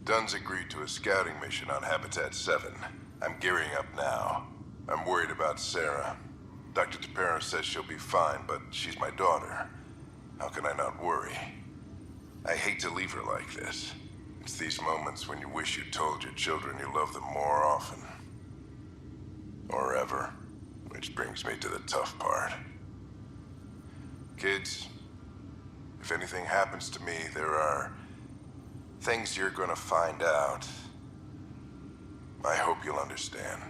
Dunn's agreed to a scouting mission on Habitat 7. I'm gearing up now. I'm worried about Sarah. Dr. Tapero says she'll be fine, but she's my daughter. How can I not worry? I hate to leave her like this. It's these moments when you wish you told your children you love them more often. Or ever. Which brings me to the tough part. Kids, if anything happens to me, there are things you're gonna find out. I hope you'll understand.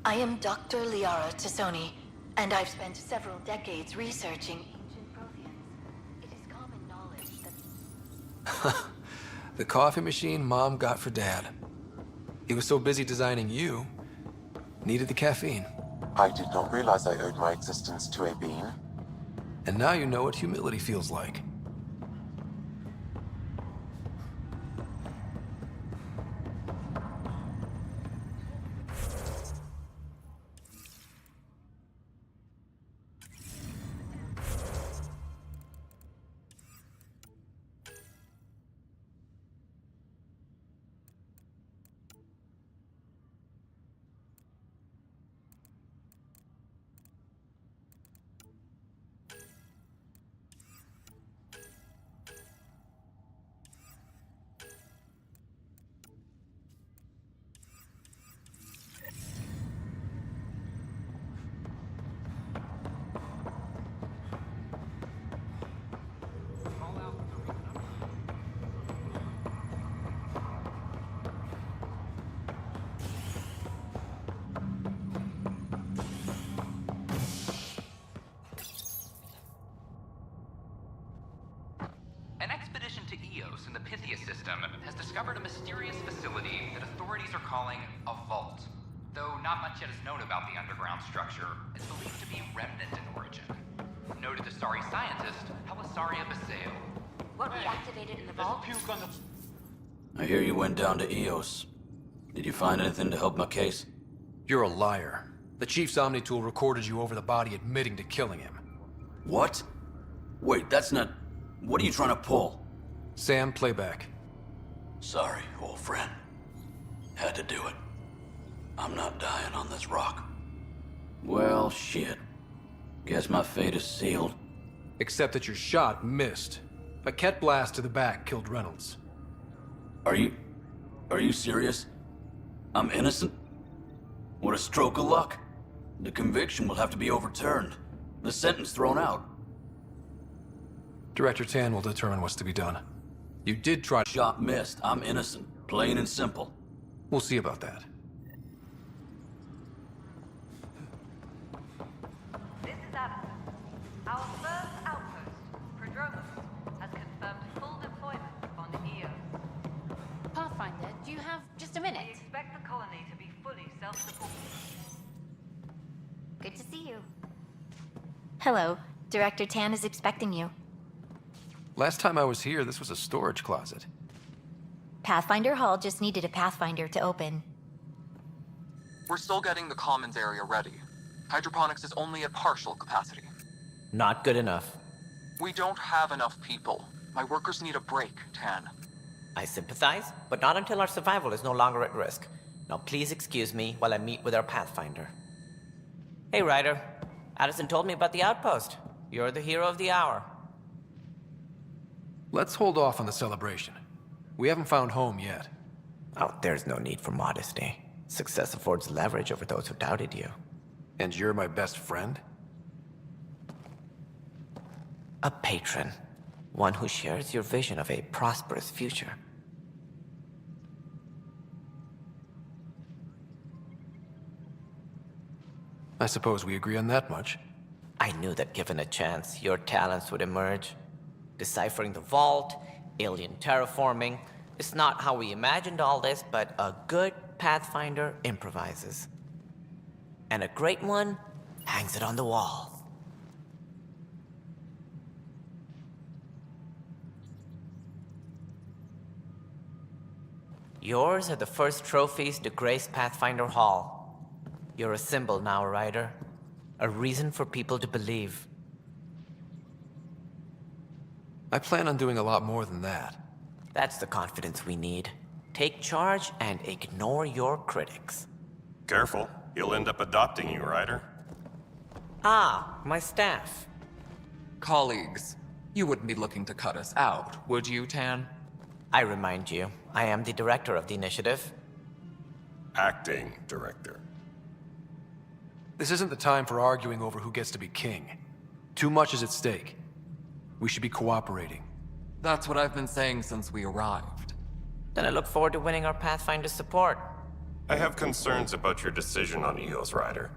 I am Dr. Liara Tassoni, and I've spent several decades researching ancient Protheans. It is common knowledge that... The coffee machine Mom got for Dad. He was so busy designing you, needed the caffeine. I did not realize I owed my existence to a bean. And now you know what humility feels like. An expedition to Eos in the Pythia system has discovered a mysterious facility that authorities are calling a vault. Though not much yet is known about the underground structure, it's believed to be remnant in origin. Noted Asari scientist Helisaria Basale. What reactivated in the vault? I hear you went down to Eos. Did you find anything to help my case? You're a liar. The Chief's Omni tool recorded you over the body admitting to killing him. What? Wait, that's not... What are you trying to pull? Sam, playback. Sorry, old friend. Had to do it. I'm not dying on this rock. Well, shit. Guess my fate is sealed. Except that your shot missed. A Ket blast to the back killed Reynolds. Are you serious? I'm innocent? What a stroke of luck. The conviction will have to be overturned. The sentence thrown out. Director Tan will determine what's to be done. You did try. Shot missed. I'm innocent. Plain and simple. We'll see about that. This is Addison. Our first outpost, Prodromos, has confirmed full deployment on EO. Pathfinder, do you have just a minute? We expect the colony to be fully self-supporting. Good to see you. Hello. Director Tan is expecting you. Last time I was here, this was a storage closet. Pathfinder Hall just needed a Pathfinder to open. We're still getting the commons area ready. Hydroponics is only at partial capacity. Not good enough. We don't have enough people. My workers need a break, Tan. I sympathize, but not until our survival is no longer at risk. Now please excuse me while I meet with our Pathfinder. Hey, Ryder. Addison told me about the outpost. You're the hero of the hour. Let's hold off on the celebration. We haven't found home yet. Oh, there's no need for modesty. Success affords leverage over those who doubted you. And you're my best friend? A patron. One who shares your vision of a prosperous future. I suppose we agree on that much. I knew that given a chance, your talents would emerge. Deciphering the vault, alien terraforming. It's not how we imagined all this, but a good Pathfinder improvises. And a great one hangs it on the wall. Yours are the first trophies to grace Pathfinder Hall. You're a symbol now, Ryder. A reason for people to believe. I plan on doing a lot more than that. That's the confidence we need. Take charge and ignore your critics. Careful, he'll end up adopting you, Ryder. Ah, my staff. Colleagues, you wouldn't be looking to cut us out, would you, Tan? I remind you, I am the director of the initiative. Acting director. This isn't the time for arguing over who gets to be king. Too much is at stake. We should be cooperating. That's what I've been saying since we arrived. Then I look forward to winning our Pathfinder support. I have concerns about your decision on EOS, Ryder.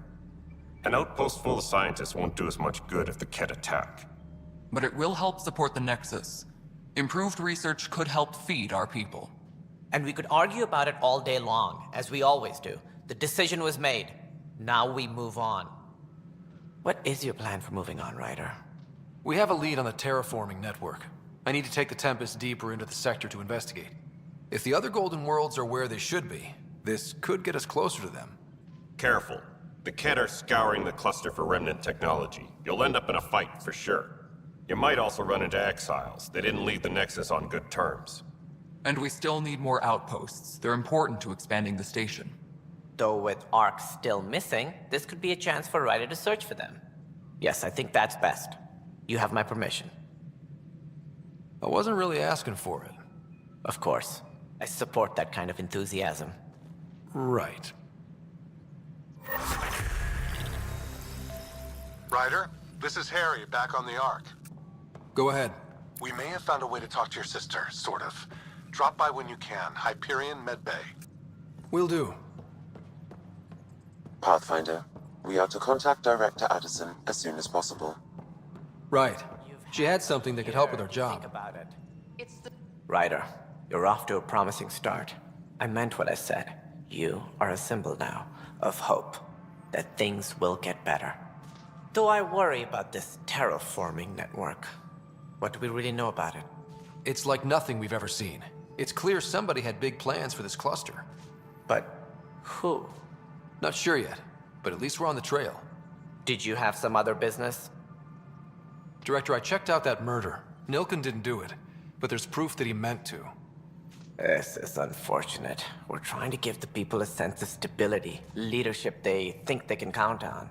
An outpost full of scientists won't do as much good if the Ket attack. But it will help support the Nexus. Improved research could help feed our people. And we could argue about it all day long, as we always do. The decision was made. Now we move on. What is your plan for moving on, Ryder? We have a lead on the terraforming network. I need to take the Tempest deeper into the sector to investigate. If the other Golden Worlds are where they should be, this could get us closer to them. Careful. The Ket are scouring the cluster for remnant technology. You'll end up in a fight for sure. You might also run into exiles. They didn't leave the Nexus on good terms. And we still need more outposts. They're important to expanding the station. Though with Ark still missing, this could be a chance for Ryder to search for them. Yes, I think that's best. You have my permission. I wasn't really asking for it. Of course. I support that kind of enthusiasm. Right. Ryder, this is Harry, back on the Ark. Go ahead. We may have found a way to talk to your sister, sort of. Drop by when you can. Hyperion Med Bay. Will do. Pathfinder, we are to contact Director Addison as soon as possible. Right. She had something that could help with her job. Think about it. Ryder, you're off to a promising start. I meant what I said. You are a symbol now of hope that things will get better. Though I worry about this terraforming network. What do we really know about it? It's like nothing we've ever seen. It's clear somebody had big plans for this cluster. But who? Not sure yet, but at least we're on the trail. Did you have some other business? Director, I checked out that murder. Nilken didn't do it, but there's proof that he meant to. This is unfortunate. We're trying to give the people a sense of stability, leadership they think they can count on.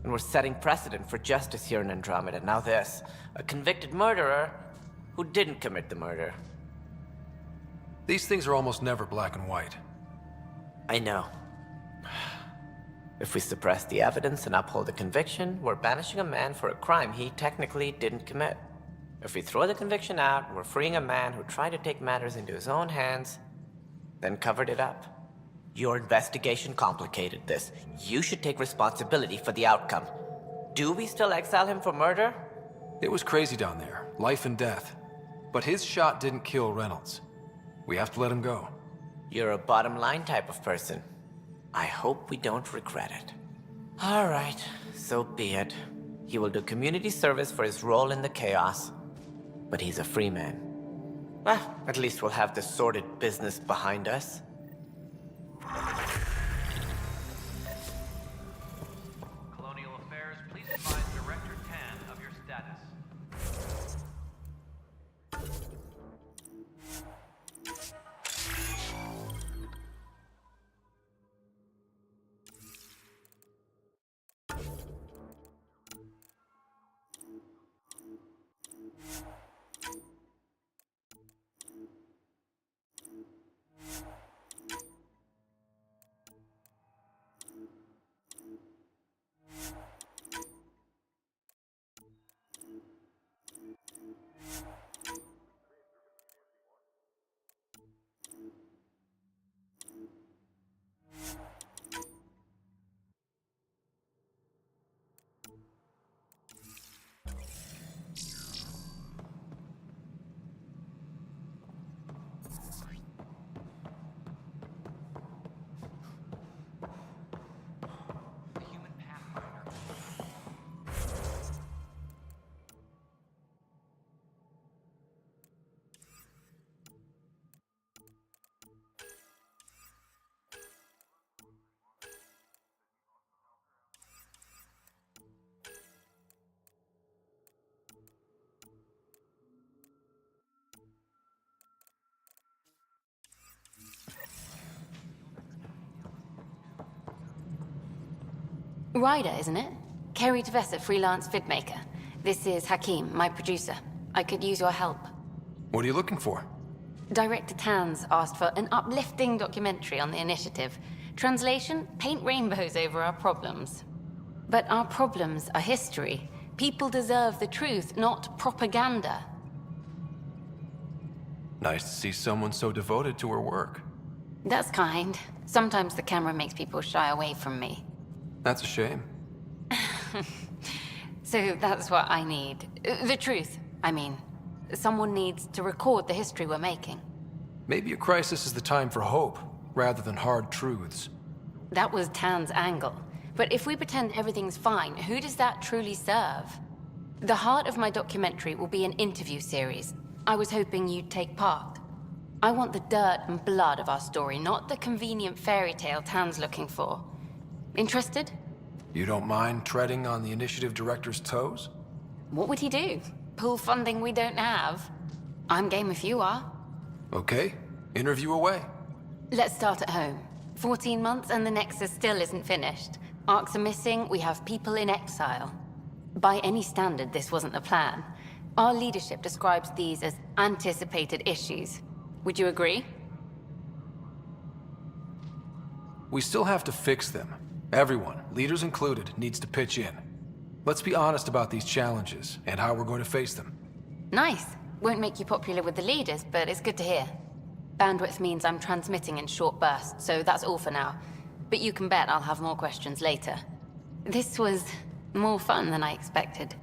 And we're setting precedent for justice here in Andromeda. Now this, a convicted murderer who didn't commit the murder. These things are almost never black and white. I know. If we suppress the evidence and uphold the conviction, we're banishing a man for a crime he technically didn't commit. If we throw the conviction out, we're freeing a man who tried to take matters into his own hands, then covered it up. Your investigation complicated this. You should take responsibility for the outcome. Do we still exile him for murder? It was crazy down there, life and death. But his shot didn't kill Reynolds. We have to let him go. You're a bottom line type of person. I hope we don't regret it. All right, so be it. He will do community service for his role in the chaos. But he's a free man. Well, at least we'll have the sordid business behind us. Colonial Affairs, please advise Director Tan of your status. Ryder, isn't it? Kerry Tevessa, freelance vidmaker. This is Hakim, my producer. I could use your help. What are you looking for? Director Tan's asked for an uplifting documentary on the initiative. Translation, paint rainbows over our problems. But our problems are history. People deserve the truth, not propaganda. Nice to see someone so devoted to her work. That's kind. Sometimes the camera makes people shy away from me. That's a shame. So that's what I need. The truth, I mean. Someone needs to record the history we're making. Maybe a crisis is the time for hope, rather than hard truths. That was Tan's angle. But if we pretend everything's fine, who does that truly serve? The heart of my documentary will be an interview series. I was hoping you'd take part. I want the dirt and blood of our story, not the convenient fairy tale Tan's looking for. Interested? You don't mind treading on the initiative director's toes? What would he do? Pull funding we don't have? I'm game if you are. Okay, interview away. Let's start at home. 14 months and the Nexus still isn't finished. Arcs are missing, we have people in exile. By any standard, this wasn't the plan. Our leadership describes these as anticipated issues. Would you agree? We still have to fix them. Everyone, leaders included, needs to pitch in. Let's be honest about these challenges and how we're going to face them. Nice. Won't make you popular with the leaders, but it's good to hear. Bandwidth means I'm transmitting in short bursts, so that's all for now. But you can bet I'll have more questions later. This was more fun than I expected.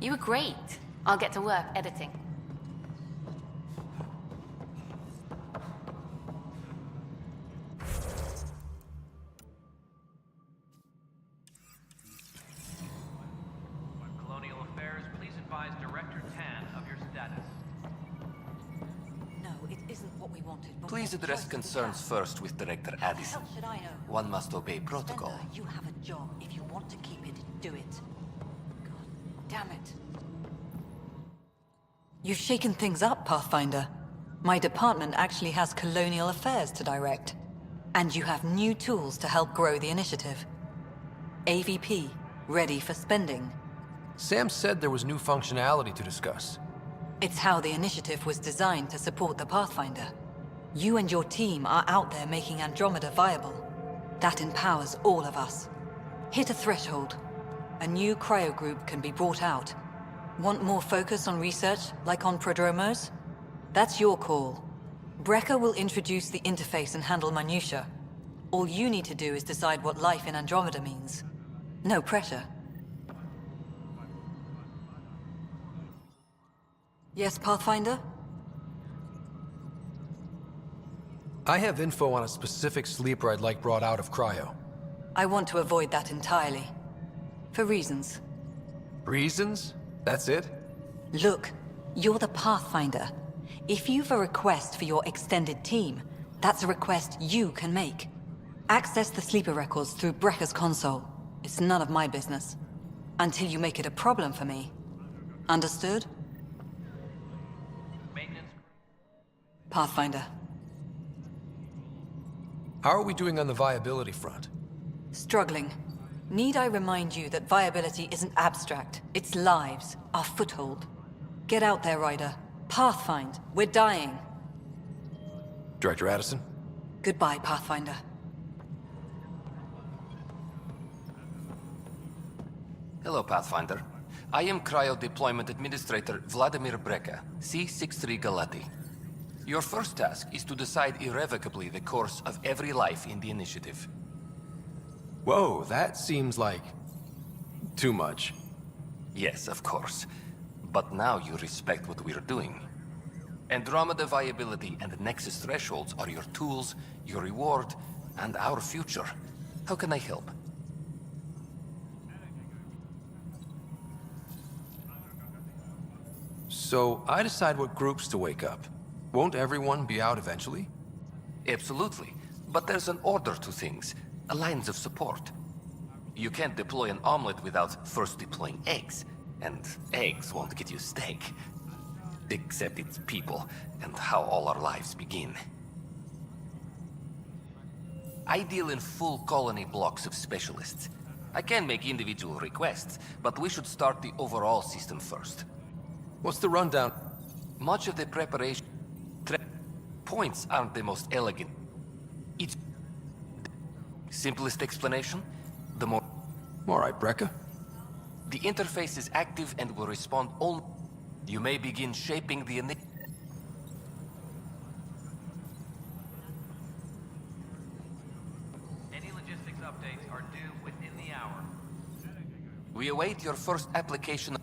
You were great. I'll get to work editing. Colonial Affairs, please advise Director Tan of your status. No, it isn't what we wanted. But Please address concerns first with Director Addison. How should I know? One must obey protocol. Spender, you have a job. If you want to keep it, do it. God damn it. You've shaken things up, Pathfinder. My department actually has colonial affairs to direct. And you have new tools to help grow the initiative. AVP, ready for spending. Sam said there was new functionality to discuss. It's how the initiative was designed to support the Pathfinder. You and your team are out there making Andromeda viable. That empowers all of us. Hit a threshold. A new cryo group can be brought out. Want more focus on research, like on prodromos? That's your call. Brecker will introduce the interface and handle minutiae. All you need to do is decide what life in Andromeda means. No pressure. Yes, Pathfinder? I have info on a specific sleeper I'd like brought out of cryo. I want to avoid that entirely. For reasons. Reasons? That's it? Look, you're the Pathfinder. If you've a request for your extended team, that's a request you can make. Access the sleeper records through Brecker's console. It's none of my business. Until you make it a problem for me. Understood? Maintenance. Pathfinder. How are we doing on the viability front? Struggling. Need I remind you that viability isn't abstract? It's lives, our foothold. Get out there, Ryder. Pathfind. We're dying. Director Addison? Goodbye, Pathfinder. Hello, Pathfinder. I am Cryo Deployment Administrator Vladimir Breca, C-63 Galati. Your first task is to decide irrevocably the course of every life in the initiative. Whoa, that seems like... too much. Yes, of course. But now you respect what we're doing. Andromeda viability and Nexus thresholds are your tools, your reward, and our future. How can I help? So, I decide what groups to wake up. Won't everyone be out eventually? Absolutely. But there's an order to things, a lines of support. You can't deploy an omelet without first deploying eggs. And eggs won't get you steak. Except it's people, and how all our lives begin. I deal in full colony blocks of specialists. I can make individual requests, but we should start the overall system first. What's the rundown? Much of the preparation... points aren't the most elegant. It's... simplest explanation, the more... All right, Breca. The interface is active and will respond only... You may begin shaping the initiative. Any logistics updates are due within the hour. We await your first application.